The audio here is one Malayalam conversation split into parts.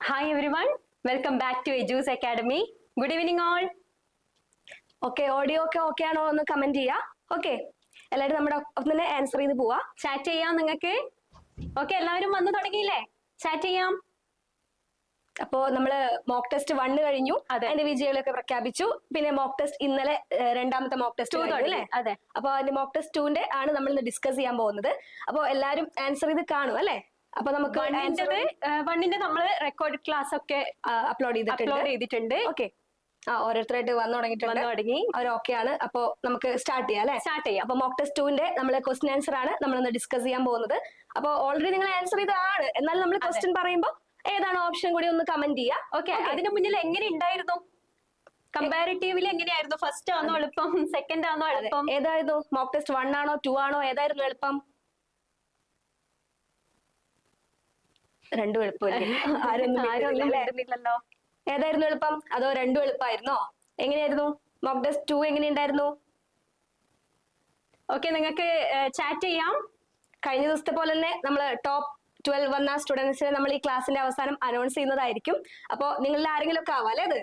Hi everyone, welcome back to Eduooz Academy. Good evening all. Okay, audio okay ആണോ ഒന്ന് കമന്റ് ചെയ്യാ. ഓക്കെ, എല്ലാവരും നമ്മുടെ ഒന്നെ ആൻസർ ചെയ്ത് പോവാ. ചാറ്റ് ചെയ്യാം നിങ്ങൾക്ക്. ഓക്കെ, എല്ലാവരും വന്നു തുടങ്ങിയില്ലേ? ചാറ്റ് ചെയ്യാം. അപ്പോ നമ്മള് മോക്ക് ടെസ്റ്റ് 1 കഴിഞ്ഞു, അതിന്റെ വിജയികളൊക്കെ പ്രഖ്യാപിച്ചു. പിന്നെ മോക്ക് ടെസ്റ്റ് ഇന്നലെ രണ്ടാമത്തെ മോക്ക് ടെസ്റ്റ് അല്ലേ? അതെ. അപ്പൊ അതിന്റെ മോക്ക് ടെസ്റ്റ് 2ന്റെ ആണ് നമ്മൾ ഇന്ന് ഡിസ്കസ് ചെയ്യാൻ പോകുന്നത്. അപ്പൊ എല്ലാരും ആൻസർ ചെയ്ത് കാണും അല്ലേ? അപ്പൊ നമുക്ക് വണ്ണിന്റെ നമ്മള് റെക്കോർഡ് ക്ലാസ് ഒക്കെ അപ്ലോഡ് ചെയ്തിട്ടുണ്ട്. ഓക്കെ, ഓരോരുത്തരായിട്ട് വന്നു തുടങ്ങി. അവർ ഓക്കെ ആണ്. അപ്പൊ നമുക്ക് സ്റ്റാർട്ട് ചെയ്യാം അല്ലെ? സ്റ്റാർട്ട് ചെയ്യാം. അപ്പൊ മോക്ക് ടെസ്റ്റ് 2ന്റെ നമ്മളെ ക്വസ്റ്റ്യൻ ആൻസർ ആണ് നമ്മൾ ഇന്ന് ഡിസ്കസ് ചെയ്യാൻ പോകുന്നത്. അപ്പൊ ഓൾറെഡി നിങ്ങൾ ആൻസർ ചെയ്താണ്, എന്നാൽ നമ്മൾ ക്വസ്റ്റ്യൻ പറയുമ്പോൾ ഏതാണ് ഓപ്ഷൻ കൂടി ഒന്ന് കമന്റ് ചെയ്യാം. ഓക്കെ, അതിന് മുന്നിൽ എങ്ങനെ ഉണ്ടായിരുന്നു? കമ്പാരിറ്റീവ്ലി എങ്ങനെയായിരുന്നു? ഫസ്റ്റ് ആണോ എളുപ്പം, സെക്കൻഡ് ആണോ എളുപ്പം? ഏതായിരുന്നു? മോക്ക് ടെസ്റ്റ് 1 ആണോ 2 ആണോ? ഏതായിരുന്നു എളുപ്പം? രണ്ടും എളുപ്പമല്ലേ? ആരൊന്നുമില്ലല്ലോ. ഏതായിരുന്നു എളുപ്പം? അതോ രണ്ടും എളുപ്പമായിരുന്നോ? എങ്ങനെയായിരുന്നു മോക്ക് ടെസ്റ്റ് 2? എങ്ങനെയുണ്ടായിരുന്നു? ഓക്കെ, നിങ്ങൾക്ക് ചാറ്റ് ചെയ്യാം. കഴിഞ്ഞ ദിവസത്തെ പോലെ തന്നെ നമ്മള് ടോപ്പ് 12 വന്ന സ്റ്റുഡൻസിനെ നമ്മൾ ഈ ക്ലാസിന്റെ അവസാനം അനൗൺസ് ചെയ്യുന്നതായിരിക്കും. അപ്പൊ നിങ്ങളിൽ ആരെങ്കിലും ഒക്കെ ആവാം അല്ലേ?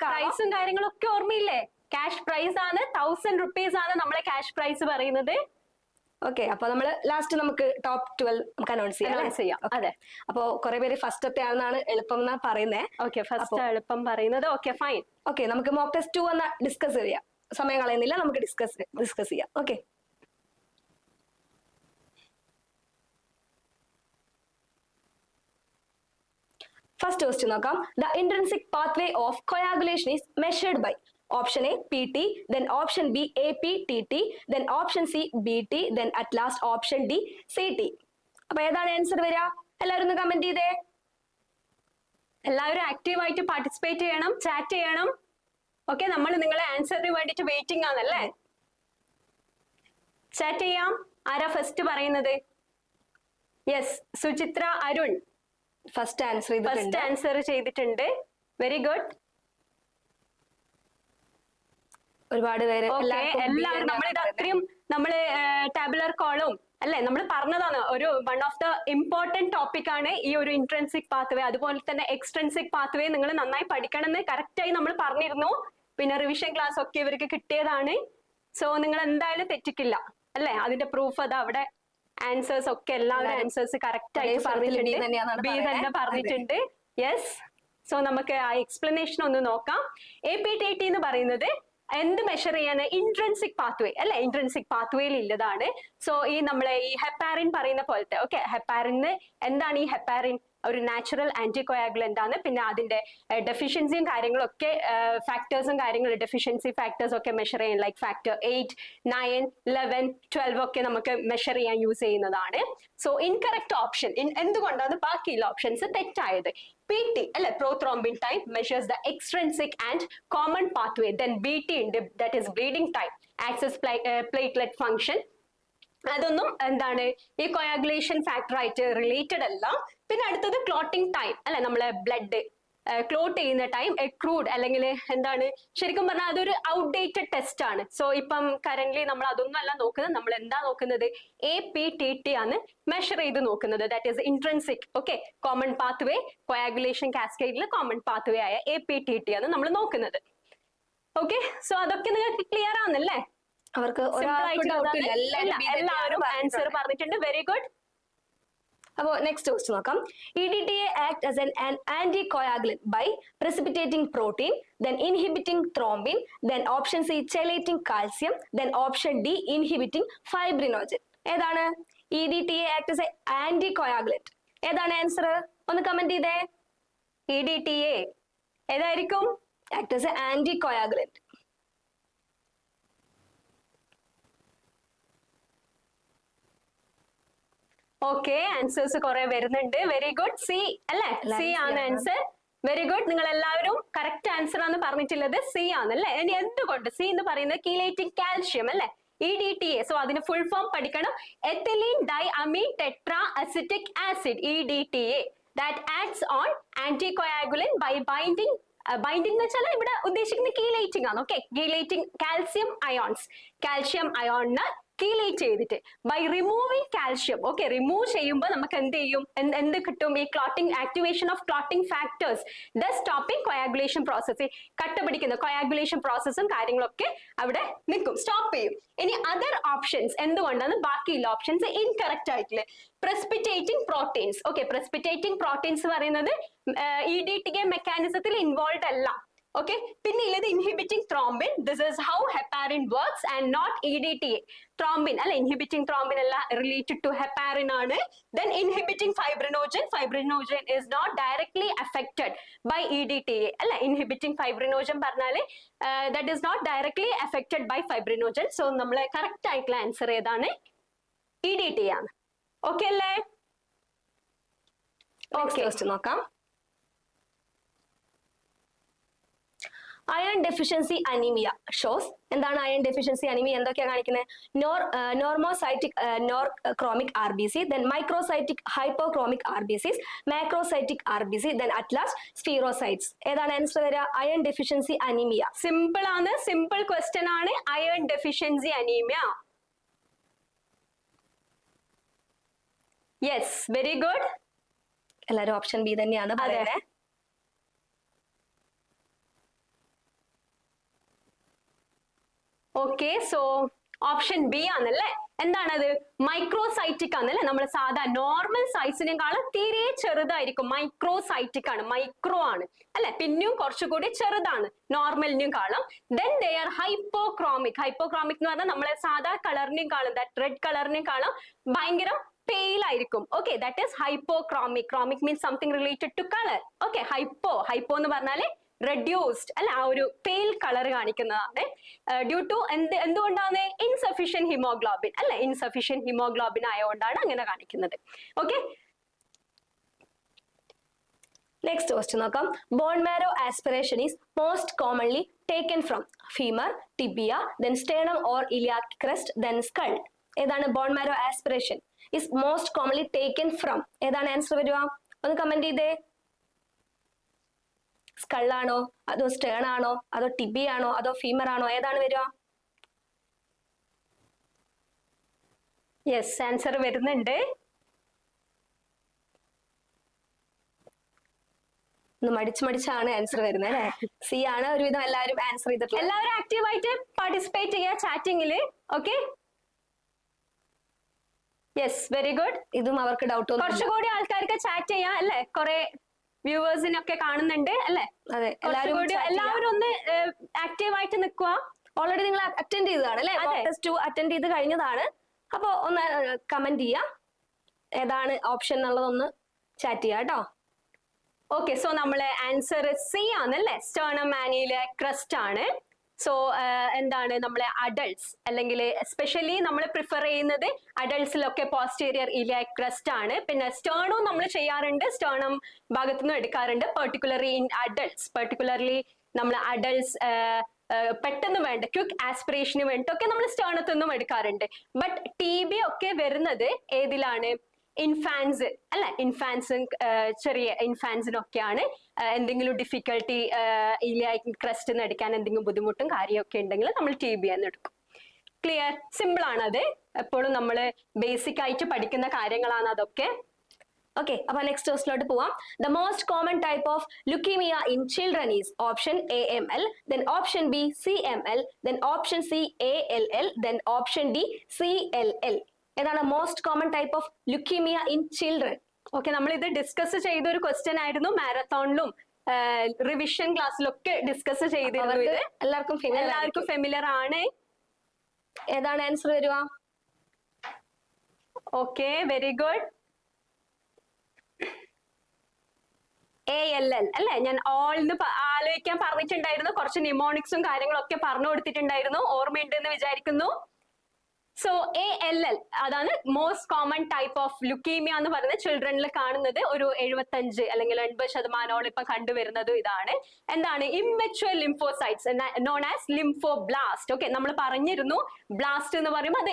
പ്രൈസും കാര്യങ്ങളൊക്കെ ഓർമ്മയില്ലേ? ക്യാഷ് പ്രൈസ് ആണ്, 1000 rupees ആണ് നമ്മളെ ക്യാഷ് പ്രൈസ് പറയുന്നത്. ഓക്കെ, അപ്പൊ നമ്മള് ലാസ്റ്റ് നമുക്ക് ടോപ്പ് 12 നമുക്ക് അനൗൺസ് ചെയ്യാം. അതെ, അപ്പൊ കുറെ പേര് ഫസ്റ്റത്തെ ആണെന്നാണ് എളുപ്പം എന്നാ പറയുന്നത്. ഓക്കെ, ഫസ്റ്റ് എളുപ്പം പറയുന്നത്. Okay, fine. ഓക്കെ, നമുക്ക് മോക്ക് ടെസ്റ്റ് 2 വന്ന ഡിസ്കസ് ചെയ്യാം. സമയം കളയുന്നില്ല, നമുക്ക് ഡിസ്കസ് ചെയ്യാം. ഓക്കെ, ഫസ്റ്റ് ക്വസ്റ്റ്യൻ നോക്കാം. The intrinsic pathway of coagulation is measured by option A PT, then option B APTT, then option C BT, then at last option D CT. അപ്പൊ ഏതാണ് ആൻസർ വരിക? എല്ലാവരും ഒന്ന് കമന്റ് ചെയ്തേ. എല്ലാവരും ആക്റ്റീവായിട്ട് പാർട്ടിസിപ്പേറ്റ് ചെയ്യണം, ചാറ്റ് ചെയ്യണം. ഓക്കെ, നമ്മൾ നിങ്ങളെ ആൻസറിന് വേണ്ടിട്ട് വെയിറ്റിംഗ് ആണല്ലേ? ചാറ്റ് ചെയ്യാം. ആരാ ഫസ്റ്റ് പറയുന്നത്? Yes, Suchitra Arun first answer ചെയ്തിട്ടുണ്ട്. Very good. ഒരുപാട് പേര് എല്ലാവരും നമ്മളിത് അത്രയും നമ്മള് ടാബുലർ കോളും അല്ലെ നമ്മൾ പറഞ്ഞതാണ്. ഒരു one of the important topic ആണ് ഈ ഒരു ഇൻട്രൻസിക് പാത്വേ. അതുപോലെ തന്നെ എക്സ്ട്രൻസിക് പാത്വേ നിങ്ങൾ നന്നായി പഠിക്കണം എന്ന് കറക്റ്റ് ആയി നമ്മൾ പറഞ്ഞിരുന്നു. പിന്നെ റിവിഷൻ ക്ലാസ് ഒക്കെ ഇവർക്ക് കിട്ടിയതാണ്. സോ നിങ്ങൾ എന്തായാലും തെറ്റിക്കില്ല അല്ലെ? അതിന്റെ പ്രൂഫ് അത് അവിടെ ആൻസേഴ്സ് ഒക്കെ എല്ലാവരും ആൻസേഴ്സ് കറക്റ്റ് ആയിട്ട് പറഞ്ഞിട്ടുണ്ട്. ബി തന്നെ പറഞ്ഞിട്ടുണ്ട്. യെസ്, സോ നമുക്ക് ആ എക്സ്പ്ലനേഷൻ ഒന്ന് നോക്കാം. APTT എന്ന് പറയുന്നത് എന്ത് മെഷർ ചെയ്യാന്? ഇൻട്രൻസിക് പാത്വേ അല്ലെ? ഇൻട്രൻസിക് പാത്വേയിൽ ഇല്ലതാണ്. സോ ഈ നമ്മളെ ഈ ഹെപ്പാരിൻ പറയുന്ന പോലത്തെ, ഓക്കെ, ഹെപ്പാരിന് എന്താണ്? ഈ ഹെപ്പാരിൻ ഒരു നാച്ചുറൽ ആന്റികോയാഗുലന്റ് ആണ്. പിന്നെ അതിന്റെ ഡെഫിഷ്യൻസിയും കാര്യങ്ങളൊക്കെ ഫാക്ടേഴ്സും കാര്യങ്ങളും ഡെഫിഷ്യൻസി ഫാക്ടേഴ്സ് ഒക്കെ മെഷർ ചെയ്യാൻ, ലൈക്ക് ഫാക്ടർ 8, 9, 11, 12 ഒക്കെ നമുക്ക് മെഷർ ചെയ്യാൻ യൂസ് ചെയ്യുന്നതാണ്. സോ ഇൻകറക്റ്റ് ഓപ്ഷൻ എന്തുകൊണ്ടാണ് ബാക്കിയുള്ള ഓപ്ഷൻസ് തെറ്റായത്? PT അല്ലെ, prothrombin time measures the extrinsic and common pathway. Then BT that is bleeding time, access platelet function. അതൊന്നും എന്താണ് ഈ കോയാഗുലേഷൻ ഫാക്ടർ ആയിട്ട് റിലേറ്റഡ് അല്ല. പിന്നെ അടുത്തത് ക്ലോട്ടിംഗ് ടൈം അല്ലെ, നമ്മളെ ബ്ലഡ് ക്ലോട്ട് ചെയ്യുന്ന ടൈം എക്രൂഡ് അല്ലെങ്കിൽ എന്താണ് ശരിക്കും പറഞ്ഞാൽ അതൊരു ഔട്ട്ഡേറ്റഡ് ടെസ്റ്റ് ആണ്. സോ ഇപ്പം കറന്റ്ലി നമ്മൾ അതൊന്നും അല്ല നോക്കുന്നത്. നമ്മൾ എന്താ നോക്കുന്നത്? APTT ആണ് മെഷർ ചെയ്ത് നോക്കുന്നത്. That is intrinsic, okay, common pathway. Coagulation കാസ്കേഡിൽ കോമൺ പാത്വേ ആയ APTT ആണ് നമ്മൾ നോക്കുന്നത്. ഓക്കെ, സോ അതൊക്കെ നിങ്ങൾക്ക് ക്ലിയർ ആണല്ലേ? അവർക്ക് എല്ലാവരും ആൻസർ പറഞ്ഞിട്ടുണ്ട്. Very good. അപ്പോൾ നെക്സ്റ്റ് ക്വസ്റ്റ്യൻ നോക്കാം. EDTA act as an anticoagulant by precipitating protein, then inhibiting thrombin, then option C chelating calcium, then option D inhibiting fibrinogen. ഏതാണ്? EDTA act as an anticoagulant. ഏതാണ് ആൻസർ? ഒന്ന് കമന്റ് ചെയ്തേ. EDTA ഏതായിരിക്കും? Act as an anticoagulant. Okay, answers കുറെ വരുന്നുണ്ട്. Very good. സി അല്ലെ? സി ആണ് ആൻസർ. Very good. നിങ്ങൾ എല്ലാവരും കറക്റ്റ് ആൻസർ ആണ് പറഞ്ഞിട്ടുള്ളത്. സി ആണ് അല്ലെ? ഇനി എന്തുകൊണ്ട്? സി എന്ന് പറയുന്നത് കീലേറ്റിംഗ് കാൽഷ്യം അല്ലെ? EDTA. സോ അതിന് ഫുൾ ഫോം പഠിക്കണം. Ethylene diamine tetra acetic acid, EDTA, that acts on anticoagulant by binding. Binding എന്ന് വെച്ചാൽ ഇവിടെ ഉദ്ദേശിക്കുന്നത് കീലേറ്റിംഗ് ആണ്. Okay, chelating calcium ions. Calcium അയോണിന് കീലേറ്റ് ചെയ്തിട്ട് by removing calcium. Okay, remove ചെയ്യുമ്പോൾ നമുക്ക് എന്ത് ചെയ്യും, എന്ത് കിട്ടും, ഈ clotting activation of clotting factors, the stopping coagulation process. കട്ട പിടിക്കുന്ന കൊയാഗുലേഷൻ പ്രോസസ്സും കാര്യങ്ങളൊക്കെ അവിടെ നിൽക്കും, സ്റ്റോപ്പ് ചെയ്യും. ഇനി അതർ ഓപ്ഷൻസ് എന്തുകൊണ്ടാണ് ബാക്കിയുള്ള ഓപ്ഷൻസ് ഇൻകറക്റ്റ് ആയിട്ടില്ല? Precipitating proteins. Okay, precipitating proteins പറയുന്നത് EDTA മെക്കാനിസത്തിൽ ഇൻവോൾവ് അല്ല. ഓക്കെ, പിന്നെ ഉള്ളത് inhibiting thrombin. This is how heparin works and not EDTA. Thrombin അല്ല, ഇൻഹിബിറ്റിംഗ് ത്രോംബിൻ അല്ല, റിലേറ്റഡ് ടു ഹെപ്പാരിൻ ആണ്. Then inhibiting fibrinogen. Fibrinogen is not directly affected by EDTA. അല്ല, inhibiting fibrinogen പറഞ്ഞാല് that is not directly affected by fibrinogen. So നമ്മളെ കറക്റ്റ് ആയിട്ടുള്ള ആൻസർ ഏതാണ്? EDTA ആണ്. ഓക്കെ അല്ലേ? ഓക്കെ, നോക്കാം. Iron deficiency anemia shows. എന്താണ് അയൺ ഡെഫിഷ്യൻസി അനീമിയ? എന്തൊക്കെയാണ് കാണിക്കുന്നത്? Normocytic normochromic RBC, then microcytic hypochronic RBCs, macrocytic RBC, then at last spherocytes. ഏതാണ് ആൻസർ വരിക? Iron deficiency anaemia. സിമ്പിൾ ആണ്, സിമ്പിൾ ക്വസ്റ്റ്യൻ ആണ്. Iron deficiency anaemia. Yes, very good. എല്ലാരും ഓപ്ഷൻ ബി തന്നെയാണ് പറയുന്നത്. ഓക്കെ, സോ ഓപ്ഷൻ ബി ആണല്ലേ. എന്താണത്? മൈക്രോസൈറ്റിക് ആണല്ലേ. നമ്മൾ സാധാ നോർമൽ സൈസിനേക്കാളും തീരെ ചെറുതായിരിക്കും. മൈക്രോസൈറ്റിക് ആണ്, മൈക്രോ ആണ് അല്ലെ, പിന്നെയും കുറച്ചുകൂടി ചെറുതാണ് നോർമലിനും കാണാം. Then they are hypochromic. Hypochromic എന്ന് പറഞ്ഞാൽ നമ്മളെ സാധാ കളറിനെയും കാണും, ദാറ്റ് റെഡ് കളറിനെയും കാണാം ഭയങ്കര pale ആയിരിക്കും. Okay, that is hypochromic. Chromic means something related to colour. Okay, hypo എന്ന് പറഞ്ഞാല് റെഡ്യൂസ്ഡ് അല്ല, ആ ഒരു പെയിൽ കളർ കാണിക്കുന്നതാണ്. ഡ്യൂ ടു എന്തുകൊണ്ടാണ്? ഇൻസഫിഷ്യന്റ് ഹിമോഗ്ലോബിൻ അല്ലെ, ഇൻസഫിഷ്യന്റ് ഹിമോഗ്ലോബിൻ ആയതുകൊണ്ടാണ് അങ്ങനെ കാണിക്കുന്നത്. ഓക്കെ, നെക്സ്റ്റ് ക്വസ്റ്റ്യൻ നോക്കാം. Bone marrow aspiration is most commonly taken from femur, tibia, then sternum or iliac crest, then skull. ഏതാണ് bone marrow aspiration is most commonly taken from? ഏതാണ് ആൻസർ വരിക? ഒന്ന് കമന്റ് ചെയ്തേ. സ്കളാണോ, അതോ സ്റ്റേൺ ആണോ, അതോ ടിബി ആണോ, അതോ ഫീമർ ആണോ? ഏതാണ് വരിക? യെസ്, ആൻസർ വരുന്നുണ്ട്. മടിച്ചാണ് ആൻസർ വരുന്നത് അല്ലെ. സി ആണ് ഒരുവിധം എല്ലാവരും ആൻസർ ചെയ്തിട്ടുള്ളത്. എല്ലാവരും ആക്റ്റീവായിട്ട് പാർട്ടിസിപ്പേറ്റ് ചെയ്യുക ചാറ്റിംഗില്. Okay, yes, very good. ഇതും അവർക്ക് ഡൗട്ട് കുറച്ചുകൂടി ആൾക്കാർക്ക് ചാറ്റ് ചെയ്യാം അല്ലെ, കുറെ വ്യൂവേഴ്സിനൊക്കെ കാണുന്നുണ്ട് അല്ലെ. അതെ, എല്ലാവരും ഒന്ന് ആക്റ്റീവായിട്ട് നിൽക്കുക. ഓൾറെഡി നിങ്ങൾ അറ്റൻഡ് ചെയ്തതാണ് അല്ലെ, ടെസ്റ്റ് 2 അറ്റൻഡ് ചെയ്ത് കഴിഞ്ഞതാണ്. അപ്പൊ ഒന്ന് കമന്റ് ചെയ്യാം ഏതാണ് ഓപ്ഷൻ എന്നുള്ളതൊന്ന് ചാറ്റ് ചെയ്യാം കേട്ടോ. ഓക്കെ, സോ നമ്മളെ ആൻസർ സി ആണല്ലേ, സ്റ്റേർണം ആനിയിലെ ക്രസ്റ്റ് ആണ്. സോ എന്താണ് നമ്മളെ അഡൾട്ട്സ് അല്ലെങ്കിൽ എസ്പെഷ്യലി നമ്മൾ പ്രിഫർ ചെയ്യുന്നത് അഡൾട്ട്സിലൊക്കെ പോസ്റ്റീരിയർ ഇലിയാക് ക്രസ്റ്റ് ആണ്. പിന്നെ സ്റ്റേണും നമ്മൾ ചെയ്യാറുണ്ട്, സ്റ്റേണം ഭാഗത്തുനിന്നും എടുക്കാറുണ്ട്, പെർട്ടിക്കുലർലി ഇൻ അഡൾട്ട്സ്. പെർട്ടിക്കുലർലി നമ്മൾ അഡൾട്ട്സ് പെട്ടെന്ന് വേണ്ട ക്വിക്ക് ആസ്പിറേഷന് വേണ്ടിട്ടൊക്കെ നമ്മൾ സ്റ്റേണത്തൊന്നും എടുക്കാറുണ്ട്. ബട്ട് TB ഒക്കെ വരുന്നത് ഏതിലാണ്? ഇൻഫാൻസ് അല്ലെ, ഇൻഫാൻസും ചെറിയ ഇൻഫാൻസിനൊക്കെയാണ് എന്തെങ്കിലും ഡിഫിക്കൽട്ടി ഇലിയാക് ക്രസ്റ്റ് എടുക്കാൻ എന്തെങ്കിലും ബുദ്ധിമുട്ടും കാര്യമൊക്കെ ഉണ്ടെങ്കിൽ നമ്മൾ TB എന്ന് എടുക്കും. ക്ലിയർ, സിമ്പിൾ ആണ്. അത് എപ്പോഴും നമ്മൾ ബേസിക് ആയിട്ട് പഠിക്കുന്ന കാര്യങ്ങളാണ് അതൊക്കെ. ഓക്കെ, അപ്പൊ നെക്സ്റ്റ് ക്വസ്റ്റിലോട്ട് പോവാം. The most common type of leukaemia in children is option AML, then option B CML, then option C ALL, then option D CLL. ഏതാണ് most common type of leukaemia in children? Okay, നമ്മൾ ഇത് ഡിസ്കസ് ചെയ്ത ഒരു ക്വസ്റ്റ്യൻ ആയിരുന്നു, മാരത്തോണിലും റിവിഷൻ ക്ലാസ്സിലൊക്കെ ഡിസ്കസ് ചെയ്തിരുന്നു. ഇത് എല്ലാവർക്കും ഫെമിലിയർ ആണ്. ഏതാണ് ആൻസർ വരിക? Okay, very good. ALL അല്ലെ, ഞാൻ ഓൾന്ന് ആലോചിക്കാൻ പറഞ്ഞിട്ടുണ്ടായിരുന്നു, കുറച്ച് ന്യൂമോണിക്സും കാര്യങ്ങളൊക്കെ പറഞ്ഞു കൊടുത്തിട്ടുണ്ടായിരുന്നു, ഓർമ്മയുണ്ടെന്ന് വിചാരിക്കുന്നു. സോ ALL അതാണ് most common type of leukaemia എന്ന് പറയുന്നത്. ചിൽഡ്രനിൽ കാണുന്നത് ഒരു 75 അല്ലെങ്കിൽ 80% ഇപ്പൊ കണ്ടുവരുന്നത് ഇതാണ്. എന്താണ്? ഇമ്മെച്വർ ലിംഫോസൈറ്റ്സ് നോൺ ആസ് ലിംഫോബ്ലാസ്റ്റ്. ഓക്കെ, നമ്മൾ പറഞ്ഞിരുന്നു ബ്ലാസ്റ്റ് എന്ന് പറയുമ്പോൾ അത്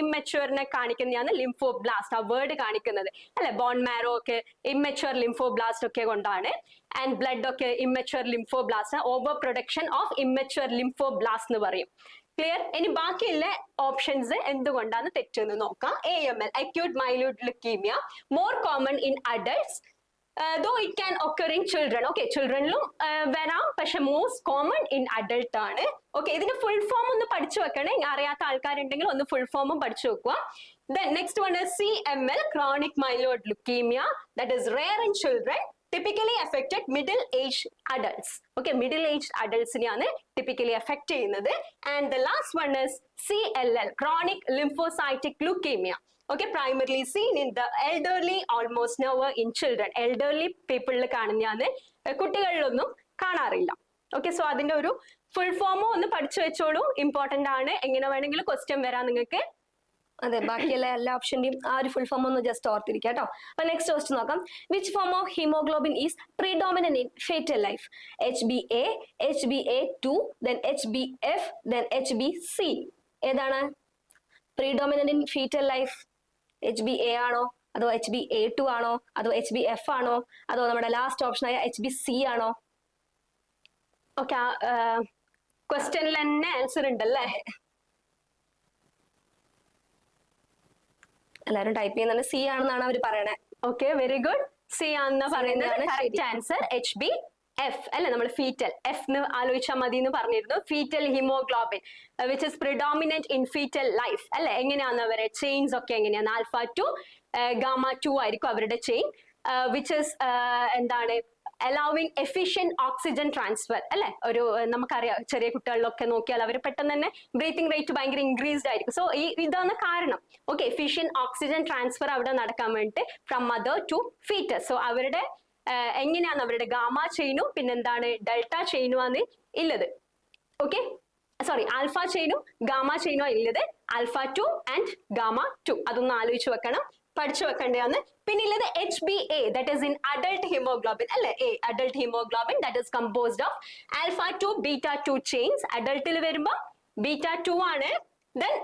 ഇമ്മെച്വറിനെ കാണിക്കുന്നതാണ് ലിംഫോബ്ലാസ്റ്റ്, ആ വേർഡ് കാണിക്കുന്നത് അല്ലെ. ബോൺ മാരോ ഒക്കെ ഇമ്മെച്വർ ലിംഫോബ്ലാസ്റ്റ് ഒക്കെ കൊണ്ടാണ്. ആൻഡ് ബ്ലഡ് ഒക്കെ ഇമ്മെച്വർ ലിംഫോബ്ലാസ്റ്റ്, ഓവർ പ്രൊഡക്ഷൻ ഓഫ് ഇമ്മെച്വർ ലിംഫോബ്ലാസ്റ്റ് എന്ന് പറയും. ക്ലിയർ? ഇനി ബാക്കിയുള്ള ഓപ്ഷൻസ് എന്തുകൊണ്ടാണ് തെറ്റെന്ന് നോക്കാം. AML, acute myeloid leukemia, more common in adults, though it can occur in children. Okay, childrenലും വരാം, പക്ഷെ മോസ്റ്റ് കോമൺ ഇൻ അഡൾട്ട് ആണ്. ഓക്കെ, ഇതിന്റെ ഫുൾ ഫോം ഒന്ന് പഠിച്ചു വെക്കണേ, അറിയാത്ത ആൾക്കാരുണ്ടെങ്കിൽ ഒന്ന് ഫുൾ ഫോമും പഠിച്ചു വെക്കുക. Then next one is CML, chronic myeloid leukemia, that is rare in children, typically affected middle-aged adults. Okay, middle-aged adults neയാണ് typically affect ചെയ്യുന്നത്. And the last one is CLL, chronic lymphocytic leukemia. Okay, primarily seen in the elderly, almost never in children. Elderly people കാണുന്നതാണ്, കുട്ടികളിലൊന്നും കാണാറില്ല. ഓക്കെ, സോ അതിന്റെ ഒരു ഫുൾ ഫോമോ ഒന്ന് പഠിച്ചു വെച്ചോളൂ, ഇമ്പോർട്ടന്റ് ആണ്. എങ്ങനെ വേണമെങ്കിലും ക്വസ്റ്റ്യൻ വരാം നിങ്ങൾക്ക്. അതെ, ബാക്കിയുള്ള എല്ലാ ഓപ്ഷന്റെയും ആ ഒരു ഫുൾ ഫോം ഒന്ന് ജസ്റ്റ് ഓർത്തിരിക്കുക കേട്ടോ. അപ്പൊ നെക്സ്റ്റ് ക്വസ്റ്റ്യൻ നോക്കാം. Which form of haemoglobin is predominant in fetal life? HbA, HbA2, then HbF, then HbC. ഏതാണ് predominant in fetal life? HbA ആണോ, അതോ HbA2 ആണോ, അതോ HbF ആണോ, അതോ നമ്മുടെ ലാസ്റ്റ് ഓപ്ഷൻ ആയ HbC ആണോ? ഓക്കെ, ക്വസ്റ്റ്യനിൽ തന്നെ ആൻസർ ഉണ്ടല്ലേ? എല്ലാരും ടൈപ്പ് ചെയ്യുന്നത് C ആണെന്നാണ് അവർ പറയണേ. Okay, very good. സി ആണെന്ന് പറയുന്നത് കറക്റ്റ് ആൻസർ. HbF അല്ലെ, നമ്മൾ ഫീറ്റൽ F എന്ന് ആലോചിച്ചാൽ മതി എന്ന് പറഞ്ഞിരുന്നു. Fetal haemoglobin which is predominant in fetal life അല്ലെ. എങ്ങനെയാണ് അവരുടെ ചെയിൻസ് ഒക്കെ എങ്ങനെയാണ്? alpha-2 gamma-2 ആയിരിക്കും അവരുടെ ചെയിൻ, വിച്ച് ഇസ് എന്താണ് allowing efficient oxygen transfer അല്ലെ. ഒരു നമുക്കറിയാം, ചെറിയ കുട്ടികളിലൊക്കെ നോക്കിയാൽ അവർ പെട്ടെന്ന് തന്നെ ബ്രീത്തിങ് റേറ്റ് ഭയങ്കര ഇൻക്രീസ്ഡ് ആയിരിക്കും. സോ ഇതാണ് കാരണം. ഓക്കെ, എഫിഷ്യന്റ് ഓക്സിജൻ ട്രാൻസ്ഫർ അവിടെ നടക്കാൻ വേണ്ടിയിട്ട് from mother to fetus. So അവരുടെ എങ്ങനെയാണ് അവരുടെ ഗാമ ചെയിനും പിന്നെന്താണ് ഡെൽറ്റ ചെയിനും ആണ് ഉള്ളത്. ഓക്കെ, സോറി, ആൽഫ ചെയിനും ഗാമ ചെയിനും ഉള്ളത്. alpha-2 and gamma-2 അതൊന്ന് ആലോചിച്ച് വെക്കണം, പഠിച്ചു വെക്കേണ്ടതാണ്. പിന്നെ ഉള്ളത് HbA, that is in adult hemoglobin അല്ലെ. adult hemoglobin that is composed of alpha-2 beta-2 chains. അഡൾട്ടിൽ വരുമ്പോ beta-2 ആണ്. Then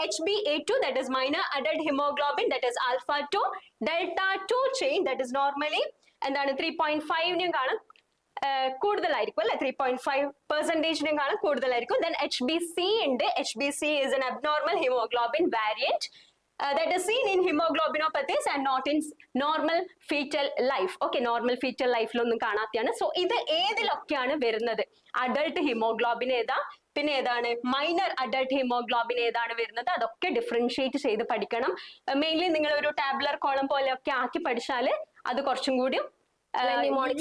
HbA2, that is minor adult hemoglobin, that is alpha-2 delta-2 chain, that is normally എന്താണ് 3.5 കാണും കൂടുതലായിരിക്കും അല്ലെ. 3.5% കാണും കൂടുതലായിരിക്കും. Then HbC ഉണ്ട്. HbC is an abnormal hemoglobin variant that is seen in hemoglobinopathies and not in normal fetal life. Okay, normal fetal ലൈഫിലൊന്നും കാണാത്തതാണ്. സോ ഇത് ഏതിലൊക്കെയാണ് വരുന്നത്? അഡൾട്ട് ഹിമോഗ്ലോബിൻ ഏതാ, പിന്നെ ഏതാണ് മൈനർ അഡൾട്ട് ഹിമോഗ്ലോബിൻ ഏതാണ് വരുന്നത്, അതൊക്കെ ഡിഫറൻഷിയേറ്റ് ചെയ്ത് പഠിക്കണം. മെയിൻലി നിങ്ങൾ ഒരു ടാബുലർ കോളം പോലെയൊക്കെ ആക്കി പഠിച്ചാൽ അത് കുറച്ചും കൂടി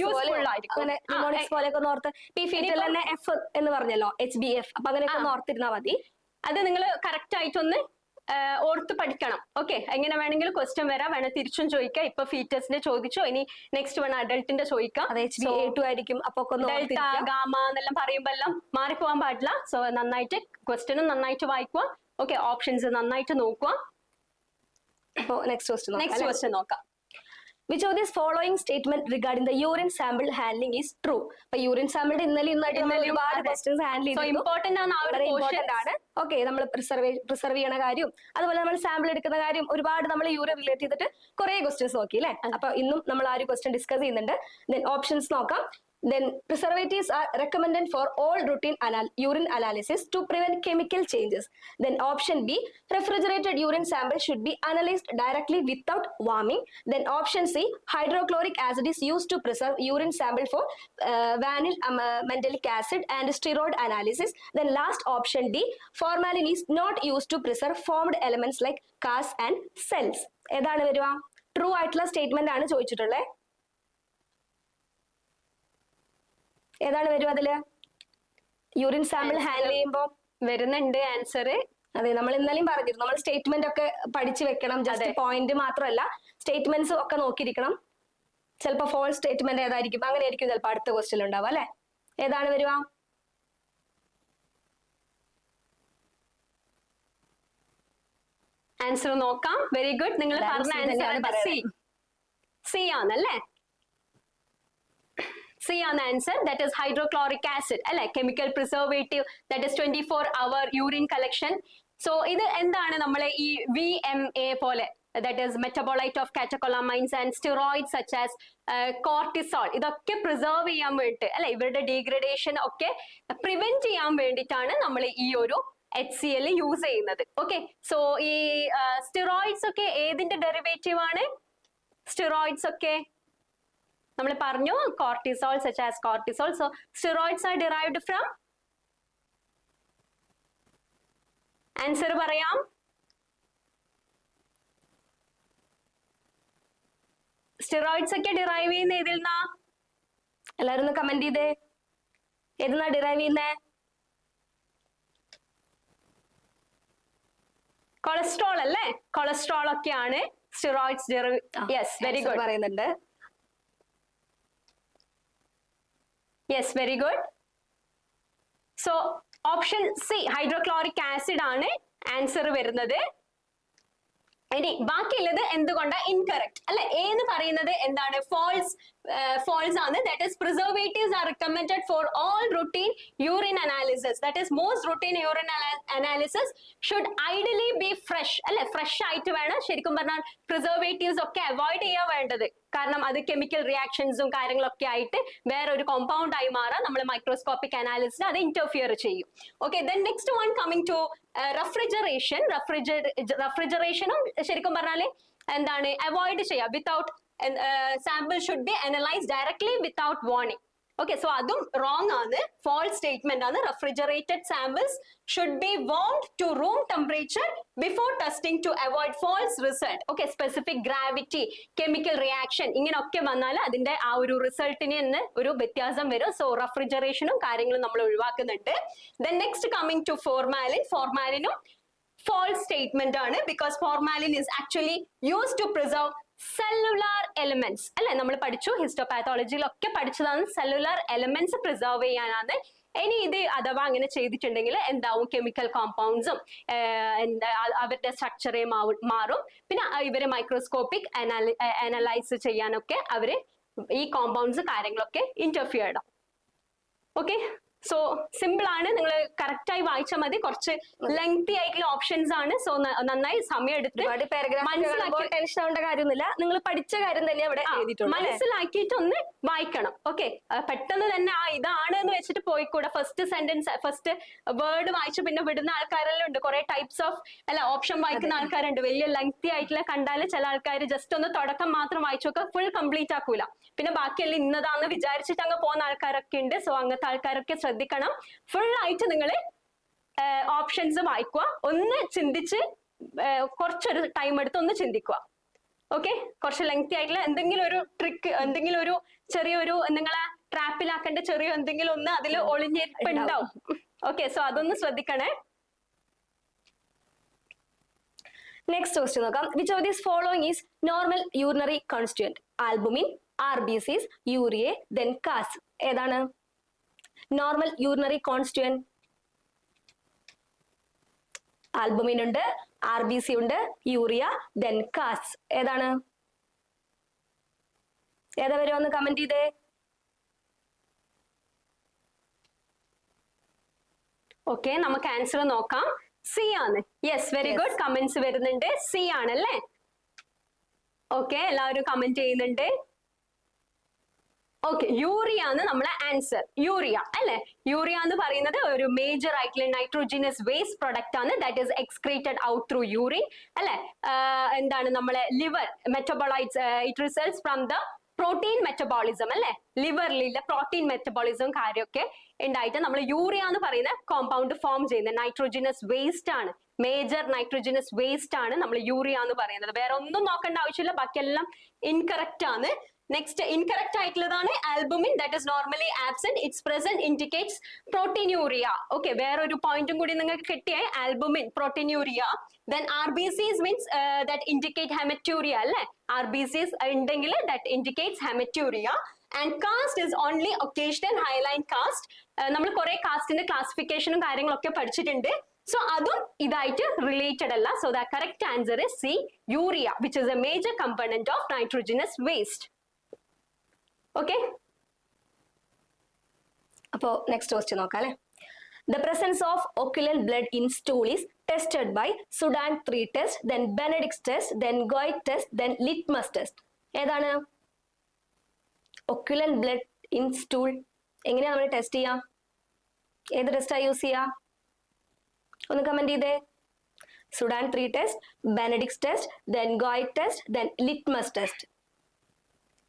യൂസ്ഫുൾ ആയിരിക്കും. F എന്ന് പറഞ്ഞല്ലോ, HbF, അപ്പൊ അങ്ങനെയൊക്കെ ഒന്ന് ഓർത്തിരുന്നാൽ മതി. അത് നിങ്ങൾ കറക്റ്റ് ആയിട്ടൊന്ന് ഓർത്ത് പഠിക്കണം. ഓക്കെ, എങ്ങനെ വേണമെങ്കിലും ക്വസ്റ്റ്യൻ വരാം, വേണം തിരിച്ചും ചോദിക്കാം. ഇപ്പൊ ഫീറ്റേഴ്സിന്റെ ചോദിച്ചോ, ഇനി നെക്സ്റ്റ് വൺ അഡൾട്ടിന്റെ ചോദിക്കാം. HbA2 ആയിരിക്കും. അപ്പൊ ഡെൽറ്റ ഗാമ എന്നെല്ലാം പറയുമ്പോ എല്ലാം മാറിപ്പോവാൻ പാടില്ല. സോ നന്നായിട്ട് ക്വസ്റ്റ്യനും നന്നായിട്ട് വായിക്കുക. ഓക്കെ, ഓപ്ഷൻസ് നന്നായിട്ട് നോക്കുക. അപ്പൊ നെക്സ്റ്റ് ക്വസ്റ്റ്യൻ നോക്കാം. Which of these following statement regarding the urine sample handling is true? അപ്പൊ യൂറിൻ സാമ്പിളിന്റെ ഇന്നലെ ഒരുപാട് ക്വസ്റ്റ്യൻസ് ഹാൻഡിൽ ചെയ്തു. ഇമ്പോർട്ടന്റ് ആണ്. ഓക്കെ, നമ്മൾ പ്രിസർവ് ചെയ്യണ കാര്യം, അതുപോലെ നമ്മൾ സാമ്പിൾ എടുക്കുന്ന കാര്യം, ഒരുപാട് നമ്മൾ യൂറിൻ റിലേറ്റ് ചെയ്തിട്ട് കുറെ ക്വസ്റ്റ്യൻസ് നോക്കി അല്ലെ. അപ്പൊ ഇന്നും നമ്മൾ ആ ഒരു ക്വസ്റ്റ്യൻ ഡിസ്കസ് ചെയ്യുന്നുണ്ട്. ദെൻ ഓപ്ഷൻസ് നോക്കാം. Then preservatives are recommended for all routine urine analysis to prevent chemical changes. Then option B, refrigerated urine sample should be analyzed directly without warming. Then option C, hydrochloric acid is used to preserve urine sample for vanillin mandelic acid and steroid analysis. Then last option D, formalin is not used to preserve formed elements like cars and cells. ഏതാണ് വരുക? ട്രൂ ആയിട്ടുള്ള സ്റ്റേറ്റ്മെന്റ് ആണ് ചോദിച്ചിട്ടുള്ളത്. ഏതാണ് വരും അതില്? യൂറിൻ സാമ്പിൾ ഹാൻഡിൽ ചെയ്യുമ്പോ വരുന്നുണ്ട് ആൻസർ. അതെ, നമ്മൾ ഇന്നലെയും പറഞ്ഞിരുന്നു, നമ്മൾ സ്റ്റേറ്റ്മെന്റ് ഒക്കെ പഠിച്ചു വെക്കണം. ജസ്റ്റ് പോയിന്റ് മാത്രമല്ല, സ്റ്റേറ്റ്മെന്റ്സ് ഒക്കെ നോക്കിയിരിക്കണം. ചിലപ്പോ ഫോൾസ് സ്റ്റേറ്റ്മെന്റ് ഏതായിരിക്കും, അങ്ങനെ ആയിരിക്കും ചിലപ്പോൾ അടുത്ത ക്വസ്റ്റ്യൻ ഉണ്ടാവും അല്ലെ. ഏതാണ് വരുക? ആൻസർ നോക്കാം. വെരി ഗുഡ്, നിങ്ങൾ പറഞ്ഞ ആൻസർ സി ആണല്ലേ. C on the answer, that is hydrochloric acid അല്ലെ, chemical preservative, that is 24-hour urine collection. So ഇത് എന്താണ് നമ്മളെ ഈ VMA പോലെ, that is metabolite of catecholamines and steroids such as cortisol, ഇതൊക്കെ പ്രിസർവ് ചെയ്യാൻ വേണ്ടിയിട്ട് അല്ലെ, ഇവരുടെ ഡീഗ്രഡേഷൻ ഒക്കെ പ്രിവെന്റ് ചെയ്യാൻ വേണ്ടിയിട്ടാണ് നമ്മൾ ഈ ഒരു HCl യൂസ് ചെയ്യുന്നത്. ഓക്കെ, സോ ഈ സ്റ്റിറോയിഡ്സ് ഒക്കെ ഏതിന്റെ ഡെറിവേറ്റീവ് ആണ്? സ്റ്റിറോയിഡ്സ് ഒക്കെ നമ്മൾ പറഞ്ഞു cortisol, such as cortisol. So steroids are derived from, answer പറയാം. സ്റ്റിറോയിഡ്സ് ഒക്കെ ഡിറൈവ് ചെയ്യുന്ന ഏതിൽ നിന്നാ? എല്ലാരും ഒന്ന് കമന്റ് ചെയ്തേ, ഏതെന്നാ ഡിറൈവ് ചെയ്യുന്നേ? കൊളസ്ട്രോൾ അല്ലേ? കൊളസ്ട്രോൾ ഒക്കെയാണ് steroids derive. Yes, very good പറയുന്നുണ്ട്. Yes, very good. So option C hydrochloric acid ആണ് ആൻസർ വരുന്നത്. ഇനി ബാക്കിയുള്ളത് എന്തുകൊണ്ടാ ഇൻകറക്റ്റ് അല്ലെ? എന്ന് പറയുന്നത് എന്താണ്? false ആണ്. That is, preservatives are recommended for all routine urine analysis. That is, most routine urine analysis should ideally be fresh അല്ലെ? ഫ്രഷ് ആയിട്ട് വേണം ശരിക്കും പറഞ്ഞാൽ പ്രിസർവേറ്റീവ്സ് ഒക്കെ അവോയ്ഡ് ചെയ്യാൻ വേണ്ടത്. കാരണം അത് കെമിക്കൽ റിയാക്ഷൻസും കാര്യങ്ങളൊക്കെ ആയിട്ട് വേറെ ഒരു കോമ്പൗണ്ട് ആയി മാറാം. നമ്മൾ മൈക്രോസ്കോപ്പിക് അനാലിസിസ് അത് ഇന്റർഫിയർ ചെയ്യും. Okay, then next one coming to refrigeration. റെഫ്രിജറേഷനും ശരിക്കും പറഞ്ഞാല് എന്താണ്? അവോയ്ഡ് ചെയ്യാം. Without sample should be analyzed directly without warning. Okay, so adum wrong ആണ്, false statement ആണ്. Refrigerated samples should be warmed to room temperature before testing to avoid false result. Okay, specific gravity, chemical reaction ഇങ്ങനെയൊക്കെ വന്നാൽ അതിന്റെ ആ ഒരു റിസൾട്ടിന് തന്നെ ഒരു വ്യത്യാസം വരും. സോ റെഫ്രിജറേഷനും കാര്യങ്ങളും നമ്മൾ ഒഴിവാക്കുന്നുണ്ട്. Then next coming to formalin. Formalinum false statement ആണ്, because formalin is actually used to preserve cellular elements അല്ലെ? നമ്മൾ പഠിച്ചു ഹിസ്റ്റോപാത്തോളജിയിലൊക്കെ പഠിച്ചതാണ്. സെല്ലുലാർ എലമെന്റ്സ് പ്രിസർവ് ചെയ്യാനാണ്. ഇനി ഇത് അഥവാ അങ്ങനെ ചെയ്തിട്ടുണ്ടെങ്കിൽ എന്താവും? കെമിക്കൽ കോമ്പൗണ്ട്സും അവരുടെ സ്ട്രക്ചറെ മാറും. പിന്നെ ഇവര് മൈക്രോസ്കോപ്പിക് അനലൈസ് ചെയ്യാനൊക്കെ അവര് ഈ കോമ്പൗണ്ട്സ് കാര്യങ്ങളൊക്കെ ഇന്റർഫിയർഡ് ആവും. ഓക്കെ, സോ സിമ്പിൾ ആണ്, നിങ്ങൾ കറക്റ്റ് ആയി വായിച്ചാൽ മതി. കുറച്ച് ലെങ്തി ആയിട്ടുള്ള ഓപ്ഷൻസ് ആണ്. സോ നന്നായി സമയം എടുത്ത് ടെൻഷൻ ആവേണ്ട കാര്യമൊന്നുമില്ല. നിങ്ങൾ പഠിച്ച കാര്യം തന്നെ അവിടെ മനസ്സിലാക്കിയിട്ട് ഒന്ന് വായിക്കണം. ഓക്കെ, പെട്ടെന്ന് തന്നെ ഇതാണ് എന്ന് വെച്ചിട്ട് പോയിക്കൂടെ. ഫസ്റ്റ് സെന്റൻസ്, ഫസ്റ്റ് വേർഡ് വായിച്ചു പിന്നെ വിടുന്ന ആൾക്കാരെല്ലാം ഉണ്ട്. കുറെ ടൈപ്സ് ഓഫ് അല്ല ഓപ്ഷൻ വായിക്കുന്ന ആൾക്കാരുണ്ട്. വലിയ ലെങ്തി ആയിട്ടുള്ള കണ്ടാൽ ചില ആൾക്കാർ ജസ്റ്റ് ഒന്ന് തുടക്കം മാത്രം വായിച്ചു നോക്കുക, ഫുൾ കംപ്ലീറ്റ് ആക്കൂല. പിന്നെ ബാക്കിയെല്ലാം ഇന്നതാന്ന് വിചാരിച്ചിട്ട് അങ്ങ് പോകുന്ന ആൾക്കാരൊക്കെ ഉണ്ട്. സോ അങ്ങനത്തെ ആൾക്കാരൊക്കെ ശ്രദ്ധിക്കണം. ഫുൾ ആയിട്ട് നിങ്ങൾ ഓപ്ഷൻസ് വായിക്കുക, ഒന്ന് ചിന്തിച്ച് കുറച്ചൊരു ടൈം എടുത്ത് ഒന്ന് ചിന്തിക്കുക. ഓക്കെ, കുറച്ച് ലെങ്തി ആയിട്ടുള്ള എന്തെങ്കിലും ഒരു ട്രിക്ക്, എന്തെങ്കിലും ഒരു ചെറിയൊരു നിങ്ങളെ ട്രാപ്പിലാക്കേണ്ട ചെറിയ എന്തെങ്കിലും ഒന്ന് അതിൽ ഒളിഞ്ഞിരിപ്പുണ്ടാവും. ഓക്കെ, സോ അതൊന്ന് ശ്രദ്ധിക്കണേ. നെക്സ്റ്റ് ക്വസ്റ്റ്യൻ നോക്കാം. Which of these following is normal urinary constituent? Albumin, RBCs, urea, then cas. ഏതാണ് നോർമൽ യൂറിനറി കോൺസ്റ്റിറ്റ്യൂന്റ്? ആൽബുമിൻ ഉണ്ട്, RBC ഉണ്ട്, യൂറിയ, then cas. ഏതാണ്? ഏതാ വരുമെന്ന് കമന്റ് ചെയ്തേ. ഓക്കെ, നമുക്ക് ആൻസർ നോക്കാം. സി ആണ്. Yes, very good. കമന്റ്സ് വരുന്നുണ്ട്. സി ആണല്ലേ? ഓക്കെ, എല്ലാവരും കമന്റ് ചെയ്യുന്നുണ്ട്. ഓക്കെ, യൂറിയ ആണ് നമ്മളെ ആൻസർ. യൂറിയ അല്ലെ? യൂറിയ എന്ന് പറയുന്നത് ഒരു മേജർ ആയിട്ടുള്ള നൈട്രോജിനസ് വേസ്റ്റ് പ്രൊഡക്റ്റ് ആണ്. That is excreted out through urine അല്ലെ? എന്താണ് നമ്മളെ liver metabolites, it results from the protein metabolism അല്ലെ? ലിവറിലുള്ള പ്രോട്ടീൻ മെറ്റബോളിസം കാര്യമൊക്കെ ഉണ്ടായിട്ട് നമ്മൾ യൂറിയ എന്ന് പറയുന്ന കോമ്പൗണ്ട് ഫോം ചെയ്യുന്ന നൈട്രോജിനസ് വേസ്റ്റ് ആണ്. മേജർ നൈട്രോജിനസ് വേസ്റ്റ് ആണ് നമ്മൾ യൂറിയ എന്ന് പറയുന്നത്. വേറെ ഒന്നും നോക്കേണ്ട ആവശ്യമില്ല, ബാക്കിയെല്ലാം ഇൻകറക്റ്റ് ആണ്. നെക്സ്റ്റ് ഇൻകറക്റ്റ് ആയിട്ടുള്ളതാണ് albumin. That is normally absent. It's present indicates proteinuria. Okay, വേറൊരു പോയിന്റും കൂടി നിങ്ങൾക്ക് കിട്ടിയ albumin proteinuria. Then RBCs means that indicate hematuria അല്ലെ? RBCs ഉണ്ടെങ്കിൽ that indicates hematuria. And caste is only occasional hyaline caste. നമ്മൾ കുറെ കാസ്റ്റിന്റെ ക്ലാസിഫിക്കേഷനും കാര്യങ്ങളൊക്കെ പഠിച്ചിട്ടുണ്ട്. സോ അതും ഇതായിട്ട് റിലേറ്റഡ് അല്ല. So the correct answer is C, urea, which is A major component of nitrogenase waste. Okay, അപ്പോ നെക്സ്റ്റ് ക്വസ്റ്റ്യൻ നോക്കാം അല്ലെ? The presence of ocular blood in stool is tested by Sudan 3 test, then Benedict's test, then Goit test, then litmus test. ഏതാണ് ocular blood in stool? എങ്ങനെയാ നമ്മൾ ടെസ്റ്റ് ചെയ്യാം? ഏത് ടെസ്റ്റാ യൂസ് ചെയ്യാ? ഒന്ന് കമന്റ് ചെയ്തേ. Sudan 3 test, Benedict's test, then guaiac test, then litmus test.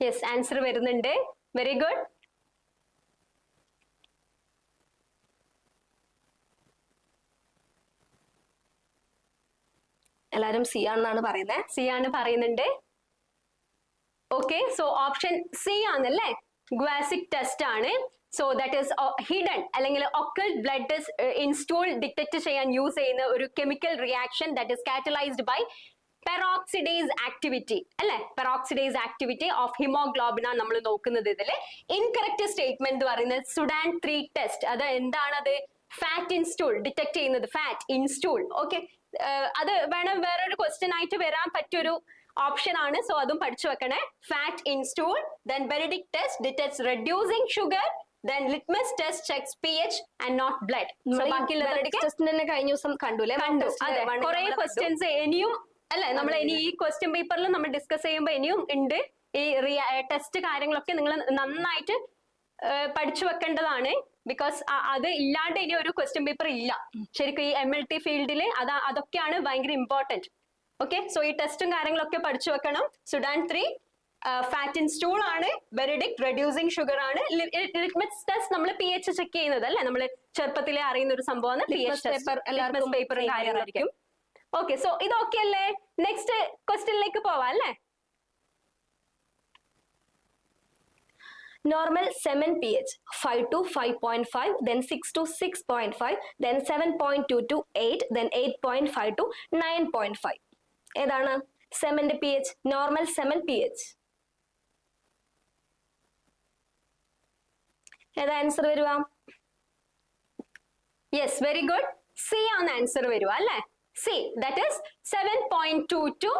Yes, answer വരുന്നുണ്ട്. Very good. എല്ലാരും സി ആണെന്നാണ് പറയുന്നത്. സി ആണ് പറയുന്നുണ്ട്. ഓക്കെ, സോ ഓപ്ഷൻ സി ആണല്ലേ, ഗ്വാസിക് ടെസ്റ്റ് ആണ്. സോ ദാറ്റ് ഈസ് ഹിഡൻ അല്ലെങ്കിൽ occult blood in stool detect ചെയ്യാൻ യൂസ് ചെയ്യുന്ന ഒരു chemical reaction that is catalysed by peroxidase activity അല്ലെ. പെറോക്സിഡേസ് ആക്ടിവിറ്റി ഓഫ് ഹിമോഗ്ലോബിൻ ആണ് നമ്മൾ നോക്കുന്നത്. ഇതിൽ ഇൻകറക്റ്റ് സ്റ്റേറ്റ്മെന്റ് എന്ന് പറയുന്നത് സുഡാൻ 3 ടെസ്റ്റ്. അത് എന്താണത്? ഫാറ്റ് ഇൻ സ്റ്റൂൾ ഡിറ്റക്ട് ചെയ്യുന്നത്, ഫാറ്റ് ഇൻ സ്റ്റൂൾ. ഓക്കെ, അത് വേണം വേറൊരു ക്വസ്റ്റ്യൻ ആയിട്ട് വരാൻ പറ്റിയൊരു ഓപ്ഷൻ ആണ്. സോ അതും പഠിച്ചു വെക്കണേ. Fat in stool, then Benedict test detects reducing sugar, then litmus test checks pH and not blood. So ബാക്കിയുള്ളതൊക്കെ ടെസ്റ്റിനെ കഴിഞ്ഞ ദിവസം കണ്ടുല്ലേ? കണ്ടു. അതെ, കുറെ ക്വസ്റ്റ്യൻസ് ഇനിയും അല്ലെ, നമ്മൾ ഇനി ഈ ക്വസ്റ്റ്യൻ പേപ്പറിൽ നമ്മൾ ഡിസ്കസ് ചെയ്യുമ്പോൾ ഇനിയും ഉണ്ട് ഈ ടെസ്റ്റ് കാര്യങ്ങളൊക്കെ നിങ്ങൾ നന്നായിട്ട് പഠിച്ചു വെക്കേണ്ടതാണ്. ബിക്കോസ് അത് ഇല്ലാണ്ട് ഇനി ഒരു ക്വസ്റ്റ്യൻ പേപ്പർ ഇല്ല ശരിക്കും ഈ MLT ഫീൽഡിൽ. അതൊക്കെയാണ് ഭയങ്കര ഇമ്പോർട്ടന്റ്. ഓക്കെ, സോ ഈ ടെസ്റ്റും കാര്യങ്ങളൊക്കെ പഠിച്ചു വെക്കണം. സുഡാൻ 3 ഫാറ്റ് ഇൻ സ്റ്റൂൾ ആണ്, ബെനഡിക്ട് റെഡ്യൂസിങ് ഷുഗർ ആണ്, ലിറ്റ്മസ് ടെസ്റ്റ് നമ്മൾ pH ചെക്ക് ചെയ്യുന്നത് അല്ലെ, നമ്മൾ ചെറുപ്പത്തിലെ അറിയുന്ന ഒരു സംഭവമാണ് pH പേപ്പറും കാര്യങ്ങളായിരിക്കും. ഓക്കെ, സോ ഇതൊക്കെ അല്ലേ. നെക്സ്റ്റ് ക്വസ്റ്റ്യനിലേക്ക് പോവാം അല്ലേ. Normal semen pH 5 to 5.5, then 6 to 6.5, then 7.2 to 8, then 8.5 to 9.5. ഏതാണ് സെമന്റെ pH? നോർമൽ സെമൻ pH ഏതാ ആൻസർ വരുക? Yes, very good. സി ആണ് ആൻസർ വരുക അല്ലെ. സി, ദാറ്റ് ഈസ് 7.2 to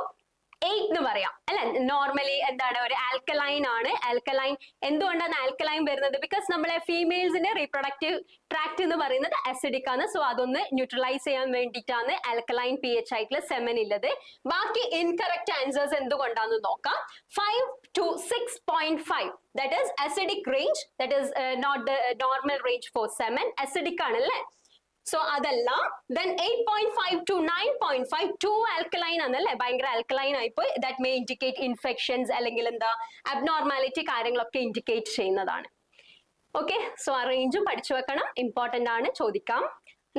8 എന്ന് പറയാം അല്ലെ. നോർമലി എന്താണ്, ഒരു ആൽക്കലൈൻ ആണ്. ആൽക്കലൈൻ എന്തുകൊണ്ടാണ് ആൽക്കലൈൻ വരുന്നത്? ബിക്കോസ് നമ്മളെ ഫീമെയിൽസിന്റെ റീപ്രൊഡക്റ്റീവ് ട്രാക്ട് എന്ന് പറയുന്നത് അസിഡിക് ആണ്. സോ അതൊന്ന് ന്യൂട്രലൈസ് ചെയ്യാൻ വേണ്ടിയിട്ടാണ് ആൽക്കലൈൻ pH ആയിട്ടുള്ള സെമൻ ഉള്ളത്. ബാക്കി ഇൻകറക്റ്റ് ആൻസേഴ്സ് എന്തുകൊണ്ടാന്ന് നോക്കാം. 5 to 6.5 that is acidic range, that is not the normal range for semen. acidic ആണല്ലേ. സോ അതല്ല. then 8.5 to 9.5 ടു ആൽക്കലൈൻ ആണല്ലേ, ഭയങ്കര ആൽക്കലൈൻ ആയിപ്പോയി. ദാറ്റ് മേ ഇൻഡിക്കേറ്റ് ഇൻഫെക്ഷൻസ് അല്ലെങ്കിൽ എന്താ അബ്നോർമാലിറ്റി കാര്യങ്ങളൊക്കെ ഇൻഡിക്കേറ്റ് ചെയ്യുന്നതാണ്. ഓക്കെ, സോ ആ റേഞ്ചും പഠിച്ചു വെക്കണം, ഇമ്പോർട്ടന്റ് ആണ്, ചോദിക്കാം.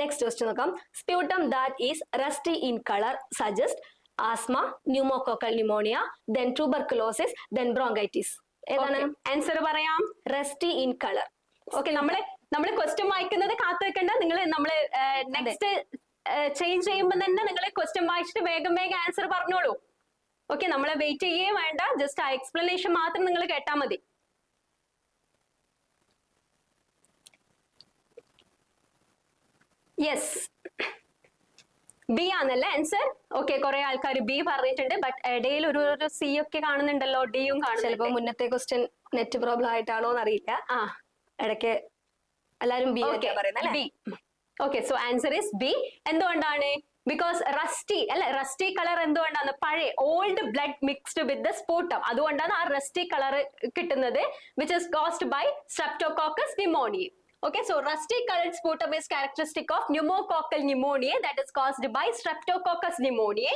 നെക്സ്റ്റ് ക്വസ്റ്റ്യൻ നോക്കാം. Sputum that is rusty in colour suggest asthma, pneumococcal pneumonia, then tuberculosis, then bronchitis. ഏതാണ് ആൻസർ പറയാം? Rusty in colour. ഓക്കെ, നമ്മള് ക്വസ്റ്റ്യൻ വായിക്കുന്നത് കാത്തു വെക്കണ്ട. നിങ്ങൾ നമ്മള് നെക്സ്റ്റ് ചേഞ്ച് ചെയ്യുമ്പോൾ തന്നെ നിങ്ങൾ ക്വസ്റ്റ്യൻ വായിച്ചിട്ട് വേഗം ആൻസർ പറഞ്ഞോളൂ. ഓക്കെ, നമ്മളെ വെയിറ്റ് ചെയ്യേ വേണ്ട, ജസ്റ്റ് ആ എക്സ്പ്ലനേഷൻ മാത്രം നിങ്ങൾ കേട്ടാ മതി. യെസ്, ബി ആണല്ലേ ആൻസർ. ഓക്കെ, കുറെ ആൾക്കാർ ബി പറഞ്ഞിട്ടുണ്ട്. ബട്ട് ഇടയിൽ ഒരു സി ഒക്കെ കാണുന്നുണ്ടല്ലോ, ഡിയും കാണും. ചിലപ്പോ മുന്നത്തെ ക്വസ്റ്റ്യൻ നെറ്റ് പ്രോബ്ലം ആയിട്ടാണോ എന്നറിയില്ല. ഇടയ്ക്ക് എല്ലാരും ബി പറയുന്നത്. B. Okay, so answer is B. എന്തുകൊണ്ടാണ്? ബിക്കോസ് റസ്റ്റി അല്ലെ, റസ്റ്റി കളർ എന്തുകൊണ്ടാണ്? പഴയ old blood mixed with the sputum, അതുകൊണ്ടാണ് ആ റസ്റ്റി കളർ കിട്ടുന്നത്, which is caused by streptococcus pneumonia. Okay, so rusty colored sputum is characteristic of pneumococcal pneumonia that is caused by Streptococcus pneumoniae.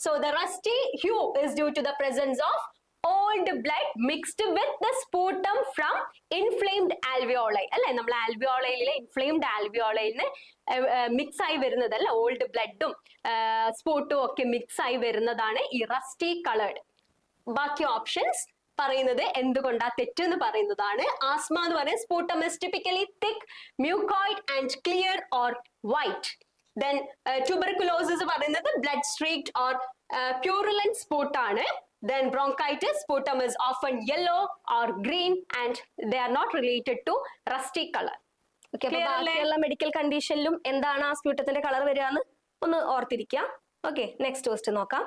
So the rusty hue is due to the presence of old blood mixed with the sputum from inflamed alveoli. അല്ലെ, നമ്മൾ ആൽവിയോളയിലെ ഇൻഫ്ലെയിംഡ് ആൽവിയോളയിൽ മിക്സ് ആയി വരുന്നതല്ല, ഓൾഡ് ബ്ലഡും സ്പൂട്ടും ഒക്കെ മിക്സ് ആയി വരുന്നതാണ് ഈ റസ്റ്റി കളേർഡ്. ബാക്കി ഓപ്ഷൻസ് പറയുന്നത് എന്തുകൊണ്ടാ തെറ്റെന്ന് പറയുന്നതാണ്. ആസ്മ എന്ന് പറയുന്നത് sputum is typically thick, mucoid and clear or white. Then tuberculosis പറയുന്നത് blood streaked or purulent sputum ആണ്. Then bronchitis, sputum is often yellow or green and they are not related to rusty color. Okay, അപ്പോൾ ബാക്കിയുള്ള മെഡിക്കൽ കണ്ടീഷനിലും എന്താണ് ആ സ്പ്യൂട്ടത്തിന്റെ കളർ വരികയെന്ന് ഒന്ന് ഓർത്തിരിക്കാം. ഓക്കെ, നെക്സ്റ്റ് ക്വസ്റ്റ്യൻ നോക്കാം.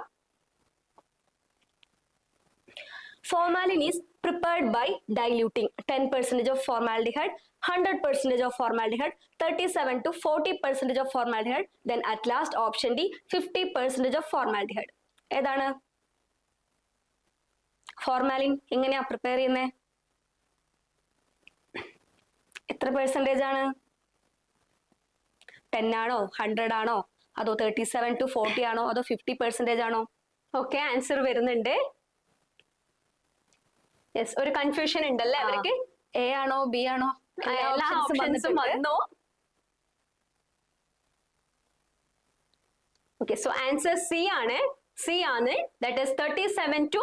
Formalin is prepared by diluting 10% of formaldehyde, 100% of formaldehyde, 37 to 40% of formaldehyde, then at last option D 50% of formaldehyde. ഏതാണ് ഫോർമാലിൻ? എങ്ങനെയാ പ്രിപ്പയർ ചെയ്യുന്നത്? എത്ര പെർസെന്റേജ് ആണ്? 10 ആണോ 100 ആണോ അതോ 37 to 40 ആണോ അതോ 50% ആണോ? ഓക്കെ, ആൻസർ വരുന്നുണ്ട്. യെസ്, ഒരു കൺഫ്യൂഷൻ ഉണ്ടല്ലേ അവർക്ക്? എ ആണോ ബി ആണോ? എല്ലാ ഓപ്ഷൻസും വന്നു. ഓക്കെ, സോ ആൻസർ സി ആണ്. സി ആണ്, ദാറ്റ് ഈസ് 37 to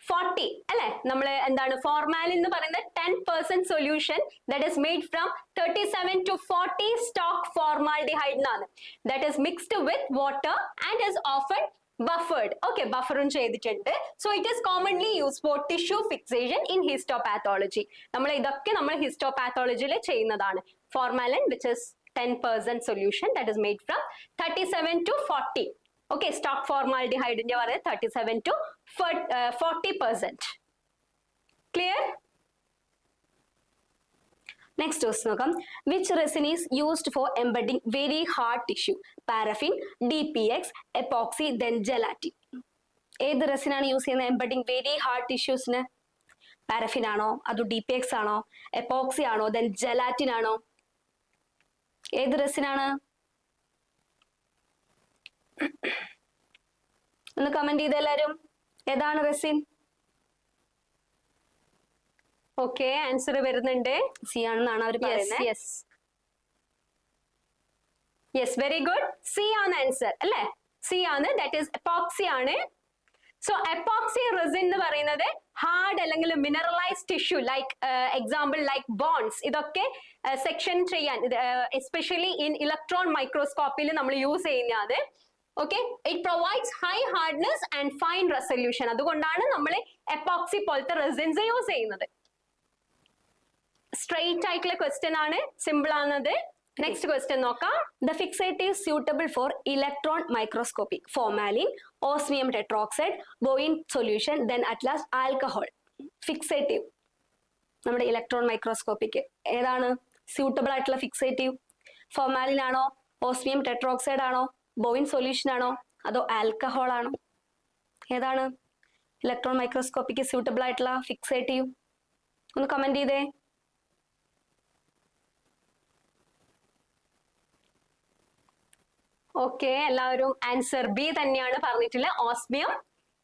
40 അല്ലെ? നമ്മൾ എന്താണ് ഫോർമാലിൻ എന്ന് പറയുന്നത് 10% solution that is made from 37 to 40 stock formaldehyde എന്നാണ്. That is mixed with water and is often buffered. Okay, ബഫറും ചെയ്തിട്ടുണ്ട്. So it is commonly use for tissue fixation in histopathology. നമ്മൾ ഇതൊക്കെ നമ്മൾ ഹിസ്റ്റോപാത്തോളജിയിൽ ചെയ്യുന്നതാണ്. Formalin which is 10% solution that is made from 37 to 40. Okay, stock formaldehyde in 37 to 40%. Clear? Next question നോക്കാം. Which resin is used for embedding very hard tissue? Paraffin, DPX, epoxy, then gelatin. ഏത് റെസിൻ ആണ് യൂസ് ചെയ്യുന്നത് എംബഡിങ് വെരി ഹാർഡ് ടിഷ്യൂസിന്? പാരഫിൻ ആണോ അതോ DPX ആണോ എപ്പോക്സി ആണോ ദെൻ ജെലാറ്റിൻ ആണോ? ഏത് റെസിനാണ്? ഒന്ന് കമന്റ് ചെയ്ത് എല്ലാരും. ഏതാണ് റെസിൻ? ഓക്കെ, ആൻസർ വരുന്നുണ്ട്. സി ആണെന്നാണ് അവർ പറയുന്നത്. Yes, very good. സി ആണ് ആൻസർ അല്ലേ? സി ആണ്, ദാറ്റ് ഈസ് എപ്പോക്സി ആണ്. സോ എപ്പോക്സി റെസിൻ എന്ന് പറയുന്നത് ഹാർഡ് അല്ലെങ്കിൽ mineralised tissue like example like bones ഇതൊക്കെ സെക്ഷൻ ചെയ്യാൻ എസ്പെഷ്യലി ഇൻ ഇലക്ട്രോൺ മൈക്രോസ്കോപ്പിയിൽ നമ്മൾ യൂസ് ചെയ്യുന്നതാണ്. Okay, it provides high hardness and fine resolution. അതുകൊണ്ടാണ് നമ്മൾ എപ്പോക്സി പോലത്തെ റെസിൻസ് യൂസ് ചെയ്യുന്നത്. സ്ട്രെയിറ്റ് ആയിട്ടുള്ള ക്വസ്റ്റ്യൻ ആണ്, സിമ്പിൾ ആണത്. നെക്സ്റ്റ് ക്വസ്റ്റ്യൻ നോക്കാം. The fixatives suitable for electron microscopy: formalin, osmium tetroxide, bovine solution, then at last alcohol. Fixative നമ്മുടെ ഇലക്ട്രോൺ മൈക്രോസ്കോപ്പിക്ക് ഏതാണ് സ്യൂട്ടബിൾ ആയിട്ടുള്ള ഫിക്സേറ്റീവ്? ഫോർമാലിൻ ആണോ ഓസ്മിയം ടെട്രോക്സൈഡ് ആണോ ബോവിൻ സൊല്യൂഷൻ ആണോ അതോ ആൽക്കഹോൾ ആണോ? ഏതാണ് ഇലക്ട്രോൺ മൈക്രോസ്കോപ്പിക്ക് സ്യൂട്ടബിൾ ആയിട്ടുള്ള ഫിക്സേറ്റീവ്? ഒന്ന് കമന്റ് ചെയ്തേ. ഓക്കെ, എല്ലാവരും ആൻസർ ബി തന്നെയാണ് പറഞ്ഞിട്ടുള്ളത്. ഓസ്മിയം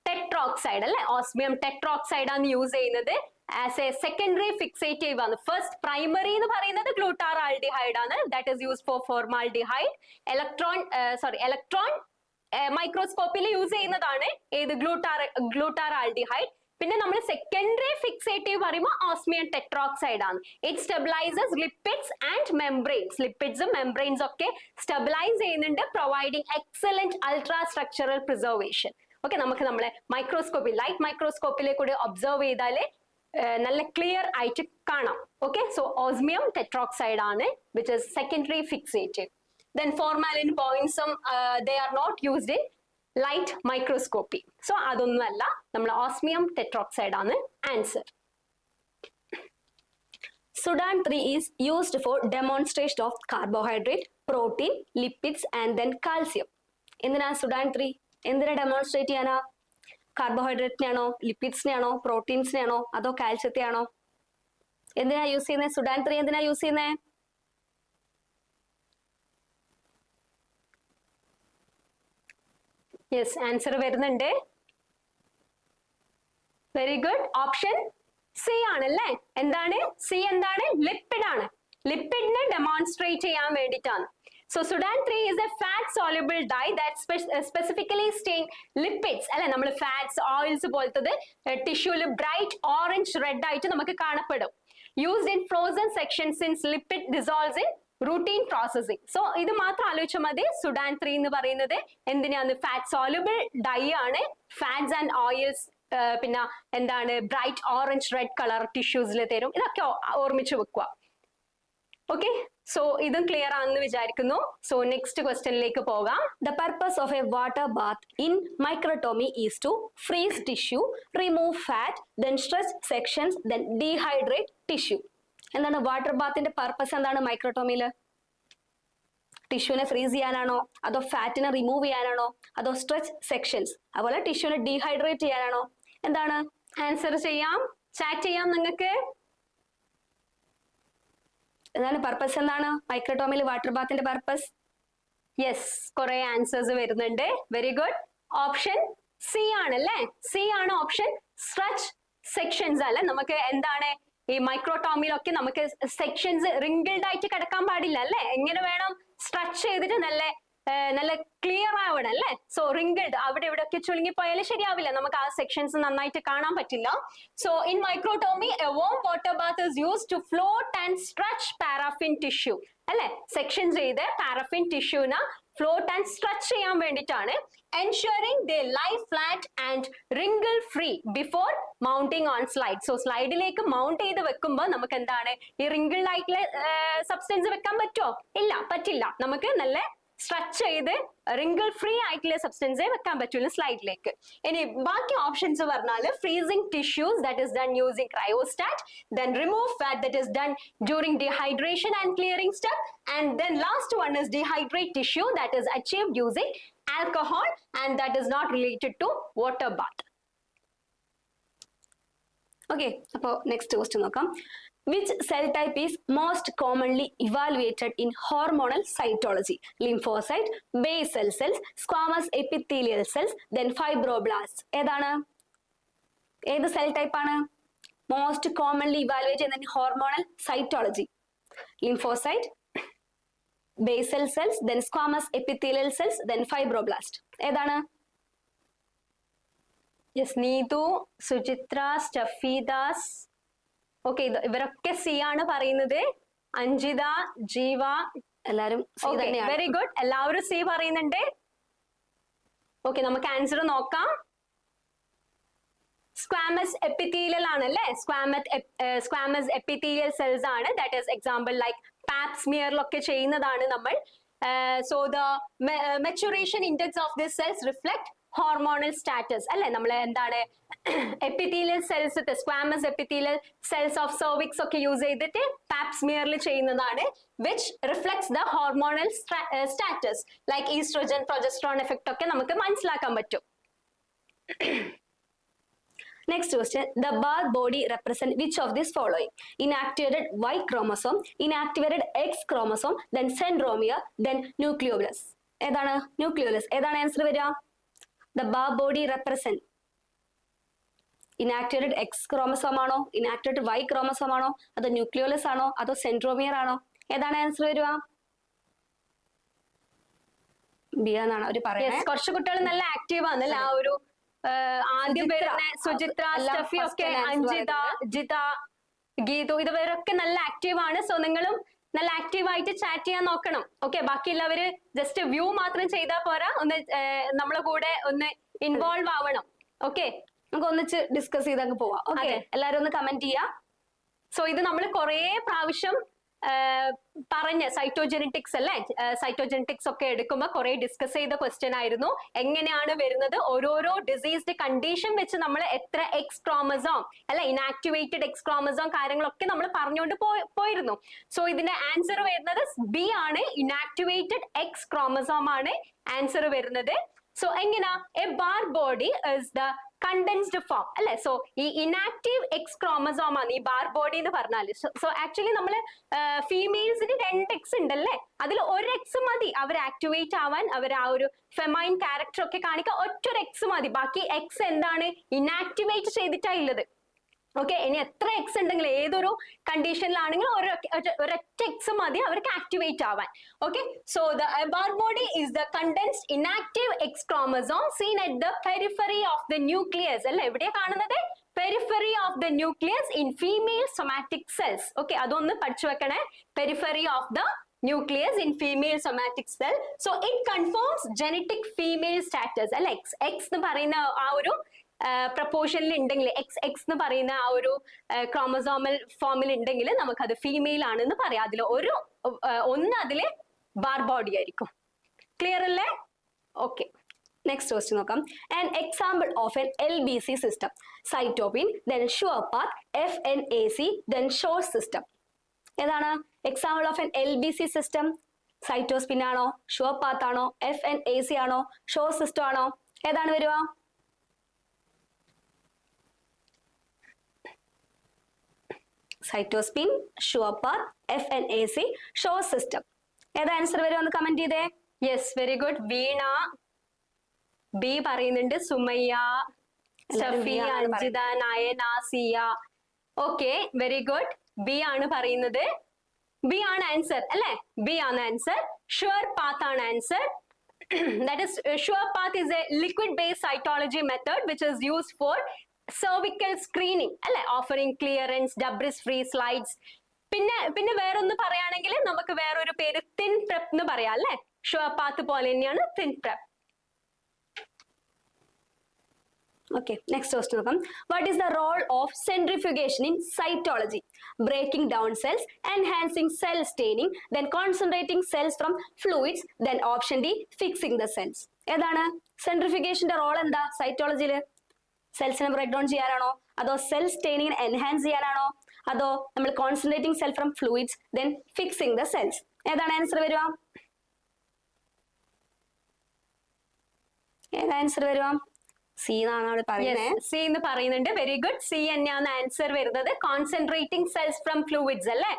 ടെട്രോക്സൈഡ് അല്ലെ? ഓസ്മിയം ടെട്രോക്സൈഡ് ആണ് യൂസ് ചെയ്യുന്നത് ആസ് എ സെക്കൻഡറി ഫിക്സേറ്റീവ് ആണ്. ഫസ്റ്റ് പ്രൈമറി എന്ന് പറയുന്നത് ഗ്ലൂട്ടാറാൾഡിഹൈഡ് ആണ്, that is use for formaldehyde. Electron മൈക്രോസ്കോപ്പിൽ യൂസ് ചെയ്യുന്നതാണ് ഏത് ഗ്ലൂട്ടാറാൾഡിഹൈഡ്. പിന്നെ നമ്മൾ സെക്കൻഡറി ഫിക്സേറ്റീവ് പറയുമ്പോൾ ഓസ്മിയം ടെട്രോക്സൈഡ് ആണ്. It stabilises lipids and membranes. ലിപ്പിഡ്സും മെംബ്രെയിൻസ് ഒക്കെ സ്റ്റെബിലൈസ് ചെയ്യുന്നുണ്ട്, providing excellent ultra structural preservation. Okay, നമുക്ക് നമ്മളെ മൈക്രോസ്കോപ്പി ലൈറ്റ് മൈക്രോസ്കോപ്പിലെ കൂടി ഒബ്സർവ് ചെയ്താല് നല്ല ക്ലിയർ ആയിട്ട് കാണാം. ഓക്കെ, സോ ഓസ്മിയം ടെട്രോക്സൈഡ് ആണ് which is secondary fixative. Then formalin പോയിന്റ്സും they are not used in light microscopy. So അതൊന്നുമല്ല, നമ്മൾ ഓസ്മിയം ടെട്രോക്സൈഡ് ആണ് answer. Sudan 3 is used for demonstration of carbohydrate, protein, lipids and then calcium. എന്തിനാ സുഡാൻ 3 എന്തിനാ ഡെമോൺസ്ട്രേറ്റ് ചെയ്യാനാ? കാർബോഹൈഡ്രേറ്റിനെയാണോ ലിപ്പിഡ്സിനെയാണോ പ്രോട്ടീൻസിനെയാണോ അതോ കാൽസ്യത്തെയാണോ? എന്തിനാ യൂസ് ചെയ്യുന്നത്? സുഡാൻ 3 എന്തിനാ യൂസ് ചെയ്യുന്നത്? യെസ്, ആൻസർ വരുന്നുണ്ട്. Very good. ഓപ്ഷൻ സി ആണല്ലേ? എന്താണ് സി? എന്താണ്? ലിപ്പിഡ് ആണ്. ലിപ്പിഡിനെ ഡെമോൺസ്ട്രേറ്റ് ചെയ്യാൻ വേണ്ടിയിട്ടാണ്. So Sudan 3 is a fat soluble dye that specifically stain lipids അല്ലെ? നമ്മൾ ഫാറ്റ്സ് ഓയിൽസ് പോലത്തത് ടിഷ്യൂല് ബ്രൈറ്റ് ഓറഞ്ച് റെഡ് ആയിട്ട് നമുക്ക് കാണപ്പെടും. Used in frozen section since lipid dissolves in routine processing. So ഇത് മാത്രം ആലോചിച്ചാൽ മതി. സുഡാൻ 3 എന്ന് പറയുന്നത് എന്തിനാണ്? ഫാറ്റ് സോലുബിൾ ഡൈ ആണ്. ഫാറ്റ്സ് ആൻഡ് ഓയിൽസ് പിന്നെ എന്താണ് ബ്രൈറ്റ് ഓറഞ്ച് റെഡ് കളർ ടിഷ്യൂസിൽ തരും. ഇതൊക്കെ ഓർമ്മിച്ച് വെക്കുക. ഓക്കെ, സോ ഇതും ക്ലിയർ ആണെന്ന് വിചാരിക്കുന്നു. സോ നെക്സ്റ്റ് ക്വസ്റ്റ്യനിലേക്ക് പോകാം. The purpose of a water bath in microtomy is to freeze tissue, remove fat, then stretch sections, then dehydrate tissue. എന്താണ് വാട്ടർ ബാത്തിന്റെ പർപ്പസ്? എന്താണ് മൈക്രോട്ടോമിയില്? ടിഷ്യൂനെ ഫ്രീസ് ചെയ്യാനാണോ അതോ ഫാറ്റിനെ റിമൂവ് ചെയ്യാനാണോ അതോ സ്ട്രെച്ച് സെക്ഷൻസ് അതുപോലെ ടിഷ്യൂനെ ഡീഹൈഡ്രേറ്റ് ചെയ്യാനാണോ? എന്താണ് ആൻസർ? ചെയ്യാം, ചാറ്റ് ചെയ്യാം നിങ്ങൾക്ക്. എന്താണ് പർപ്പസ്? എന്താണ് മൈക്രോട്ടോമിയിൽ വാട്ടർ ബാത്തിന്റെ പർപ്പസ്? യെസ്, കുറെ ആൻസേഴ്സ് വരുന്നുണ്ട്. Very good. ഓപ്ഷൻ സി ആണ് അല്ലേ? സി ആണ് ഓപ്ഷൻ. സ്ട്രെച്ച് സെക്ഷൻസ് അല്ലെ. നമുക്ക് എന്താണ് ഈ മൈക്രോടോമിയിലൊക്കെ നമുക്ക് സെക്ഷൻസ് റിങ്കിൾഡ് ആയിട്ട് കിടക്കാൻ പാടില്ല അല്ലെ? എങ്ങനെ വേണം? സ്ട്രെച്ച് ചെയ്തിട്ട് നല്ല ക്ലിയർ ആവണം അല്ലെ? സോ റിങ്കിൾഡ് അവിടെ ഇവിടെ ഒക്കെ ചുളുങ്ങി പോയാലും ശരിയാവില്ല, നമുക്ക് ആ സെക്ഷൻസ് നന്നായിട്ട് കാണാൻ പറ്റില്ല. So in microtomy a warm water bath is used to float and stretch paraffin tissue അല്ലെ? സെക്ഷൻ ചെയ്ത് പാരഫിൻ ടിഷ്യൂന ഫ്ലോട്ട് ആൻഡ് സ്ട്രെച്ച് ചെയ്യാൻ വേണ്ടിയിട്ടാണ്. Ensuring they lie flat and wrinkle free before mounting on slide. So സ്ലൈഡിലേക്ക് മൗണ്ട് ചെയ്ത് വെക്കുമ്പോൾ നമുക്ക് എന്താണ് ഈ റിങ്കിൾഡ് ആയിട്ടുള്ള സബ്സ്റ്റൻസ് വെക്കാൻ പറ്റുമോ? ഇല്ല, പറ്റില്ല. നമുക്ക് നല്ല സ്ട്രെച്ച് ചെയ്ത് റിങ്കിൾ ഫ്രീ ആയിട്ടുള്ള സബ്സ്റ്റൻസേ വെക്കാൻ പറ്റുള്ളൂ സ്ലൈഡിലേക്ക്. ഇനി ബാക്കി ഓപ്ഷൻസ് പറഞ്ഞാൽ freezing tissues that is done using cryostat, then remove fat that is done during dehydration and clearing step, and then last one is dehydrate tissue that is achieved using alcohol and that is not related to water bath. Okay, അപ്പോ നെക്സ്റ്റ് ക്വസ്റ്റ്യൻ നോക്കാം. Which cell type is most commonly evaluated in hormonal cytology? Lymphocyte, basal cells, squamous epithelial cells, then fibroblasts. ഏതാണ്? ഏത് സെൽ ടൈപ്പ് ആണ് മോസ്റ്റ് കോമൺലി ഇവാലുവേറ്റ് ചെയ്യുന്ന hormonal cytology? Lymphocyte, basal cells, then squamous epithelial cells, then fibroblast. ഏതാണ്? യെസ്, നീതു, സുചിത്ര, സ്റ്റഫീദാസ്. ഓക്കെ, ഇവരൊക്കെ സി ആണ് പറയുന്നത്. അഞ്ജിത, ജീവ, എല്ലാരും വെരി ഗുഡ്. എല്ലാവരും സി പറയുന്നുണ്ട്. ഓക്കെ, നമുക്ക് ആൻസർ നോക്കാം. സ്ക്വാമസ് എപ്പിത്തീലിയൽ ആണല്ലേ? സ്ക്വാമസ് എപ്പിത്തീലിയൽ സെൽസ് ആണ്. That is example like Pap സ്മിയറിലൊക്കെ ചെയ്യുന്നതാണ് നമ്മൾ. So the maturation index of this cells reflect hormonal status അല്ലെ? നമ്മൾ എന്താണ് epithelial cells, squamous epithelial cells of cervix ഒക്കെ യൂസ് ചെയ്തിട്ട് പാപ് സ്മിയറിൽ ചെയ്യുന്നതാണ്, which reflects the hormonal status like oestrogen, progesterone effect ഒക്കെ നമുക്ക് മനസ്സിലാക്കാൻ പറ്റും. Next question. The barred body represent which of these following? Inactivated Y chromosome, inactivated X chromosome, then centromere, then nucleolus. ഏതാണ് nucleolus? ഏതാണ് ആൻസർ വരിക? The barred body represent inactivated X chromosome ആണോ, inactivated Y chromosome ആണോ, അതോ nucleolus ആണോ, അതോ centromere ആണോ? ഏതാണ് ആൻസർ വരിക? ബി എന്നാണ് അവർ പറയുന്നത്. കുറച്ച് കുട്ടികൾ നല്ല ആക്റ്റീവ് ആണല്ലേ? ആ ഒരു ആദ്യം പേരുന്ന സുചിത്ര, സ്റ്റഫി ഒക്കെ, അഞ്ജിത, ജിത, ഗീതു, ഇതുവരൊക്കെ നല്ല ആക്റ്റീവ് ആണ്. സോ നിങ്ങളും നല്ല ആക്റ്റീവ് ആയിട്ട് ചാറ്റ് ചെയ്യാൻ നോക്കണം. ഓക്കെ, ബാക്കിയുള്ളവര് ജസ്റ്റ് വ്യൂ മാത്രം ചെയ്താൽ പോരാ, ഒന്ന് നമ്മളെ കൂടെ ഒന്ന് ഇൻവോൾവ് ആവണം. ഓക്കെ, നമുക്ക് ഒന്നിച്ച് ഡിസ്കസ് ചെയ്തങ്ങ് പോവാം. ഓക്കെ, എല്ലാരും ഒന്ന് കമന്റ് ചെയ്യാം. സോ ഇത് നമ്മൾ കുറേ പ്രാവശ്യം പറഞ്ഞ സൈറ്റോജെനറ്റിക്സ് അല്ലെ? സൈറ്റോജെനറ്റിക്സ് ഒക്കെ എടുക്കുമ്പോൾ കുറെ ഡിസ്കസ് ചെയ്ത ക്വസ്റ്റ്യൻ ആയിരുന്നു. എങ്ങനെയാണ് വരുന്നത്, ഓരോരോ ഡിസീസ്ഡ് കണ്ടീഷൻ വെച്ച് നമ്മൾ എത്ര എക്സ് ക്രോമസോം അല്ലെ, ഇനാക്ടിവേറ്റഡ് എക്സ് ക്രോമസോം കാര്യങ്ങളൊക്കെ നമ്മൾ പറഞ്ഞുകൊണ്ട് പോയിരുന്നു. സോ ഇതിന്റെ ആൻസർ വരുന്നത് ബി ആണ്. ഇനാക്ടിവേറ്റഡ് എക്സ് ക്രോമസോം ആണ് ആൻസർ വരുന്നത്. സോ എങ്ങനാ A bar body is the condensed form അല്ലെ? സോ ഈ ഇനാക്റ്റീവ് എക്സ് ക്രോമസോം ആണ് ഈ ബാർ ബോഡി എന്ന് പറഞ്ഞാല്. സോ ആക്ച്വലി നമ്മള് ഫീമെയിൽസിന് 2 എക്സ് ഉണ്ടല്ലേ, അതിൽ 1 എക്സ് മതി അവർ ആക്ടിവേറ്റ് ആവാൻ, അവർ ആ ഒരു ഫെമൈൻ ക്യാരക്ടർ ഒക്കെ കാണിക്കാൻ ഒറ്റൊരു എക്സ് മതി. ബാക്കി എക്സ് എന്താണ് ഇനാക്ടിവേറ്റ് ചെയ്തിട്ടാ ഉള്ളത്. ഓക്കെ, ഇനി എത്ര എക്സ് ഉണ്ടെങ്കിൽ ഏതൊരു കണ്ടീഷനിലാണെങ്കിലും ഒരൊറ്റ എക്സ് മതി അവർക്ക് ആക്ടിവേറ്റ് ആവാൻ. Okay, so the bar body is the condensed inactive X chromosome seen at the periphery of the nucleus അല്ലെ? എവിടെയാ കാണുന്നത്? Periphery of the nucleus in female somatic cells. Okay, അതൊന്ന് പഠിച്ചു വെക്കണേ. Periphery of the nucleus in female somatic cell. So it confirms genetic female status അല്ലെ? X എന്ന് പറയുന്ന ആ ഒരു പ്രപ്പോർഷനിൽ ഉണ്ടെങ്കിൽ, എക്സ് എന്ന് പറയുന്ന ആ ഒരു ക്രോമസോമൽ ഫോമിൽ ഉണ്ടെങ്കിൽ നമുക്കത് ഫീമെയിൽ ആണെന്ന് പറയാം. അതിൽ ഒന്ന് അതില് ബാർ ബോഡി ആയിരിക്കും. ക്ലിയർ അല്ലേ? ഓക്കെ, നെക്സ്റ്റ് ക്വസ്റ്റ്യൻ നോക്കാം. An example of an LBC system. Cytopin, then sure path, FNAC, then short system. ഏതാണ് example of an LBC system? Cytospin ആണോ, ഷുവർ പാത്ത് ആണോ, FNAC ആണോ, ഷോർ സിസ്റ്റം ആണോ? ഏതാണ് വരിക? Cytospin, SurePath, FNAC, short system. ഏതാ ആൻസർ വരും? ഒന്ന് കമന്റ് ചെയ്തേ. Yes very good. Veena B പറയുന്നുണ്ട്. Sumayya, Safi, Anjitha, Nayana, Siya. Okay very good. B ആണ് പറയുന്നത്. ബി ആണ് ആൻസർ അല്ലെ? ബി ആണ് ആൻസർ. ഷുവർ പാത്ത് ആണ് answer. That is, sure path is a liquid based cytology method which is used for cervical screening അല്ലെ? Offering clearance, debris free slides. പിന്നെ വേറൊന്ന് പറയുകയാണെങ്കിൽ നമുക്ക് വേറൊരു പേര് തിൻ പ്രെപ്പ് എന്ന് പറയാം അല്ലെ? ഷുവർ പാത്ത് പോലെ തന്നെയാണ് thin prep. Okay, next question നോക്കാം. What is the role of centrifugation in cytology? Breaking down cells, enhancing cell staining, then concentrating cells from fluids, then option D, fixing the cells. ഏതാണ് സെൻട്രിഫിക്കേഷന്റെ റോൾ? എന്താ സൈറ്റോളജിയിൽ? സെൽസിനെ ബ്രേക്ക് ഡൗൺ ചെയ്യാനാണോ, അതോ സെൽ സ്റ്റെയിനിങ്ങിനെ എൻഹാൻസ് ചെയ്യാനാണോ, അതോ നമ്മൾ concentrating cell from fluids then fixing the cells? ഏതാണ് ആൻസർ വരിക? ഏതാ ആൻസർ വരിക? സി എന്നാണ് അവിടെ പറയുന്നത്. സി എന്ന് പറയുന്നുണ്ട്. Very good. സി തന്നെയാണ് ആൻസർ വരുന്നത്. കോൺസെൻട്രേറ്റിംഗ് സെൽസ് ഫ്രം ഫ്ലൂയിഡ്സ് അല്ലെ?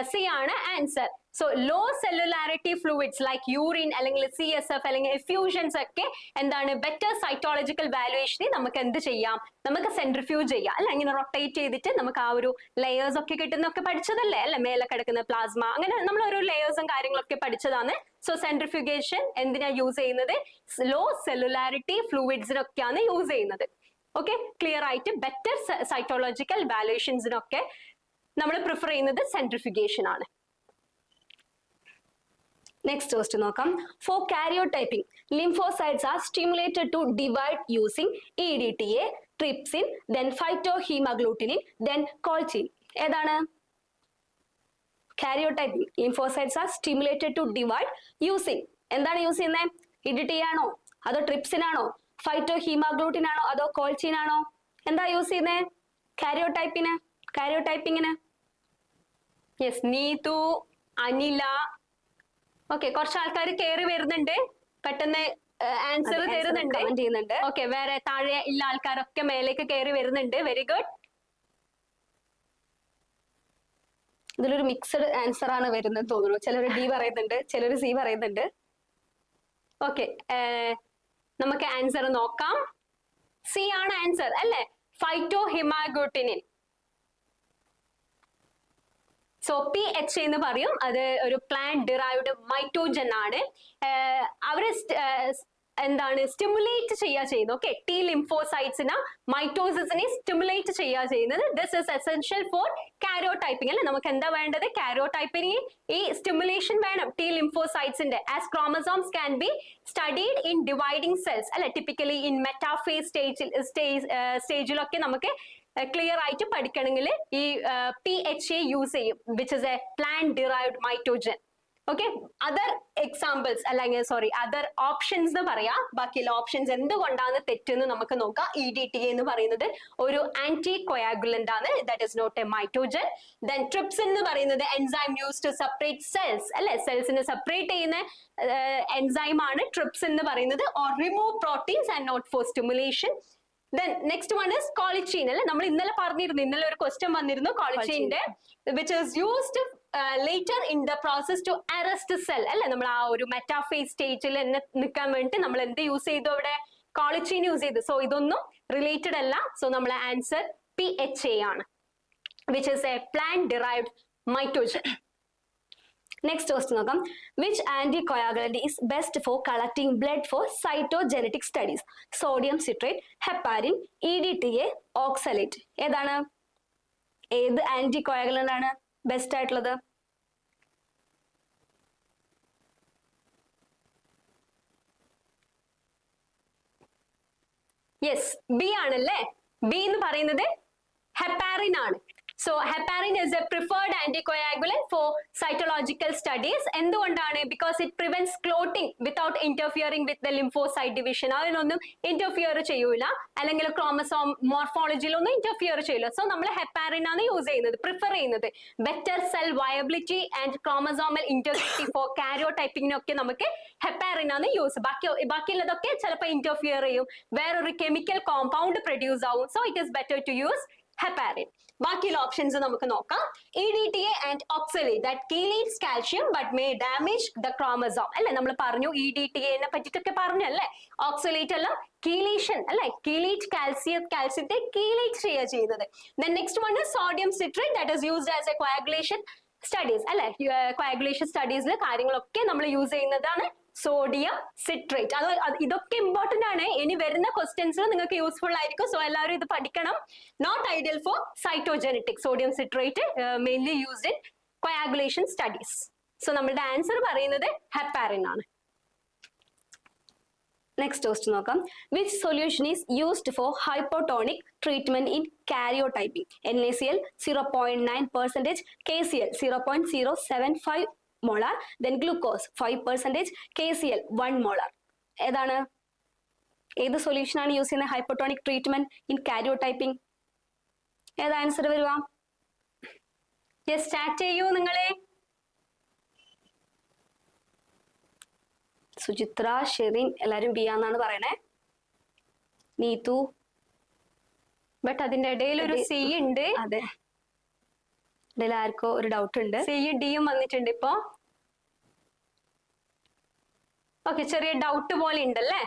സി ആണ് answer. So low cellularity fluids like urine അല്ലെങ്കിൽ CSF അല്ലെങ്കിൽ എഫ്യൂഷൻസ് ഒക്കെ എന്താണ് ബെറ്റർ സൈറ്റോളജിക്കൽ വാലുവേഷന് നമുക്ക് എന്ത് ചെയ്യാം? നമുക്ക് സെൻട്രിഫ്യൂജ് ചെയ്യാം അല്ലെ? ഇങ്ങനെ റൊട്ടേറ്റ് ചെയ്തിട്ട് നമുക്ക് ആ ഒരു ലെയേഴ്സ് ഒക്കെ കിട്ടുന്നൊക്കെ പഠിച്ചതല്ലേ അല്ലെ? മേലെ കിടക്കുന്ന പ്ലാസ്മ, അങ്ങനെ നമ്മൾ ഓരോ ലെയേഴ്സും കാര്യങ്ങളൊക്കെ പഠിച്ചതാണ്. സോ സെൻട്രിഫ്യൂഗേഷൻ എന്തിനാ യൂസ് ചെയ്യുന്നത്? ലോ സെല്ലുലാരിറ്റി ഫ്ലൂയിഡ്സിനൊക്കെയാണ് യൂസ് ചെയ്യുന്നത്. ഓക്കെ, ക്ലിയർ ആയിട്ട് ബെറ്റർ സൈറ്റോളജിക്കൽ വാലുവേഷൻസിനൊക്കെ നമ്മൾ പ്രിഫർ ചെയ്യുന്നത് സെൻട്രിഫ്യൂഗേഷൻ ആണ്. Next question നോക്കാം. For karyotyping, lymphocytes are stimulated to divide using EDTA, trypsin, then phytohemagglutinin, then colchicine. ഏതാണ് karyotyping? Lymphocytes are stimulated to divide using, എന്താണ് യൂസ് ചെയ്യുന്നത്? EDTA ആണോ, അതോ ട്രിപ്സിൻ ആണോ, ഫൈറ്റോഹീമാഗ്ലൂട്ടിൻ ആണോ, അതോ കോൾച്ചിൻ ആണോ? എന്താ യൂസ് ചെയ്യുന്നത് കാരിയോടൈപ്പിങ്ങിന്? യെസ്, നീതു, അനില. ഓക്കെ, കുറച്ച് ആൾക്കാർ കയറി വരുന്നുണ്ട്, പെട്ടെന്ന് ആൻസർ തരുന്നുണ്ട്. ഓക്കെ, വേറെ താഴെ ഉള്ള ആൾക്കാരൊക്കെ മേലേക്ക് കയറി വരുന്നുണ്ട്. Very good. ഇതിലൊരു മിക്സഡ് ആൻസർ ആണ് വരുന്നത് തോന്നുന്നു. ചിലർ ഡി പറയുന്നുണ്ട്, ചിലർ സി പറയുന്നുണ്ട്. ഓക്കെ, നമുക്ക് ആൻസർ നോക്കാം. സി ആണ് ആൻസർ അല്ലെ? ഫൈറ്റോഹിമാഗ്ലൂട്ടിനിൻ. സോ PHA എന്ന് പറയും. അത് ഒരു പ്ലാന്റ് ഡിറൈവ്ഡ് മൈറ്റോജൻ ആണ്. അവര് എന്താണ് സ്റ്റിമുലേറ്റ് ചെയ്യുന്നത്? ഓക്കെ, T ലിംഫോസൈറ്റ്സിനെ മൈറ്റോസിസിനെ സ്റ്റിമുലേറ്റ് ചെയ്യുന്നത്. This is essential for karyotyping അല്ലെ? നമുക്ക് എന്താ വേണ്ടത്? കാരിയോടൈപ്പിംഗ് ഈ സ്റ്റിമുലേഷൻ വേണം T ലിംഫോസൈറ്റ്സിന്റെ. As chromosomes can be studied in dividing cells അല്ലെ? ടിപ്പിക്കലി ഇൻ മെറ്റാഫേസ് സ്റ്റേജിലൊക്കെ നമുക്ക് ക്ലിയർ ആയിട്ട് പഠിക്കണമെങ്കിൽ ഈ PHA യൂസ് ചെയ്യും, which is a plant derived mitogen. Okay, other examples അല്ലെങ്കിൽ അതർ ഓപ്ഷൻസ് എന്ന് പറയാം. ബാക്കിയുള്ള ഓപ്ഷൻസ് എന്തുകൊണ്ടാണ് തെറ്റെന്ന് നമുക്ക് നോക്കാം. EDTA എന്ന് പറയുന്നത് ഒരു ആന്റികോയാഗുലന്റ് ആണ്, that is not a mitogen. Then trypsin എന്ന് പറയുന്നത് enzyme use to separate cells അല്ലെ? സെൽസിനെ സെപ്പറേറ്റ് ചെയ്യുന്ന എൻസൈം ആണ് ട്രിപ്സിൻ എന്ന് പറയുന്നത്. Or remove proteins and not for stimulation. Then next one is colchicine അല്ലെ? നമ്മൾ ഇന്നലെ പറഞ്ഞിരുന്നു, ഇന്നലെ ഒരു ക്വസ്റ്റ്യൻ വന്നിരുന്നു colchicine, which is used later in the process to arrest cell അല്ലെ? നമ്മൾ ആ ഒരു മെറ്റാഫേസ് സ്റ്റേജിൽ നിൽക്കാൻ വേണ്ടി നമ്മൾ എന്ത് യൂസ് ചെയ്തു? അവിടെ colchicine യൂസ് ചെയ്തു. സോ ഇതൊന്നും റിലേറ്റഡ് അല്ല. സോ നമ്മളെ ആൻസർ PHA ആണ്, which is a plant derived mitogen. Next question നോക്കാം. Which anticoagulant is best for collecting blood for cytogenetic studies? Sodium citrate, heparin, EDTA, oxalate. ഏതാണ്? ഏത് ആന്റികോയാഗുലന്റ് ആണ് ബെസ്റ്റ് ആയിട്ടുള്ളത്? യെസ്, ബി ആണല്ലേ? ബി എന്ന് പറയുന്നത് ഹെപ്പാരിൻ ആണ്. So heparin is a preferred anticoagulant for cytological studies. എന്തുകൊണ്ടാണ്? Because it prevents clotting without interfering with the lymphocyte division. അതിനൊന്നും ഇന്റർഫിയർ ചെയ്യൂല, അല്ലെങ്കിൽ ക്രോമസോം മോർഫോളജിയിലൊന്നും ഇന്റർഫിയർ ചെയ്യില്ല. സോ നമ്മൾ ഹെപ്പാരിൻ ആണ് യൂസ് ചെയ്യുന്നത്, പ്രിഫർ ചെയ്യുന്നത്. Better cell viability and chromosomal integrity for കാരിയോടൈപ്പിങ്ങിനൊക്കെ നമുക്ക് ഹെപ്പാരിൻ ആണ് യൂസ്. ബാക്കിയുള്ളതൊക്കെ ചിലപ്പോൾ ഇന്റർഫിയർ ചെയ്യും, വേറൊരു കെമിക്കൽ കോമ്പൗണ്ട് പ്രൊഡ്യൂസ് ആവും. So it is better to use heparin. ബാക്കിയുള്ള ഓപ്ഷൻസ് നമുക്ക് നോക്കാം. EDTA and oxalate that chelates calcium but may damage the chromosome. അല്ലെ നമ്മൾ പറഞ്ഞു EDTA നെ പറ്റിട്ടൊക്കെ പറഞ്ഞല്ലേ. ഓക്സലേറ്റ് അല്ല കീലേഷൻ അല്ലെ, കീലേറ്റ് കാൽസ്യത്തെ കീലേറ്റ് ചെയ്യുന്നത്. Then next one is sodium citrate that is used as a coagulation studies അല്ലെ. coagulation studies കാര്യങ്ങളൊക്കെ നമ്മൾ യൂസ് ചെയ്യുന്നതാണ് സോഡിയം സിട്രേറ്റ്. അത് ഇതൊക്കെ ഇമ്പോർട്ടന്റ് ആണ്. ഇനി വരുന്ന ക്വസ്റ്റ്യൻസ് നിങ്ങൾക്ക് യൂസ്ഫുൾ ആയിരിക്കും. സോ എല്ലാവരും ഇത് പഠിക്കണം. Not ideal for cytogenetic. Sodium citrate mainly used in coagulation studies. So നമ്മുടെ ആൻസർ പറയുന്നത് ഹെപ്പാരിൻ ആണ്. നെക്സ്റ്റ് ക്വസ്റ്റ്യൻ നോക്കാം. Which solution is used for hypotonic treatment in karyotyping? NaCl 0.9%, KCl 0.075 molar, then glucose 5%, KCl 1 molar. ഏതാണ്? ഏത് സൊല്യൂഷൻ ആണ് യൂസ് ചെയ്യുന്നത് ഹൈപ്പോട്ടോണിക് ട്രീറ്റ്മെന്റ് ഇൻ കാരിയോടൈപ്പിംഗ്? ഏതാ ആൻസർ വരുക? സ്റ്റാർട്ട് ചെയ്യൂ നിങ്ങളെ. സുചിത്ര, ഷെറിൻ എല്ലാരും ബി ആണെന്നാണ് പറയണേ. നീതു, ബട്ട് അതിന്റെ ഇടയിൽ ഒരു സി ഉണ്ട്. അതെ, ഇതിൽ ആർക്കോ ഒരു ഡൗട്ട് ഉണ്ട്. സിയും ഡിയും വന്നിട്ടുണ്ട് ഇപ്പോ. ഓക്കെ, ചെറിയ ഡൗട്ട് പോലെ ഉണ്ടല്ലേ.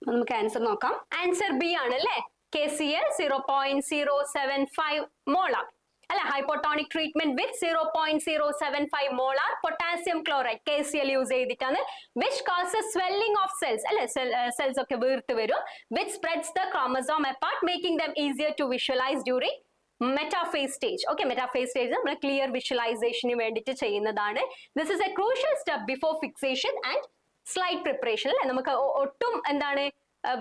നമുക്ക് ആൻസർ നോക്കാം. ആൻസർ ബി ആണ് അല്ലേ. KCl 0.075 മോളാർ അല്ലെ. Hypotonic treatment with 0.075 molar potassium chloride KCl use ചെയ്തിട്ടാണ്. Which causes swelling of cells അല്ലെ. സെൽസ് ഒക്കെ വീർത്ത് വരും. Which spreads the chromosome apart making them easier to visualise during metaphase stage. Okay, metaphase stage നമ്മൾ ക്ലിയർ വിഷ്വലൈസേഷന് വേണ്ടിയിട്ട് ചെയ്യുന്നതാണ്. This is a crucial step before fixation and slide preparation അല്ലെ. നമുക്ക് ഒട്ടും എന്താണ്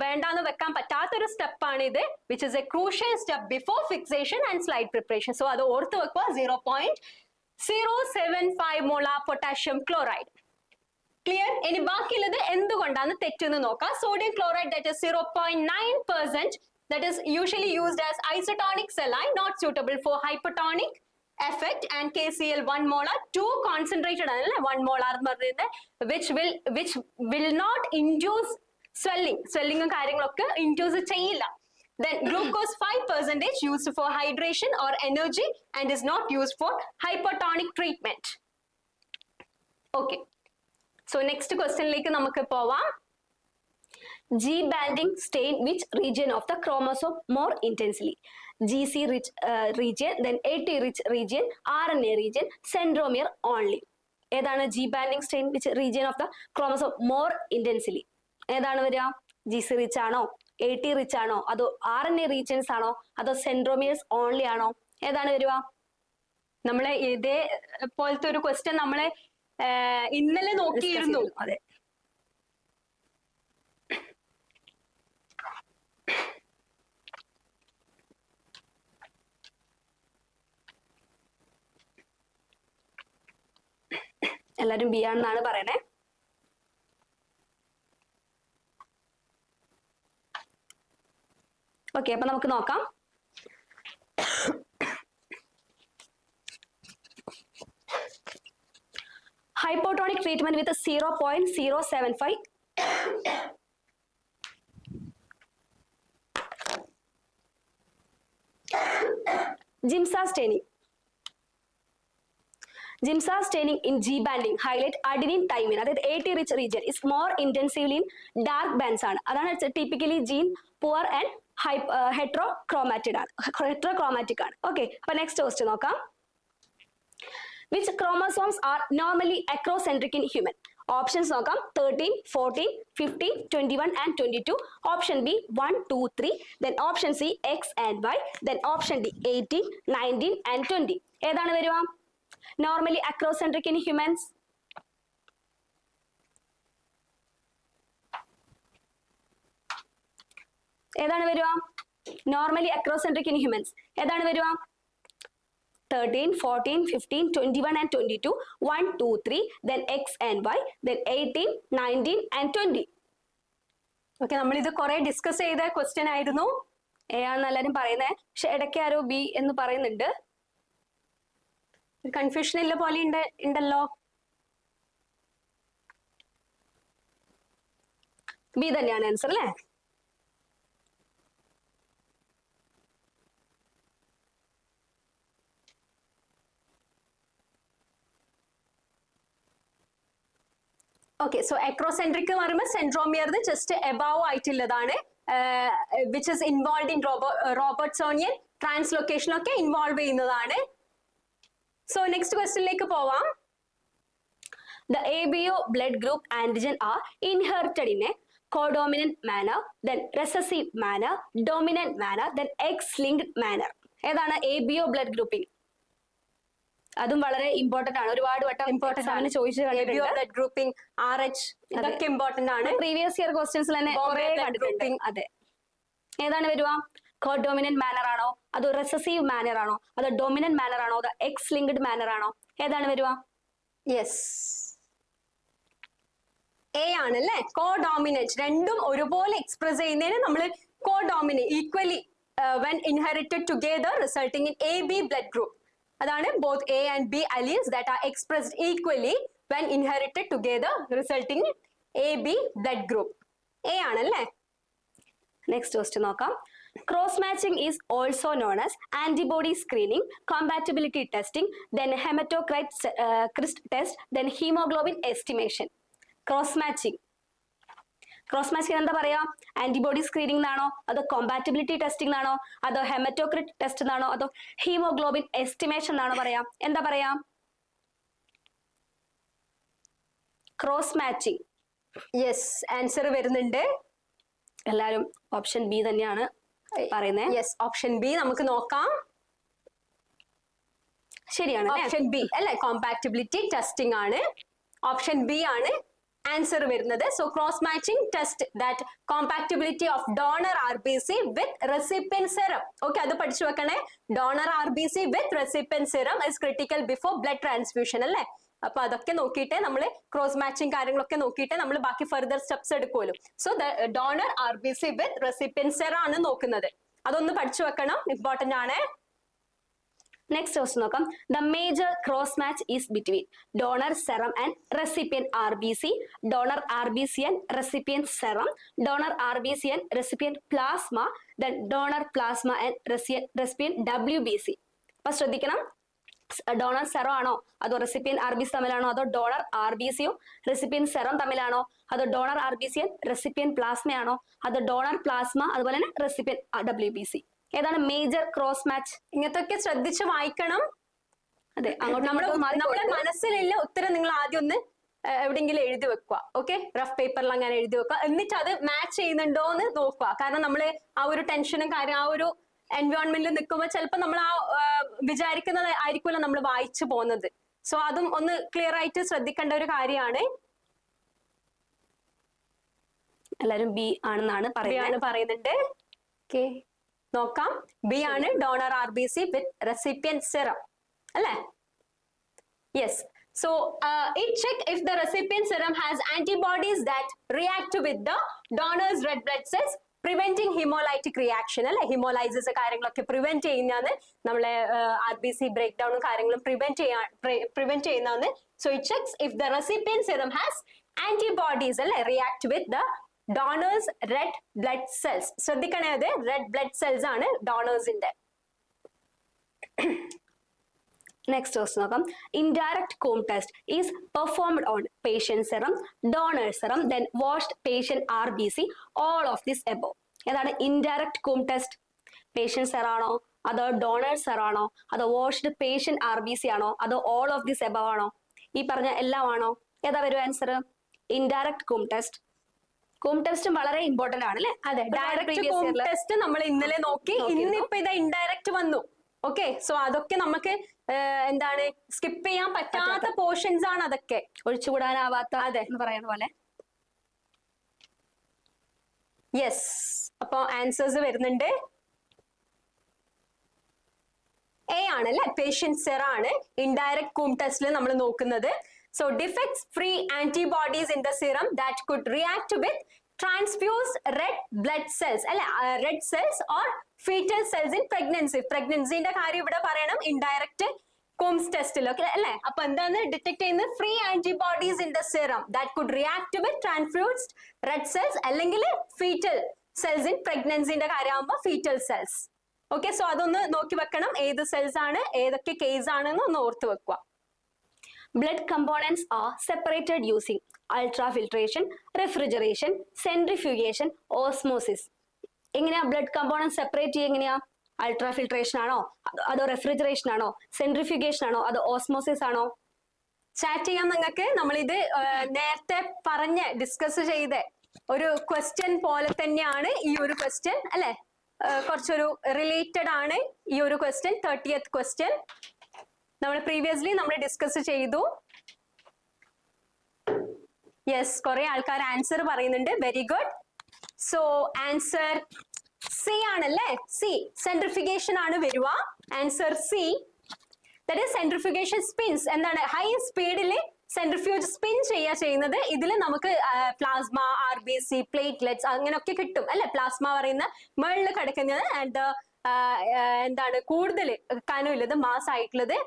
വേണ്ടാന്ന് വെക്കാൻ പറ്റാത്തൊരു സ്റ്റെപ്പാണ് ഇത്. Which is a crucial step before fixation and slide preparation. So അത് ഓർത്ത് വെക്കുക. 0.075 മോളാർ പൊട്ടാഷ്യം ക്ലോറൈഡ്. ക്ലിയർ? ഇനി ബാക്കിയുള്ളത് എന്തുകൊണ്ടാണ് തെറ്റെന്ന് നോക്കാം. Sodium chloride that is 0.9%, that is usually used as isotonic saline, not suitable for hypertonic effect, and KCl 1 molar, too concentrated analla 1 molar എന്ന് പറയുന്നത്, which will not induce swelling കാര്യങ്ങളൊക്കെ induce ചെയ്യില്ല. Then glucose 5% used for hydration or energy and is not used for hypertonic treatment. Okay, so next question ലേക്ക് നമുക്ക് പോവാം. G-banding stain which region of the chromosome more intensely? GC rich region, then AT rich region, RNA region, centromere only. ഏതാണ് G-banding stain which region of the chromosome more intensely? ഏതാണ് വരിക? GC rich ആണോ, AT rich ആണോ, അതോ RNA regions ആണോ, അതോ centromeres only ആണോ? ഏതാണ് വരിക? നമ്മളെ ഇതേ പോലത്തെ ഒരു ക്വസ്റ്റ്യൻ നമ്മളെ ഇന്നലെ നോക്കിയിരുന്നു. അതെ, എല്ലാരും ബി ആണെന്നാണ് പറയണേ. ഓക്കെ, അപ്പൊ നമുക്ക് നോക്കാം. Hypotonic treatment with 0.075 Giemsa staining. Giemsa staining in G-banding highlight adenine thymine, അതായത് AT rich region is more intensively in dark bands ആണ്. അതാണ് typically gene poor and heterochromatic ആണ്. ഓക്കെ, അപ്പൊ നെക്സ്റ്റ് ക്വസ്റ്റ്യൻ നോക്കാം. Which chromosomes are normally acrocentric in human? Options നോക്കാം. 13, 14, 15, 21 and 22. Option B 1, 2, 3. Then option C X and Y. Then option D 18, 19 and 20. ഏതാണ് വരുക? Normally acrocentric in humans. ഏതാണ് വരിക? Normally acrocentric in humans. ഏതാണ് വരിക? 13, 14, 15, 21 and 22. 1, 2, 3. Then X and Y. Then 18, 19 and 20. Okay, നമ്മൾ ഇത് കുറെ ഡിസ്കസ് ചെയ്ത ക്വസ്റ്റ്യൻ ആയിരുന്നു. എ ആണെന്ന് എല്ലാരും പറയുന്നത്. പക്ഷെ ഇടയ്ക്ക് ആരോ ബി എന്ന് പറയുന്നുണ്ട്. കൺഫ്യൂഷൻ ഇല്ല പോലെ ഉണ്ടല്ലോ. ബി തന്നെയാണ് ആൻസർ അല്ലേ? Okay, so acrocentric എന്ന് പറയുമ്പോൾ സെൻട്രോമിയർ ജസ്റ്റ് എബവ് ആയിട്ടുള്ളതാണ്, which is involve in Robertsonian translocation ഒക്കെ ഇൻവോൾവ് ചെയ്യുന്നതാണ്. സോ നെക്സ്റ്റ് ക്വസ്റ്റ്യനിലേക്ക് പോവാം. The ABO blood group antigen are inherited in a codominant manner, then recessive manner, dominant manner, then X-linked manner. ഏതാണ് ABO blood grouping? അതും വളരെ ഇമ്പോർട്ടന്റ് ആണ്, ഒരുപാട് വട്ടം ഇമ്പോർട്ടന്റ് ചോദിച്ചു ABO blood grouping, RH ഇതൊക്കെ ഇമ്പോർട്ടന്റ് ആണ്. പ്രീവിയസ് ഇയർ ക്വസ്റ്റ്യൻസിൽ തന്നെ കുറെ കണ്ടിട്ടുണ്ട്. അതെ, ഏതാണ് വരുക? കോഡോമിനന്റ് മാനർ ആണോ, അതോ റെസസീവ് മാനർ ആണോ, അതോ ഡോമിനന്റ് മാനർ ആണോ, അതോ എക്സ് ലിങ്ക്ഡ് മാനർ ആണോ, ഏതാണ് വരുക? യെസ്, എ ആണ് അല്ലേ, കോഡോമിനന്റ്. രണ്ടും ഒരുപോലെ എക്സ്പ്രസ് ചെയ്യുന്നതിന് നമ്മൾ codominant equally when inherited together resulting in AB blood group. അതാണ് both A and B alleles that are expressed equally when inherited together resulting in AB blood group. A ആണല്ലേ. നെക്സ്റ്റ് ക്വസ്റ്റ്യൻ നോക്കാം. Cross matching is also known as antibody screening, compatibility testing, then hematocrit test, then hemoglobin estimation. Cross matching എന്താ പറയാ? ആന്റിബോഡി സ്ക്രീനിംഗ് എന്നാണോ, അതോ കോമ്പാറ്റിബിലിറ്റി ടെസ്റ്റിംഗ് എന്നാണോ, അതോ ഹെമറ്റോക്രിറ്റ് ടെസ്റ്റ് എന്നാണോ, അതോ ഹീമോഗ്ലോബിൻ എസ്റ്റിമേഷൻ എന്നാണോ പറയാ? എന്താ പറയാ? Cross matching. യെസ്, ആൻസർ വരുന്നുണ്ട്. എല്ലാരും ഓപ്ഷൻ ബി തന്നെയാണ് പറയുന്നത്. യെസ്, ഓപ്ഷൻ ബി നമുക്ക് നോക്കാം. ശരിയാണ്, ഓപ്ഷൻ ബി അല്ലെ, കോമ്പാറ്റിബിലിറ്റി ടെസ്റ്റിംഗ് ആണ്. ഓപ്ഷൻ ബി ആണ് ആൻസർ വരുന്നത്. So cross matching test that compatibility of donor RBC with recipient serum. Okay, അത് പഠിച്ചു വെക്കണേ. Donor RBC with recipient serum is critical before blood transfusion അല്ലേ. അപ്പൊ അതൊക്കെ നോക്കിയിട്ട് നമ്മൾ ക്രോസ് മാച്ചിങ് കാര്യങ്ങളൊക്കെ നോക്കിയിട്ട് നമ്മൾ ബാക്കി ഫർദർ സ്റ്റെപ്സ് എടുക്കുമല്ലോ. So donor RBC with recipient serum ആണ് നോക്കുന്നത്. അതൊന്ന് പഠിച്ചു വെക്കണം, ഇമ്പോർട്ടന്റ് ആണ്. നെക്സ്റ്റ് ക്വസ്റ്റ്യൻ നോക്കാം. The major cross match is between donor serum and recipient RBC, donor RBC and recipient serum, donor RBC and recipient plasma, then donor plasma and recipient WBC. അപ്പൊ ശ്രദ്ധിക്കണം, ഡോണർ സെറം ആണോ, അതോ റെസിപ്പിയൻ RBC തമ്മിലാണോ, അതോ ഡോണർ RBCയും റെസിപ്പിയൻ സെറം തമ്മിലാണോ, അതോ ഡോണർ RBC റെസിപ്പിയൻ പ്ലാസ്മയാണോ, അതോ ഡോണർ പ്ലാസ്മ അതുപോലെ തന്നെ റെസിപ്പിയൻ WBC. ഏതാണ് മേജർ ക്രോസ് മാച്ച്? ഇങ്ങനത്തൊക്കെ ശ്രദ്ധിച്ച് വായിക്കണം. അതെ, നമ്മുടെ മനസ്സിലുള്ള ഉത്തരം നിങ്ങൾ ആദ്യം ഒന്ന് എവിടെയെങ്കിലും എഴുതി വെക്കുക. ഓക്കെ, റഫ് പേപ്പറിൽ അങ്ങനെ എഴുതി വെക്കുക. എന്നിട്ട് അത് മാച്ച് ചെയ്യുന്നുണ്ടോ എന്ന് നോക്കുക. കാരണം നമ്മൾ ആ ഒരു ടെൻഷനും കാര്യം ആ ഒരു എൻവയോൺമെന്റിൽ നിൽക്കുമ്പോൾ ചിലപ്പോൾ നമ്മൾ ആ വിചാരിക്കുന്നത് ആയിരിക്കുമല്ലോ നമ്മൾ വായിച്ചു പോകുന്നത്. സോ അതും ഒന്ന് ക്ലിയർ ആയിട്ട് ശ്രദ്ധിക്കേണ്ട ഒരു കാര്യമാണ്. എല്ലാരും ബി ആണെന്നാണ് പറയുന്നുണ്ട്. ഓക്കെ, നോക്കാം. ബി ആണ് donor RBC with recipient serum അല്ലേ. Yes, so it check if the recipient serum has antibodies that react with the donor's red blood cells, preventing hemolytic reaction അല്ലെ. ഹീമോലൈസിസ് കാര്യങ്ങളൊക്കെ പ്രിവെന്റ് ചെയ്യുന്നതാണ്, നമ്മളെ RBC ബ്രേക്ക് ഡൗണും കാര്യങ്ങളും പ്രിവെന്റ് ചെയ്യുന്നതാണ്. So it checks if the recipient serum has antibodies അല്ലെ, react with the donors red blood cells. ശ്രദ്ധിക്കണേ, അത് red blood cells ആണ് ഡോണേഴ്സിന്റെ. നെക്സ്റ്റ് ക്വസ്റ്റ്യൻ നോക്കാം. Indirect Coombs test is performed on patient serum, donor serum, then washed patient RBC, all of this above. ഏതാണ് indirect Coombs test? Patient serum ആണോ, അതോ ഡോണർ സെറം ആണോ, അതോ വാഷ്ഡ് പേഷ്യന്റ് RBC ആണോ, അതോ ഓൾ ഓഫ് ദിസ് എബോവ് ആണോ, ഈ പറഞ്ഞ എല്ലാം ആണോ? ഏതാ വരും answer? Indirect Coombs test. Com ടെസ്റ്റും വളരെ ഇമ്പോർട്ടന്റ് ആണ് അല്ലെ. അതെ, ഡയറക്റ്റ് കോം ടെസ്റ്റ് നമ്മൾ ഇന്നലെ നോക്കി, ഇന്നിപ്പോ ഇത് ഇൻഡയറക്റ്റ് വന്നു. ഓക്കെ, സോ അതൊക്കെ നമുക്ക് എന്താണ് സ്കിപ്പ് ചെയ്യാൻ പറ്റാത്ത പോർഷൻസ് ആണ്, അതൊക്കെ ഒഴിച്ചുകൂടാനാവാത്ത അതെ എന്ന് പറയുന്ന പോലെ. യെസ്, അപ്പൊ ആൻസേഴ്സ് വരുന്നുണ്ട്. എ ആണല്ലേ, പേഷ്യന്റ് സെറം ആണ് ഇൻഡയറക്റ്റ് കോം ടെസ്റ്റിൽ നമ്മൾ നോക്കുന്നത്. So defects free antibodies in the serum that could react with transfused red blood cells അല്ലെ, red cells or fetal cells in pregnancy. പ്രഗ്നൻസിന്റെ കാര്യം ഇവിടെ പറയണം ഇൻഡയറക്റ്റ് കോംസ് ടെസ്റ്റിലൊക്കെ അല്ലെ. അപ്പൊ എന്താണ് ഡിറ്റക്ട് ചെയ്യുന്നത്? Free antibodies in the serum that could react with transfused red cells അല്ലെങ്കിൽ ഫീറ്റൽ സെൽസ് ഇൻ പ്രഗ്നൻസിന്റെ കാര്യമാകുമ്പോൾ ഫീറ്റൽ സെൽസ്. ഓക്കെ, സോ അതൊന്ന് നോക്കി വെക്കണം, ഏത് സെൽസ് ആണ്, ഏതൊക്കെ കേസ് ആണെന്ന് ഒന്ന് ഓർത്ത് വെക്കുക. Blood components are separated using ultrafiltration, refrigeration, centrifugation, osmosis. എങ്ങനെയാ ബ്ലഡ് കമ്പോണന്റ് സെപ്പറേറ്റ് ചെയ്യുക? എങ്ങനെയാ? അൾട്രാഫിൽട്രേഷൻ ആണോ, അതോ റെഫ്രിജറേഷൻ ആണോ, സെൻട്രിഫ്യൂഗേഷൻ ആണോ, അതോ ഓസ്മോസിസ് ആണോ? ചാറ്റ് ചെയ്യാൻ നിങ്ങൾക്ക് നമ്മളിത് നേരത്തെ പറഞ്ഞ് ഡിസ്കസ് ചെയ്ത ഒരു ക്വസ്റ്റ്യൻ പോലെ തന്നെയാണ് ഈ ഒരു ക്വസ്റ്റ്യൻ, അല്ലെ? കുറച്ചൊരു റിലേറ്റഡ് ആണ് ഈ ഒരു ക്വസ്റ്റ്യൻ. 30th ക്വസ്റ്റ്യൻ നമ്മൾ പ്രീവിയസ്ലി നമ്മൾ ഡിസ്കസ് ചെയ്തു. യെസ്, കുറെ ആൾക്കാർ ആൻസർ പറയുന്നുണ്ട്. Very good. So answer C ആണല്ലേ? സി, സെൻട്രിഫിഗേഷൻ ആണ് വരിക. Answer C. That is centrifugation sphinx. എന്താണ്? ഹൈ സ്പീഡിൽ സെൻട്രിഫ്യൂജ് സ്പിൻ ചെയ്യുന്നത്. ഇതിൽ നമുക്ക് പ്ലാസ്മ, RBC, പ്ലേറ്റ്ലെറ്റ്സ് അങ്ങനെയൊക്കെ കിട്ടും, അല്ലെ? പ്ലാസ്മ പറയുന്ന മുകളിൽ കിടക്കുന്നത് ആൻഡ് എന്താണ് കൂടുതൽ കനമുള്ളത്, മാസ് ആയിട്ടുള്ളത്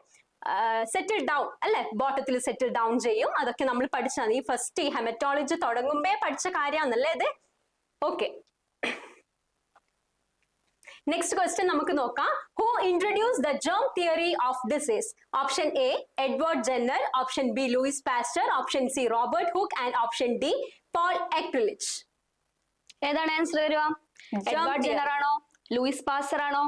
സെറ്റിൽ ഡൗൺ, അല്ലെ? ബോട്ടത്തിൽ സെറ്റിൽ ഡൗൺ ചെയ്യും. അതൊക്കെ നമ്മൾ പഠിച്ചതാണ്. ഈ ഫസ്റ്റ് ഹെമറ്റോളജി തുടങ്ങുമ്പേ പഠിച്ച കാര്യമാണല്ലേ ഇത്? ഓക്കെ. നെക്സ്റ്റ് ക്വസ്റ്റ്യൻ നമുക്ക് നോക്കാം. Who introduce the germ theory of disease? Option A Edward Jenner, option B Louis Pasteur, option C Robert Hooke and option D Paul Ehrlich. ഏതാണ് ആൻസർ വരിക? എഡ്വേർഡ് ജെന്നർ ആണോ, ലൂയിസ് പാസ്റ്റർ ആണോ?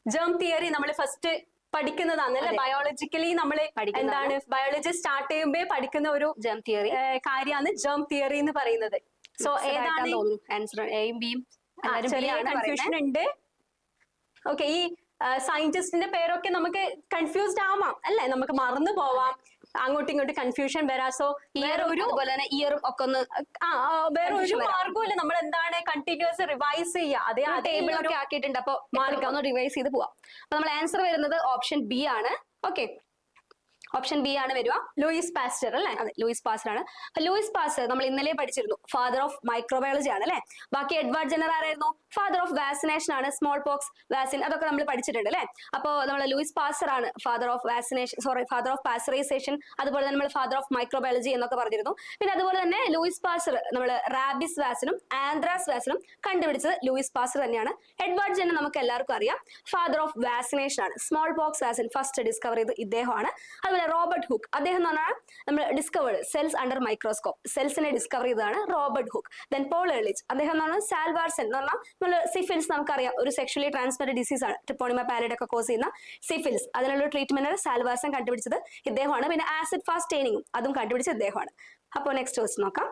ജേം തിയറി നമ്മൾ ഫസ്റ്റ് പഠിക്കുന്നതാണ്, അല്ലെ? ബയോളജിക്കലി നമ്മൾ എന്താണ് ബയോളജി സ്റ്റാർട്ട് ചെയ്യുമ്പോ പഠിക്കുന്ന ഒരു ജേം തിയറി കാര്യമാണ് ജേം തിയറി എന്ന് പറയുന്നത്. സോ ഏതാണ് ആൻസർ? എയും ബിയും ചെറിയ കൺഫ്യൂഷൻ ഉണ്ട്. ഓക്കെ, ഈ സയന്റിസ്റ്റിന്റെ പേരൊക്കെ നമുക്ക് കൺഫ്യൂസ്ഡ് ആവാം, അല്ലെ? നമുക്ക് മറന്നു പോവാം, അങ്ങോട്ടും ഇങ്ങോട്ടും കൺഫ്യൂഷൻ വരാം. സോ വേറെ ഒരു ഇയറും ഒക്കെ ഒന്ന് വേറെ ഒരു മാർഗവും നമ്മൾ എന്താണ് കണ്ടിന്യൂസ് റിവൈസ് ചെയ്യുക. അതേ ടേബിളൊക്കെ ആക്കിയിട്ടുണ്ട്. അപ്പൊ മാർഗം ഒന്ന് റിവൈസ് ചെയ്ത് പോവാം. അപ്പൊ നമ്മൾ ആൻസർ വരുന്നത് ഓപ്ഷൻ ബി ആണ്. ഓക്കെ, ഓപ്ഷൻ ബി ആണ് വരിക. ലൂയിസ് പാസ്റ്റർ, അല്ലെ? അതെ, ലൂയിസ് പാസ്റ്റർ ആണ്. ലൂയിസ് പാസ്റ്റർ നമ്മൾ ഇന്നലെ പഠിച്ചിരുന്നു, ഫാദർ ഓഫ് മൈക്രോബയോളജി ആണ്, അല്ലെ? ബാക്കി എഡ്വേർഡ് ജെന്നർ ആരായിരുന്നു? ഫാദർ ഓഫ് വാക്സിനേഷൻ ആണ്, സ്മോൾ പോക്സ്, വാക്സിൻ, അതൊക്കെ നമ്മൾ പഠിച്ചിട്ടുണ്ട്, അല്ലെ? അപ്പോൾ നമ്മൾ ലൂയിസ് പാസ്റ്റർ ആണ് father of vaccination, father of pasteurisation, അതുപോലെ തന്നെ നമ്മൾ ഫാദർ ഓഫ് മൈക്രോബയോളജി എന്നൊക്കെ പറഞ്ഞിരുന്നു. പിന്നെ അതുപോലെ തന്നെ ലൂയിസ് പാസ്റ്റർ നമ്മൾ റാബിസ് വാക്സിനും ആന്ത്രാക്സ് വാക്സിനും കണ്ടുപിടിച്ചത് ലൂയിസ് പാസ്റ്റർ തന്നെയാണ്. എഡ്വേർഡ് ജെന്നർ നമുക്ക് എല്ലാവർക്കും അറിയാം, ഫാദർ ഓഫ് വാക്സിനേഷൻ ആണ്. Smallpox vaccine first discover ചെയ്ത് ഇദ്ദേഹമാണ്. അതുപോലെ റോബർട്ട് ഹുക്ക്, അദ്ദേഹം എന്ന് പറഞ്ഞാൽ നമ്മൾ ഡിസ്കവേർഡ് സെൽസ് അണ്ടർ മൈക്രോസ്കോപ്പ്, സെൽസിനെ ഡിസ്കവർ ചെയ്തതാണ് Robert Hooke. Then Paul Ehrlich, അദ്ദേഹം എന്ന് പറഞ്ഞാൽ സാൽവാർസൻ എന്ന് പറഞ്ഞാൽ നമ്മൾ സിഫിൽസ് നമുക്കറിയാം, ഒരു സെക്ഷലി ട്രാൻസ്മിറ്റഡ് ഡിസീസ് ആണ്, ട്രിപ്പോണിമ പാലിഡ് ഒക്കെ കോസ് ചെയ്യുന്ന സിഫിൽസ്. അതിനുള്ള ട്രീറ്റ്മെന്റ് സാൽവാർസൻ കണ്ടുപിടിച്ചത് ഇദ്ദേഹമാണ്. പിന്നെ ആസിഡ് ഫാസ്റ്റ് സ്റ്റെയിനിങ്ങും അതും കണ്ടുപിടിച്ചത് ഇദ്ദേഹമാണ്. അപ്പോൾ നെക്സ്റ്റ് ക്വസ്റ്റ്യൻ നോക്കാം.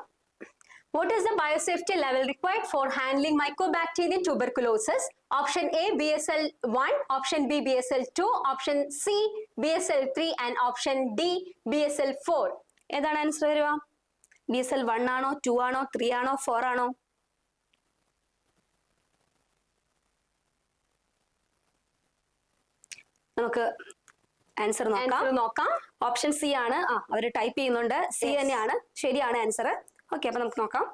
What is the biosafety level required for handling Mycobacterium tuberculosis? Option A BSL-1, option B BSL-2, option C BSL-3 and option D BSL-4. ഏതാണ് ആൻസർ വരിക? BSL-1 ആണോ, 2 ആണോ, 3 ആണോ, 4 ആണോ? നമുക്ക് ആൻസർ നോക്കാം. ഓപ്ഷൻ സി ആണ്. അവര് ടൈപ്പ് ചെയ്യുന്നുണ്ട്. സി തന്നെയാണ് ശരിയാണ് ആൻസർ. ഓക്കെ, അപ്പൊ നമുക്ക് നോക്കാം.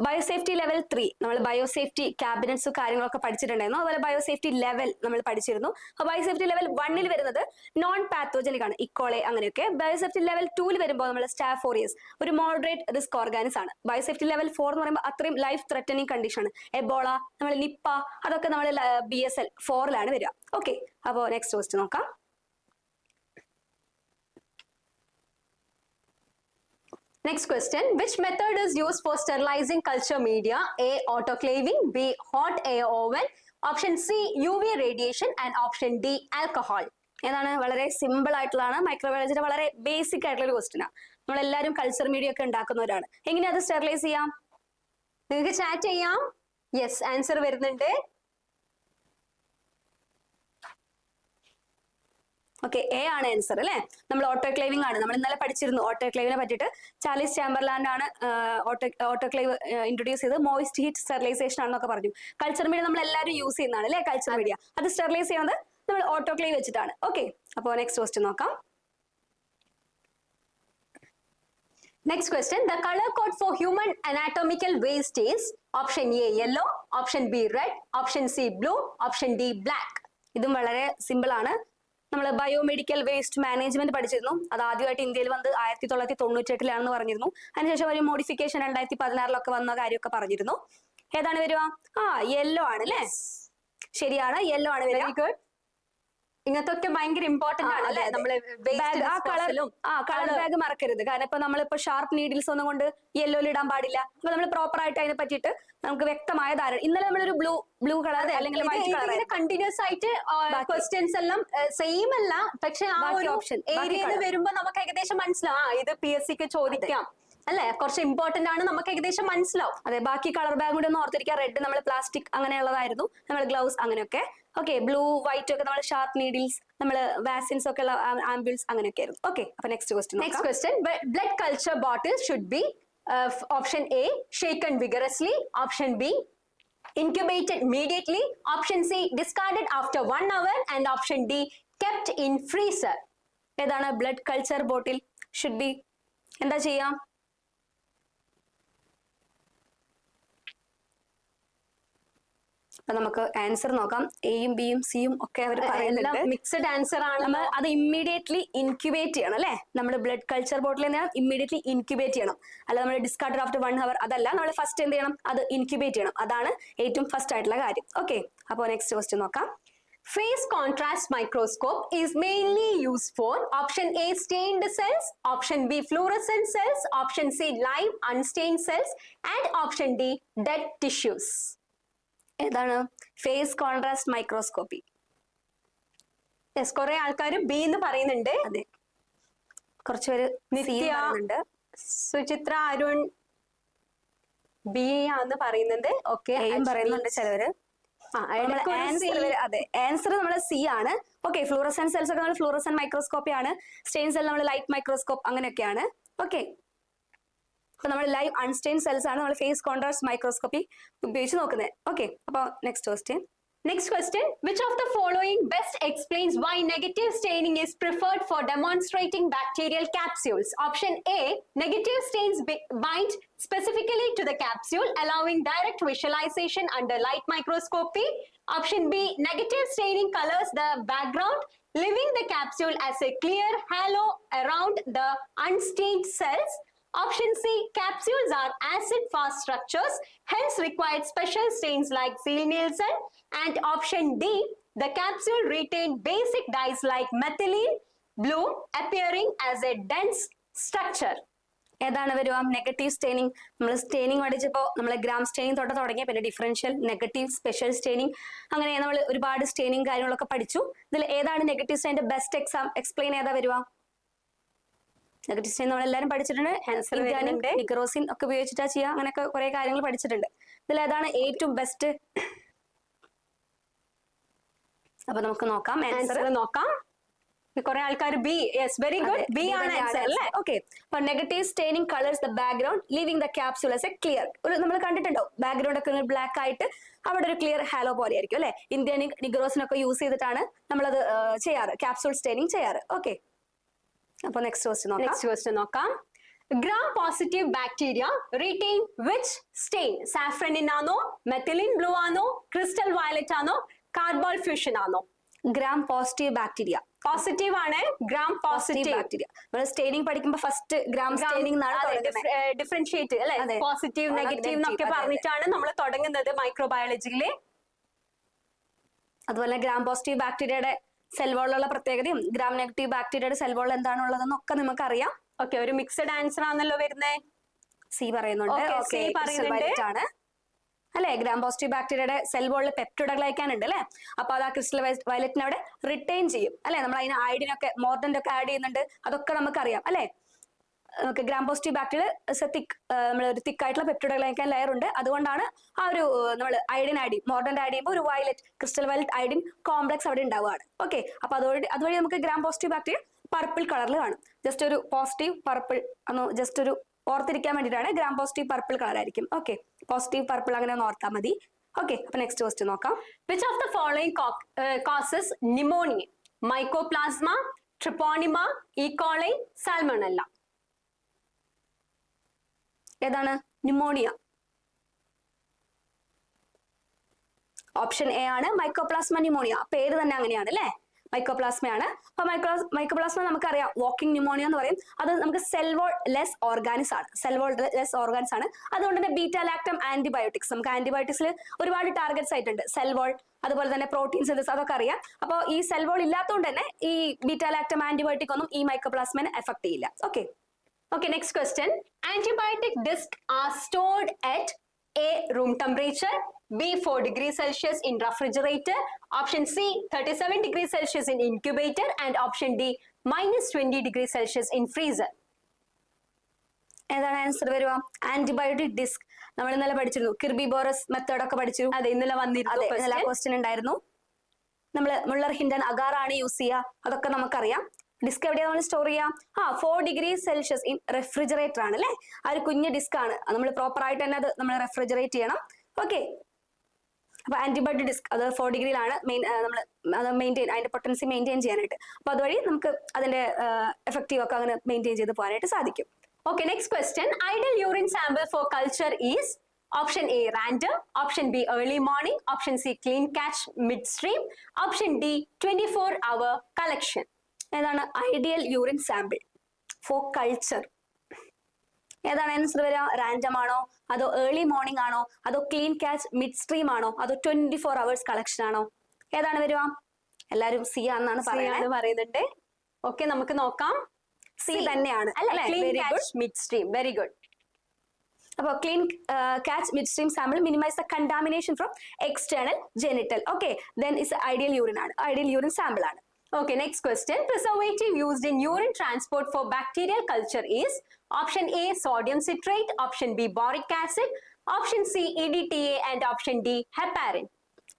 ബയോസേഫ്റ്റി ലെവൽ 3 നമ്മൾ ബയോസേഫ്റ്റി ക്യാബിനറ്റ്സ് കാര്യങ്ങളൊക്കെ പഠിച്ചിട്ടുണ്ടായിരുന്നു. അതുപോലെ ബയോസേഫ്റ്റി ലെവൽ നമ്മൾ പഠിച്ചിരുന്നു. ബയോസേഫ്റ്റി ലെവൽ 1 വരുന്നത് നോൺ പാത്തോജനിക് ആണ്, ഇക്കോളെ അങ്ങനെയൊക്കെ. ബയോസേഫ്റ്റി ലെവൽ 2 വരുമ്പോൾ നമ്മൾ സ്റ്റാഫോറിയസ്, ഒരു മോഡറേറ്റ് റിസ്ക് ഓർഗാനിസ് ആണ്. ബയോസേഫ്റ്റി ലെവൽ 4 എന്ന് പറയുമ്പോൾ അത്രയും ലൈഫ് ത്രെറ്റനിങ് കണ്ടീഷൻ ആണ്. എബോള, നമ്മൾ നിപ്പ, അതൊക്കെ നമ്മൾ BSL 4 വരിക. ഓക്കെ, അപ്പോൾ നെക്സ്റ്റ് ക്വസ്റ്റ്യൻ നോക്കാം. Next question, which method is used for sterilizing culture media? A autoclaving, B hot air oven, option C UV radiation and option D alcohol. ഏതാണ്? വളരെ സിമ്പിൾ ആയിട്ടുള്ളതാണ്. മൈക്രോബയോളജിയുടെ വളരെ ബേസിക് ആയിട്ടുള്ള ഒരു ക്വസ്റ്റ്യൻ ആണ്. നമ്മളെല്ലാവരും കൾച്ചർ മീഡിയ ഒക്കെ ഉണ്ടാക്കുന്നവരാണ്. എങ്ങനെയാ അത് സ്റ്റെറിലൈസ് ചെയ്യാം? നിങ്ങൾക്ക് ചാറ്റ് ചെയ്യാം. യെസ്, ആൻസർ വരുന്നുണ്ട്. ഓക്കെ, എ ആണ് ആൻസർ, അല്ലെ? നമ്മൾ ഓട്ടോക്ലേവിംഗ് ആണ്. നമ്മൾ ഇന്നലെ പഠിച്ചിരുന്നു ഓട്ടോക്ലേവിനെ പറ്റിയിട്ട്. ചാർലിസ് ചാമ്പർലാൻഡ് ആണ് ഓട്ടോക്ലേവ് ഇൻട്രൊഡ്യൂസ് ചെയ്ത്. മോയിസ്റ്റ് ഹീറ്റ് സ്റ്റെറിലൈസേഷൻ ആണെന്നൊക്കെ പറഞ്ഞു. കൾച്ചർ മീഡിയ നമ്മൾ എല്ലാവരും യൂസ് ചെയ്യുന്നതാണ്, അല്ലെ? കൾച്ചർ മീഡിയ അത് സ്റ്റെറിലൈസ് ചെയ്യുന്നത് നമ്മൾ ഓട്ടോക്ലേവ് വെച്ചിട്ടാണ്. ഓക്കെ, അപ്പോൾ നെക്സ്റ്റ് ക്വസ്റ്റ്യൻ നോക്കാം. Next question, the color code for human anatomical waste is option A yellow, option B red, option C blue, option D black. ഇതും വളരെ സിമ്പിൾ ആണ്. നമ്മൾ ബയോമെഡിക്കൽ വേസ്റ്റ് മാനേജ്മെന്റ് പഠിച്ചിരുന്നു. അത് ആദ്യമായിട്ട് ഇന്ത്യയിൽ വന്ന് 1998 പറഞ്ഞിരുന്നു. അതിനുശേഷം ഒരു മോഡിഫിക്കേഷൻ 2016 വന്ന കാര്യമൊക്കെ പറഞ്ഞിരുന്നു. ഏതാണ് വരിക? യെല്ലോ ആണ്, അല്ലേ? ശരിയാണ്, യെല്ലോ ആണ്. Very good. ഇങ്ങനത്തെ ഭയങ്കര ഇമ്പോർട്ടന്റ് ആണ് അല്ലെ? നമ്മള് കളർ ബാഗ് മറക്കരുത്. കാരണം ഇപ്പൊ നമ്മളിപ്പോ ഷാർപ്പ് നീഡിൽസ് ഒന്നും കൊണ്ട് യെല്ലോയിൽ ഇടാൻ പാടില്ല. അപ്പൊ നമ്മൾ പ്രോപ്പർ ആയിട്ട് അതിനെ പറ്റിയിട്ട് നമുക്ക് വ്യക്തമായ ധാരണ. ഇന്നലെ നമ്മളൊരു ബ്ലൂ കളർ അല്ലെങ്കിൽ വൈറ്റ് കളർ കണ്ടിന്യൂസ് ആയിട്ട് ക്വസ്റ്റ്യൻസ് എല്ലാം സെയിം അല്ല, പക്ഷെ ആ ഒരു ഓപ്ഷൻ ഏരിയയിൽ വരുമ്പോ നമുക്ക് ഏകദേശം മനസ്സിലാവും ഇത് PSC ക്ക് ചോദിക്കാം അല്ലെ, കുറച്ച് ഇമ്പോർട്ടന്റ് ആണ്, നമുക്ക് ഏകദേശം മനസ്സിലാവും. അതെ, ബാക്കി കളർ ബാഗ് കൂടി ഒന്ന് ഓർത്തിരിക്കുക. റെഡ് നമ്മൾ പ്ലാസ്റ്റിക് അങ്ങനെയുള്ളതായിരുന്നു, നമ്മൾ ഗ്ലൗസ് അങ്ങനെയൊക്കെ. ഓക്കെ, ബ്ലൂ വൈറ്റ് ഒക്കെ നമ്മൾ ഷാർപ്പ് നീഡിൽസ്, നമ്മൾ വാക്സിൻസ് ഒക്കെ ഉള്ള ആംബ്യൂൾസ് അങ്ങനെയൊക്കെ ആയിരുന്നു. ഓക്കെ, അപ്പൊ next question. Blood culture bottle should be option A shaken vigorously, option B incubated immediately, option C discarded after 1 hour, and option D kept in freezer. ഏതാണ് blood culture bottle should be? എന്താ ചെയ്യാം? അപ്പൊ നമുക്ക് ആൻസർ നോക്കാം. എയും ബിയും സിയും ഒക്കെ അവർ പറയുന്നുണ്ട്. മിക്സഡ് ആൻസർ ആണ്. നമ്മൾ അത് ഇമ്മീഡിയറ്റ്ലി ഇൻക്യുബേറ്റ് ചെയ്യണം അല്ലെ? നമ്മൾ ബ്ലഡ് കൾച്ചർ ബോട്ടിൽ എന്താണ് ഇമ്മീഡിയറ്റ്ലി ഇൻക്യുബേറ്റ് ചെയ്യണം. അല്ല നമ്മൾ ഡിസ്കാർഡഡ് ആഫ്റ്റർ 1 hour അതല്ല, നമ്മൾ ഫസ്റ്റ് എന്ത് ചെയ്യണം? അത് ഇൻക്യുബേറ്റ് ചെയ്യണം. അതാണ് ഏറ്റവും ഫസ്റ്റ് ആയിട്ടുള്ള കാര്യം. ഓക്കെ, അപ്പോൾ നെക്സ്റ്റ് ക്വസ്റ്റ്യൻ നോക്കാം. Phase contrast microscope is mainly used for option A stained cells, option B fluorescent cells, option C live unstained cells, and option D dead tissues. ഏതാണ് ഫേസ് കോൺട്രാസ്റ്റ് മൈക്രോസ്കോപ്പി? യെസ്, കുറെ ആൾക്കാർ ബി എന്ന് പറയുന്നുണ്ട്. അതെ, കുറച്ചുപേര് നിത്യ, സുചിത്ര, അരുൺ ബി ആന്ന് പറയുന്നുണ്ട്. ഓക്കെ, പറയുന്നുണ്ട് ചിലവര്. അതെ, ആൻസർ നമ്മൾ സി ആണ്. ഓക്കെ, ഫ്ലൂറസെന്റ് സെൽസ് ഒക്കെ നമ്മൾ ഫ്ലൂറസെന്റ് മൈക്രോസ്കോപ്പി ആണ്. സ്റ്റെയിൻ സെൽ നമ്മൾ ലൈറ്റ് മൈക്രോസ്കോപ്പ് അങ്ങനെയൊക്കെയാണ്. ഓക്കെ, അപ്പൊ നമ്മൾ ലൈവ് അൺസ്റ്റെയിൻ സെൽസ് ആണ് നമ്മൾ ഫേസ് കോൺട്രാസ്റ്റ് മൈക്രോസ്കോപ്പി ഉപയോഗിച്ച് നോക്കുന്നത്. ഓക്കെ, അപ്പൊ next question. Next question. Which of the following best explains why negative staining is preferred for demonstrating bacterial capsules? Option A, negative stains bind specifically to the capsule, allowing direct visualization under light microscopy. Option B, negative staining colors the background, leaving the capsule as a clear halo around the unstained cells. Option C, capsules are acid-fast structures, hence required special stains like Ziehl-Neelsen. And option D, the capsule retained basic dyes like methylene blue, appearing as a dense structure. ഏതാണ് വരിക? Negative staining. നമ്മൾ സ്റ്റെയിനിങ് പഠിച്ചപ്പോൾ നമ്മൾ ഗ്രാം സ്റ്റെയിനിങ് തൊട്ട് തുടങ്ങിയ, പിന്നെ ഡിഫറൻഷ്യൽ, നെഗറ്റീവ്, സ്പെഷ്യൽ സ്റ്റെയിനിങ്, അങ്ങനെ നമ്മൾ ഒരുപാട് സ്റ്റെയിനിങ് കാര്യങ്ങളൊക്കെ പഠിച്ചു. ഇതിൽ ഏതാണ് നെഗറ്റീവ് സ്റ്റെയിനിന്റെ ബെസ്റ്റ് എക്സ്പ്ലെയിൻ ഏതാ വരിക? നെഗറ്റീവ് സ്റ്റെയിൻ നമ്മൾ എല്ലാവരും പഠിച്ചിട്ടുണ്ട്. നിക്രോസിൻ ഒക്കെ ഉപയോഗിച്ചിട്ടാ ചെയ്യുക, അങ്ങനെയൊക്കെ കുറെ കാര്യങ്ങൾ പഠിച്ചിട്ടുണ്ട്. ഇതിൽ ഏതാണ് ഏറ്റവും ബെസ്റ്റ്? അപ്പൊ നമുക്ക് നോക്കാം, ആൻസർ നോക്കാം. കുറെ ആൾക്കാർ B. Yes, very good, B ആണ് ആൻസർ അല്ലേ? ഓക്കെ, അപ്പൊ negative staining colours the background, leaving the capsule as A clear. നമ്മൾ കണ്ടിട്ടുണ്ടോ ബാക്ക്ഗ്രൗണ്ട് ഒക്കെ ബ്ലാക്ക് ആയിട്ട് അവിടെ ഒരു ക്ലിയർ ഹാലോ പോലെ ആയിരിക്കും അല്ലെ? ഇന്ത്യൻ നിഗ്രോസിനൊക്കെ യൂസ് ചെയ്തിട്ടാണ് നമ്മളത് ചെയ്യാറ്, ക്യാപ്സ്യൂൾ സ്റ്റെയിനിങ് ചെയ്യാറ്. ഓക്കെ, അപ്പൊ നെക്സ്റ്റ് ക്വസ്റ്റ്യൻ നോക്കാം. gram positive bacteria retain which stain? Safranin ആണോ, methylene blue ആണോ, crystal violet ആണോ, carbol fusion ആണോ? gram positive bacteria പോസിറ്റീവ് ആണ്. gram positive ബാക്ടീരിയ നമ്മൾ സ്റ്റെയിനിങ് പഠിക്കുമ്പോൾ ഫസ്റ്റ് ഗ്രാം സ്റ്റെയിനിങ് ഡിഫറൻഷിയേറ്റ് അല്ലെ, പോസിറ്റീവ് നെഗറ്റീവ് എന്നൊക്കെ പറഞ്ഞിട്ടാണ് നമ്മൾ തുടങ്ങുന്നത് മൈക്രോബയോളജിയില്. അതുപോലെ ഗ്രാം പോസിറ്റീവ് ബാക്ടീരിയയുടെ സെൽ വോളിലുള്ള പ്രത്യേകതയും ഗ്രാം നെഗറ്റീവ് ബാക്ടീരിയയുടെ സെൽ വോൾ എന്താണുള്ളതെന്നൊക്കെ നമുക്ക് അറിയാം. ഓക്കെ, ഒരു മിക്സഡ് ആൻസർ ആണല്ലോ വരുന്നത്. സി പറയുന്നുണ്ട് ആണ് അല്ലെ? ഗ്രാം പോസിറ്റീവ് ബാക്ടീരിയയുടെ സെൽ വോളിൽ പെപ്റ്റിഡോഗ്ലൈക്കാൻ ഉണ്ട് അല്ലെ? അപ്പൊ അത് ആ ക്രിസ്റ്റൽ വയലറ്റിനെ അവിടെ റിട്ടൈൻ ചെയ്യും അല്ലെ? നമ്മൾ അതിന് അയഡിനൊക്കെ മോർഡന്റ് ഒക്കെ ആഡ് ചെയ്യുന്നുണ്ട്, അതൊക്കെ നമുക്കറിയാം അല്ലെ? നമുക്ക് ഗ്രാം പോസിറ്റീവ് ബാക്ടീരിയ നമ്മൾ ഒരു തിക്കായിട്ടുള്ള പെപ്റ്റിഡോഗ്ലൈക്കാൻ ലെയർ ഉണ്ട്. അതുകൊണ്ടാണ് ആ ഒരു നമ്മൾ അയഡിൻ ആഡ് ചെയ്യും, മോർഡന്റ് ആഡ് ചെയ്യുമ്പോൾ ഒരു violet crystal violet iodine complex അവിടെ ഉണ്ടാവുകയാണ്. ഓക്കെ, അപ്പൊ അതുവഴി നമുക്ക് ഗ്രാം പോസിറ്റീവ് ബാക്ടീരിയ പർപ്പിൾ കളറിൽ കാണും. ജസ്റ്റ് ഒരു പോസിറ്റീവ് പർപ്പിൾ ഒന്ന് ജസ്റ്റ് ഒരു ഓർത്തിരിക്കാൻ വേണ്ടിയിട്ടാണ്. ഗ്രാം പോസിറ്റീവ് പർപ്പിൾ കളർ ആയിരിക്കും. ഓക്കെ, പോസിറ്റീവ് പർപ്പിൾ അങ്ങനെ ഒന്ന് ഓർത്താൽ മതി. ഓക്കെ, അപ്പൊ നെക്സ്റ്റ് ക്വസ്റ്റ്യൻ നോക്കാം. Which of the following causes pneumonia? Mycoplasma, Treponema, E. coli, Salmonella. ഏതാണ് ന്യൂമോണിയ? ഓപ്ഷൻ എ ആണ് മൈക്കോപ്ലാസ്മ ന്യൂമോണിയ. പേര് തന്നെ അങ്ങനെയാണ് അല്ലെ? മൈക്കോപ്ലാസ്മയാണ്. അപ്പൊ മൈക്കോപ്ലാസ്മ നമുക്കറിയാം വാക്കിംഗ് ന്യൂമോണിയ എന്ന് പറയും. അത് നമുക്ക് സെൽ വോൾ ലെസ് ഓർഗാനിസ് ആണ്, സെൽ വോൾ ലെസ് ഓർഗാൻസ് ആണ്. അതുകൊണ്ട് തന്നെ ബീറ്റാ ലാക്ടം ആന്റിബയോട്ടിക്സ്, നമുക്ക് ആന്റിബയോട്ടിക്സിൽ ഒരുപാട് ടാർഗറ്റ്സ് ആയിട്ടുണ്ട്. സെൽ വോൾ, അതുപോലെ തന്നെ പ്രോട്ടീൻ സിന്തസിസ്, അതൊക്കെ അറിയാം. അപ്പോൾ ഈ സെൽ വോൾ ഇല്ലാത്തതുകൊണ്ട് തന്നെ ഈ ബീറ്റാ ലാക്ടം ആന്റിബയോട്ടിക് ഒന്നും ഈ മൈക്കോപ്ലാസ്മനെ എഫക്ട് ചെയ്യില്ല. Okay. Okay, next question. Antibiotic discs are stored at A, room temperature, B, 4 degrees Celsius in refrigerator, option C, 37 degrees Celsius in incubator, and option D, minus 20 degrees Celsius in freezer. ഏതാണ് ആൻസർ വരിക? ആന്റിബയോട്ടിക് ഡിസ്ക് നമ്മൾ ഇന്നലെ പഠിച്ചിരുന്നു, കിർബി ബോറസ് മെത്തേഡ് ഒക്കെ പഠിച്ചു. അതെ, ഇന്നലെ വന്നിരുന്നു. ഇന്നലെ ക്വസ്റ്റ്യൻ ഉണ്ടായിരുന്നു. നമ്മൾ മുള്ളർ ഹിൻഡൻ അഗാർ ആണ് യൂസ് ചെയ്യുക, അതൊക്കെ നമുക്കറിയാം. ഡിസ്ക് എവിടെയാണ് നമ്മൾ സ്റ്റോർ ചെയ്യാം? 4 degrees Celsius ഇൻ റെഫ്രിജറേറ്റർ ആണ് അല്ലെ. ആ ഒരു കുഞ്ഞ് ഡിസ്ക് ആണ്, നമ്മൾ പ്രോപ്പർ ആയിട്ട് തന്നെ അത് നമ്മൾ റെഫ്രിജറേറ്റ് ചെയ്യണം. ഓക്കെ. അപ്പൊ ആന്റിബയോട്ടിക് ഡിസ്ക് അത് 4 ഡിഗ്രിയിലാണ് നമ്മൾ അത് മെയിൻറ്റെയിൻ, അതിന്റെ പൊട്ടൻസി മെയിൻറ്റെയിൻ ചെയ്യാനായിട്ട്. അപ്പൊ അതുവഴി നമുക്ക് അതിന്റെ എഫക്റ്റീവ് ഒക്കെ അങ്ങനെ മെയിൻറ്റെയിൻ ചെയ്ത് പോകാനായിട്ട് സാധിക്കും. Okay, next question. Ideal urine sample for culture is option A, random, option B, early morning, option C, clean catch midstream, option D, 24-hour collection. ഏതാണ് ideal urine sample for culture? ഏതാണ് ആൻസർ വരിക? റാൻഡം ആണോ, അതോ ഏർലി മോർണിംഗ് ആണോ, അതോ ക്ലീൻ ക്യാച്ച് മിഡ് സ്ട്രീം ആണോ, അതോ 24 hours കളക്ഷൻ ആണോ? ഏതാണ് വരിക? എല്ലാരും സി ആണെന്നാണ് പറയുന്നുണ്ട്. ഓക്കെ, നമുക്ക് നോക്കാം. സി തന്നെയാണ്. Midstream, very good. അപ്പോൾ clean catch midstream sample minimise the contamination from external genital. Okay, then is ideal urine ആണ്, ഐഡിയൽ യൂറിൻ സാമ്പിൾ ആണ്. Okay, next question. Preservative used in urine transport for bacterial culture is option A, sodium citrate, option B, boric acid, option C, EDTA, and option D, heparin.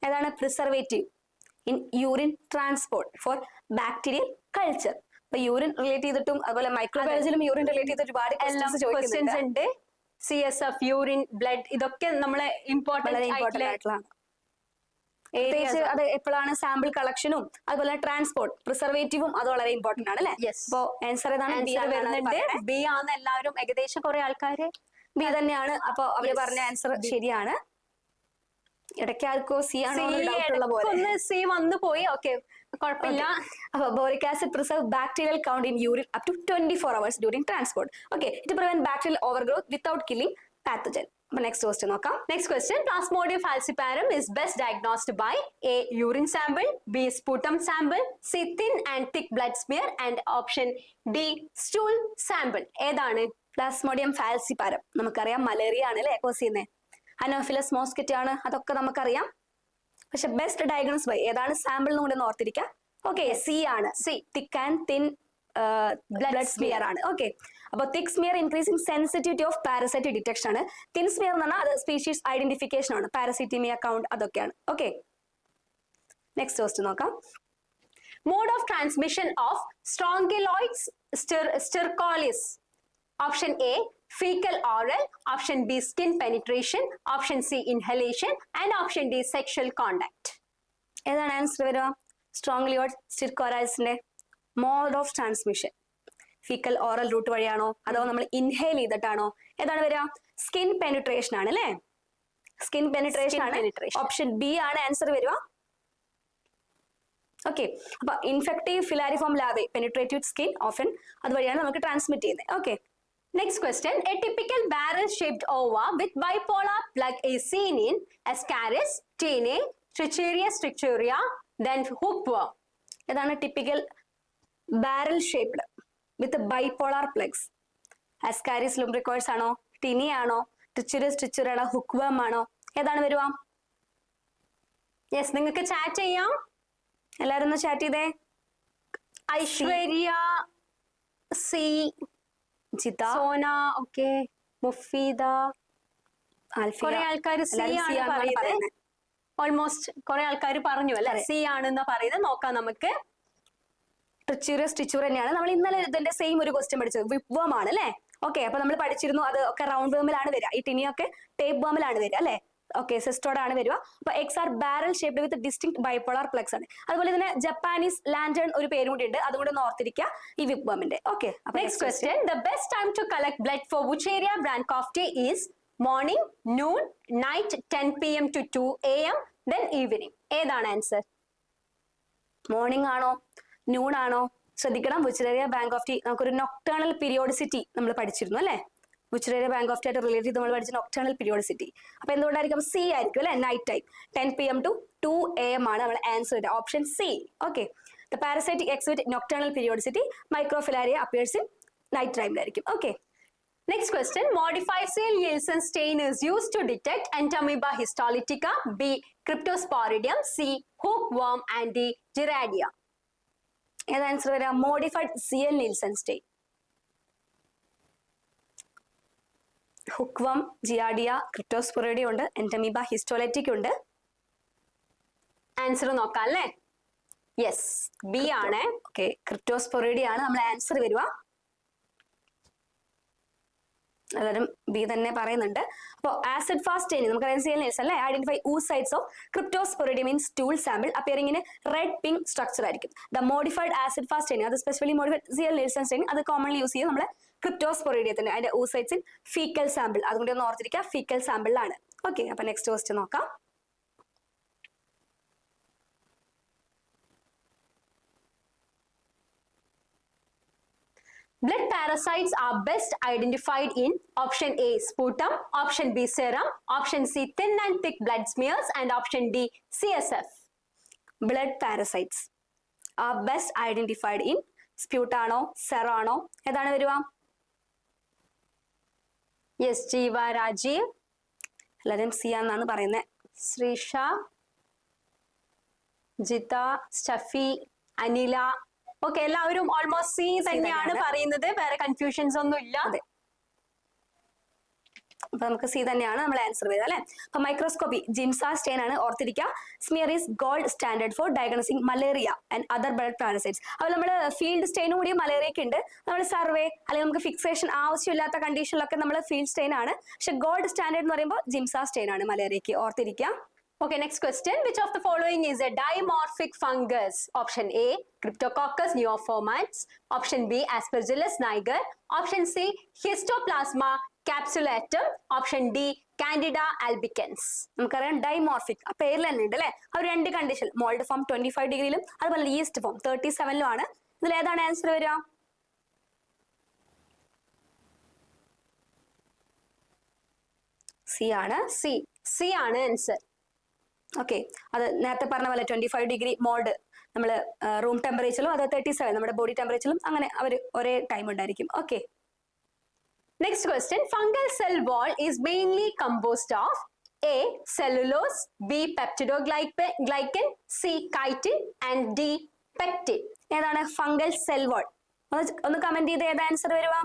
ഏതാണ് preservative in urine transport for bacterial culture? അപ്പൊ യൂറിൻ റിലേറ്റ് ചെയ്തിട്ടും അതുപോലെ മൈക്രോബയോളജിയിലും യൂറിൻ റിലേറ്റ് ചെയ്ത് ഒരുപാട് ക്വസ്റ്റ്യൻസ് ഉണ്ട്. CSF, യൂറിൻ, ബ്ലഡ്, ഇതൊക്കെ നമ്മളെ ഇമ്പോർട്ടന്റ് ആയിട്ടുള്ള. പ്രത്യേകിച്ച് അത് എപ്പോഴാണ് സാമ്പിൾ കളക്ഷനും അതുപോലെ ട്രാൻസ്പോർട്ട് പ്രിസർവേറ്റീവും അത് വളരെ ഇമ്പോർട്ടന്റ് ആണ് അല്ലെ. അപ്പോ ആൻസർ ഏതാണ്? ബി ആണ്. എല്ലാവരും ഏകദേശം കുറെ ആൾക്കാര് ബി തന്നെയാണ്. അപ്പൊ അവര് പറഞ്ഞ ആൻസർ ശരിയാണ്. ഇടയ്ക്ക് ആർക്കോ സി ആണോ പോലെ സി വന്നു പോയി. ഓക്കെ, കുഴപ്പമില്ല. അപ്പൊ boric acid preserve bacterial count in urine up to 24 hours during transport. Okay, it prevent bacterial overgrowth without killing pathogen. Next question നോക്കാം. Next question. Plasmodium falciparum is best diagnosed by A, urine sample, B, sputum sample, C, thin and thick blood smear, and option D, stool sample. ഏതാണ്? പ്ലാസ്മോഡിയം ഫാൽസിപാരം നമുക്കറിയാം മലേറിയ ആണ് അല്ലെ കോസ് ചെയ്യുന്നത്. അനോഫിലസ് മോസ്കിറ്റോ ആണ്, അതൊക്കെ നമുക്കറിയാം. പക്ഷെ ബെസ്റ്റ് ഡയഗ്നോസ് ബൈ ഏതാണ് സാമ്പിൾ എന്ന് കൂടെ ഓർത്തിരിക്കാം. ഓക്കെ, സി ആണ്. C, thick and thin blood smear ആണ്. ഓക്കെ, അപ്പൊ thick smear increasing sensitivity of parasite detection ആണ്. തിൻ സ്മിയർ എന്ന് പറഞ്ഞാൽ അത് സ്പീഷീസ് ഐഡന്റിഫിക്കേഷൻ ആണ്, പാരസൈറ്റീമിയ കൗണ്ട് അതൊക്കെയാണ്. ഓക്കെ, നെക്സ്റ്റ് ക്വസ്റ്റ്യൻ നോക്കാം. Mode of transmission of strongyloides stercoralis. Option A, fecal oral, option B, skin penetration, option C, inhalation, and option D, sexual contact. ഏതാണ് ആൻസർ വരിക? സ്ട്രോങ്ലിയോയിഡ് സ്റ്റിർക്കോറൈസിന്റെ mode of transmission faecal oral route വഴിയാണോ അതോ നമ്മൾ ഇൻഹേൽ ചെയ്തിട്ടാണോ? ഏതാണ് വരിക? സ്കിൻ പെനിട്രേഷൻ ആണ് അല്ലെ. സ്കിൻ പെനിട്രേഷൻ ആണ്. ഓപ്ഷൻ ബി ആണ് ആൻസർ വരിക. ഓക്കെ, അപ്പൊ ഇൻഫെക്റ്റീവ് ഫിലാരിഫോം ലാവേ പെനിട്രേറ്റ് സ്കിൻ ഓഫൻ അതുവഴിയാണ് നമുക്ക് ട്രാൻസ്മിറ്റ് ചെയ്യുന്നത്. Okay, next question. A typical barrel-shaped ova with bipolar plug is seen in Ascaris, Tene, Trichuria stricturia, then hookworm. ഏതാണ് ടിപ്പിക്കൽ ബാരൽ ഷേപ്ഡ് വിത്ത് ബൈപോളാർ പ്ലഗ്സ്? അസ്കാരിസ് ലുംബ്രിക്കോഴ്സ് ആണോ, ടിനി ആണോ, ട്രിച്ചുരിയ സ്ട്രിച്ചുറിയ ആണോ, ഹുക്വേം ആണോ? ഏതാണ് വരുക? യെസ്, നിങ്ങൾക്ക് ചാറ്റ് ചെയ്യാം. എല്ലാരും ഒന്ന് ചാറ്റ് ചെയ്തേ. ഐശ്വര്യ, സി, ജിത, സോന, ഓക്കെ, മുഫീദ, കുറെ ആൾക്കാർ സി ആണ് പറയുന്നത്. ഓൾമോസ്റ്റ് കുറെ ആൾക്കാർ പറഞ്ഞു അല്ലെ സി ആണെന്ന് പറയുന്നത്. നോക്കാം നമുക്ക്. ട്രിച്ചുറിയ സ്റ്റിച്ചുർ തന്നെയാണ്. നമ്മൾ ഇന്നലെ ഇതിന്റെ സെയിം ഒരു ക്വസ്റ്റ്യൻ പഠിച്ചത് വിപ്വം ആണ് അല്ലെ. ഓക്കെ, അപ്പൊ നമ്മൾ പഠിച്ചിരുന്നു അത് ഒക്കെ റൗണ്ട് വേമിലാണ് വരിക. ഈ ടിനിയൊക്കെ ടേപ്പ് വേമിലാണ് വരിക അല്ലെ. ഓക്കെ, സിസ്റ്റോടാണ് വരിക. അപ്പൊ എക്സ് ആർ ബാരൽ ഷേപ്ഡ് വിത്ത് ഡിസ്റ്റിങ് ബൈപോളാർ പ്ലഗ്സ് ആണ്. അതുപോലെ ഇതിന് ജപ്പാനീസ് ലാന്റേൺ ഒരു പേരും കൂടി ഉണ്ട്, അതുകൊണ്ട് ഓർത്തിരിക്കുക ഈ വിപ്വമിന്റെ. Okay, next question. The best time to collect blood for Wuchereria bancrofti is morning, noon, night, 10 PM to 2 AM, then evening. ഏതാണ് ആൻസർ? മോർണിംഗ് ആണോ, നൂൺ ആണോ? ശ്രദ്ധിക്കണം, വിച്ച് ബാങ്ക് ഓഫ് ടി നമുക്കൊരു നൊക്ടേണൽ പീരിയോഡിസിറ്റി നമ്മൾ പഠിച്ചിരുന്നു അല്ലെ? വിച്ച് ബാങ്ക് ഓഫ് ടി ആയിട്ട് റിലേറ്റ് ചെയ്ത് നമ്മൾ പഠിച്ച നൊക്ടേണൽ പീരിയോഡിസിറ്റി. അപ്പൊ എന്തുകൊണ്ടായിരിക്കും? സി ആയിരിക്കും അല്ലെ? Night time 10 PM to 2 AM ആണ് നമ്മുടെ answer. Option C. Okay. The parasitic exhibit nocturnal periodicity. Microfilaria appears in night time ആയിരിക്കും. Okay. Next question. Modified Nielsen stain is used to detect Entamoeba histolytica, B. Cryptosporidium, C. Hookworm, and D. Giardia. ഏത് ആൻസർ വരാം? Modified Ziehl Neelsen stain. Hookworm, Giardia, cryptosporidia ഉണ്ട്, എൻറ്റമീബ ഹിസ്റ്റോലറ്റിക് ഉണ്ട്. ആൻസർ നോക്കാം അല്ലേ? യെസ്, ബി ആണ്. ഓക്കെ, ക്രിപ്റ്റോസ്പൊറിഡിയ ആണ് നമ്മുടെ ആൻസർ വരിക. എല്ലാവരും ബി തന്നെ പറയുന്നുണ്ട്. അപ്പോൾ ആസിഡ് ഫാസ്റ്റ് സ്റ്റെയിനിങ് നമുക്കറിയാം സിയൽ നിൽസൺ അല്ലേ? Identify oocytes of Cryptosporidium in stool sample appearing in red pink structure ആയിരിക്കും. The modified acid fast staining അത് specially modified Ziehl Neelsen staining അത് കോമൺലി യൂസ് ചെയ്യും നമ്മളെ ക്രിപ്റ്റോസ്പൊറിഡിയത്തിന്റെ അതിന്റെ oocytes in ഫീക്കൽ സാമ്പിൾ. അതുകൊണ്ട് ഒന്ന് ഓർത്തിരിക്കുക, ഫീക്കൽ സാമ്പിളിലാണ്. ഓക്കെ, അപ്പൊ നെക്സ്റ്റ് ക്വസ്റ്റ്യൻ നോക്കാം. Blood parasites are best identified in option A. Sputum, option B. Serum, option C. Thin and thick blood smears, and option D. CSF. Blood parasites are best identified in സ്പ്യൂട്ടാണോ, സെറാണോ, ഏതാണ് വരിക? യെസ്, ജീവ, രാജീവ്. എല്ലാവരും സി എന്നാണ് പറയുന്നത്. ശ്രീഷ, ജിത, സ്റ്റഫി, അനില. ഓക്കെ, എല്ലാവരും ഓൾമോസ്റ്റ് സി തന്നെയാണ് പറയുന്നത്. വേറെ കൺഫ്യൂഷൻസ് ഒന്നും ഇല്ല. അതെ, അപ്പൊ നമുക്ക് സി തന്നെയാണ് നമ്മൾ ആൻസർ ചെയ്തത് അല്ലെ? അപ്പൊ മൈക്രോസ്കോപ്പി ജിംസ സ്റ്റെയിൻ ആണ്, ഓർത്തിരിക്കുക. Smear is gold standard for diagnosing malaria and other blood parasites. അപ്പോൾ നമ്മൾ ഫീൽഡ് സ്റ്റെയിനും കൂടി മലേറിയക്ക് ഉണ്ട്. നമ്മൾ സർവേ അല്ലെങ്കിൽ നമുക്ക് ഫിക്സേഷൻ ആവശ്യമില്ലാത്ത കണ്ടീഷനിലൊക്കെ നമ്മൾ ഫീൽഡ് സ്റ്റെയിൻ ആണ്. പക്ഷെ ഗോൾഡ് സ്റ്റാൻഡേർഡ് എന്ന് പറയുമ്പോൾ ജിംസ സ്റ്റെയിൻ ആണ് മലേറിയക്ക്, ഓർത്തിരിക്കുക. Okay, next question. Which of the following is a dimorphic fungus? Option A. Cryptococcus neoformans. Option B. Aspergillus niger. Option C. Histoplasma capsulatum. Option D. Candida albicans. നമുക്കറിയാം ഡൈമോർഫിക് ആ പേരിൽ തന്നെ ഉണ്ട് അല്ലെ? ആ രണ്ട് കണ്ടീഷൻ, മോൾഡ് ഫോം 25 ഡിഗ്രിയിലും അതുപോലെ ഈസ്റ്റ് ഫോം 37ലും ആണ്. ഇതിൽ ഏതാണ് ആൻസർ വരിക? സി ആണ്. സി ആണ് ആൻസർ. ഓക്കെ, അത് നേരത്തെ പറഞ്ഞ പോലെ 25 ഡിഗ്രി മോൾഡ് നമ്മൾ റൂം ടെമ്പറേച്ചറിലും അത് 37 നമ്മുടെ ബോഡി ടെമ്പറേച്ചറിലും അങ്ങനെ അവർ ഒരേ ടൈം ഉണ്ടായിരിക്കും. Okay, next question. Fungal cell wall is mainly composed of A. cellulose, B. peptidoglycan, C. chitin, and D. pectin. ഏതാണ് ഫംഗൽ സെൽ വാൾ? ഒന്ന് കമന്റ് ചെയ്ത് ഏത് ആൻസർ വരുക?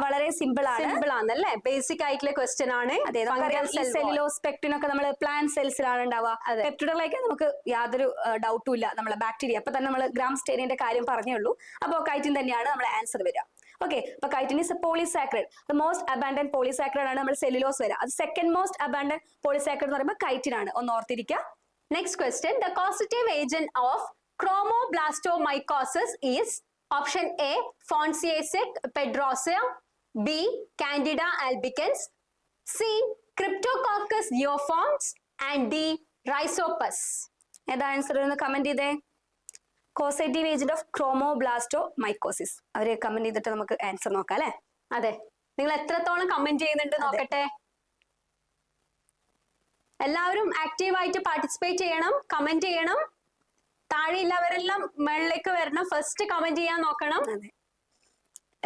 വളരെ സിമ്പിൾ ആണല്ലേ? ബേസിക് ആയിട്ടുള്ള ക്വസ്റ്റ്യൻ ആണ്. സെല്ലുലോസ്, പെക്ടിൻ ഒക്കെ നമ്മൾ പ്ലാന്റ് സെൽസിലാണ് ഉണ്ടാവുക. പെപ്റ്റിഡോഗ്ലൈക്കൻ നമുക്ക് യാതൊരു ഡൗട്ടും ഇല്ല, നമ്മളെ ബാക്ടീരിയ. അപ്പൊ തന്നെ നമ്മൾ ഗ്രാം സ്റ്റെയിനിന്റെ കാര്യം പറഞ്ഞേ ഉള്ളൂ. അപ്പോൾ കൈറ്റിൻ തന്നെയാണ് നമ്മുടെ ആൻസർ വരിക. ഓക്കെ, അപ്പൊ chitin is polysaccharide. Most abundant polysaccharide ആണ് നമ്മൾ സെല്ലുലോസ് വരിക. അത് സെക്കൻഡ് മോസ്റ്റ് അബാൻഡന്റ് പോളിസാക്രൈഡ് എന്ന് പറയുമ്പോൾ കൈറ്റിൻ ആണ്, ഒന്ന് ഓർത്തിരിക്കുക. Next question. The causative agent of chromoblastomycosis is option A. Fonseca pedrosa, B. Candida albicans, C. Cryptococcus neoformans, and D. Rhizopus. ഏതാ ആൻസർ എന്ന് കമന്റ് ചെയ്തേ. Causative agent of chromoblastomycosis. അവരെ കമന്റ് ചെയ്തിട്ട് നമുക്ക് ആൻസർ നോക്കാം അല്ലെ? അതെ, നിങ്ങൾ എത്രത്തോളം കമന്റ് ചെയ്യുന്നുണ്ട് നോക്കട്ടെ. എല്ലാവരും ആക്റ്റീവായിട്ട് പാർട്ടിസിപ്പേറ്റ് ചെയ്യണം, കമന്റ് ചെയ്യണം. താഴെയുള്ളവരെല്ലാം മുകളിലേക്ക് വരണം, ഫസ്റ്റ് കമന്റ് ചെയ്യാൻ നോക്കണം.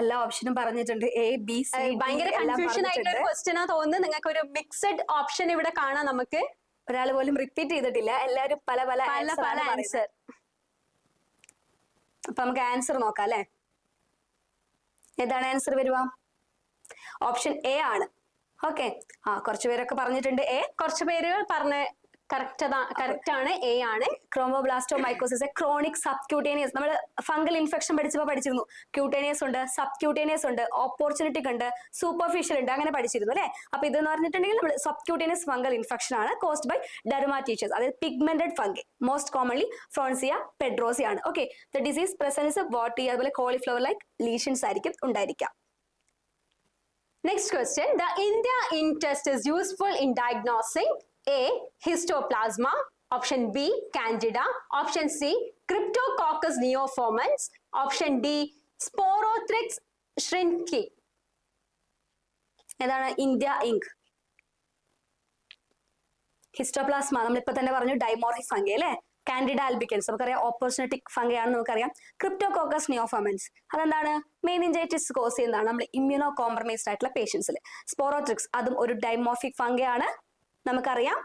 എല്ലാ ഓപ്ഷനും പറഞ്ഞിട്ടുണ്ട്, എ ബി സി. ഭയങ്കര കൺഫ്യൂഷൻ ആയിട്ടുള്ള ഒരു ക്വസ്റ്റ്യൻ ആ തോന്നുന്നു. നിങ്ങൾക്ക് ഒരു മിക്സഡ് ഓപ്ഷൻ ഇവിടെ കാണാം. നമുക്ക് ഒരാൾ പോലും റിപ്പീറ്റ് ചെയ്തിട്ടില്ല, എല്ലാവരും പല പല ആൻസർ. അപ്പൊ നമുക്ക് ആൻസർ നോക്കാം അല്ലെ? ഏതാണ് ആൻസർ വരുക? ഓപ്ഷൻ എ ആണ്. ഓക്കെ, കുറച്ചു പേരൊക്കെ പറഞ്ഞിട്ടുണ്ട് എ, കുറച്ചു പേര് പറഞ്ഞ് കറക്റ്റ് ആണ്, എ ആണ്. ക്രോമോബ്ലാസ്റ്റോമൈക്കോസിസ് ക്രോണിക് സബ്ക്യൂട്ടേനിയസ്. നമ്മൾ ഫംഗൽ ഇൻഫെക്ഷൻ പഠിച്ചപ്പോൾ പഠിച്ചിരുന്നു. ക്യൂട്ടേനിയസ് ഉണ്ട്, സബ്ക്യൂട്ടേനിയസ് ഉണ്ട്, ഓപ്പർച്യൂണിറ്റിക് ഉണ്ട്, സൂപ്പർഫിഷ്യൽ ഉണ്ട്, അങ്ങനെ പഠിച്ചിരുന്നു അല്ലെ? അപ്പൊ ഇതെന്ന് പറഞ്ഞിട്ടുണ്ടെങ്കിൽ നമ്മൾ സബ്ക്യൂട്ടേനിയസ് ഫംഗൽ ഇൻഫെക്ഷൻ ആണ്, കോസ്ഡ് ബൈ ഡെർമാറ്റീഷ്യസ്, അതായത് പിഗ്മെന്റഡ് ഫംഗി. മോസ്റ്റ് കോമൺലി ഫ്രോൺസിയ പെഡ്രോസിയ ആണ്. ഓക്കെ, ദ ഡിസീസ് പ്രസൻസ് വാട്ടി, അതുപോലെ കോളിഫ്ലവർ ലൈക്ക് ലീഷൻസ് ആയിരിക്കും ഉണ്ടായിരിക്കാം. Next question. The India in test is useful in diagnosing A. Histoplasma, Option B, Candida. Option C, Cryptococcus neoformans. Option D, Sporothrix shrinki. ഏതാണ്? India ink. ഹിസ്റ്റോപ്ലാസ്മ നമ്മളിപ്പോ തന്നെ പറഞ്ഞു ഡൈമോർഫിക് ഫംഗി അല്ലെ. കാൻഡിഡ ആൽബിക്കൻസ് നമുക്കറിയാം ഓപ്പർച്യൂണിറ്റിക് ഫംഗി ആണെന്ന് നമുക്കറിയാം. ക്രിപ്റ്റോകോക്കസ് നിയോഫോമൻസ് അതെന്താണ്? മെനിഞ്ചൈറ്റിസ് കോസ് ചെയ്യുന്നതാണ് നമ്മൾ ഇമ്മ്യൂണോ കോംപ്രമൈസ്ഡ് ആയിട്ടുള്ള പേഷ്യൻസിൽ. സ്പോറോട്രിക്സ് അതും ഒരു ഡൈമോർഫിക് ഫംഗി ആണ് നമുക്കറിയാം.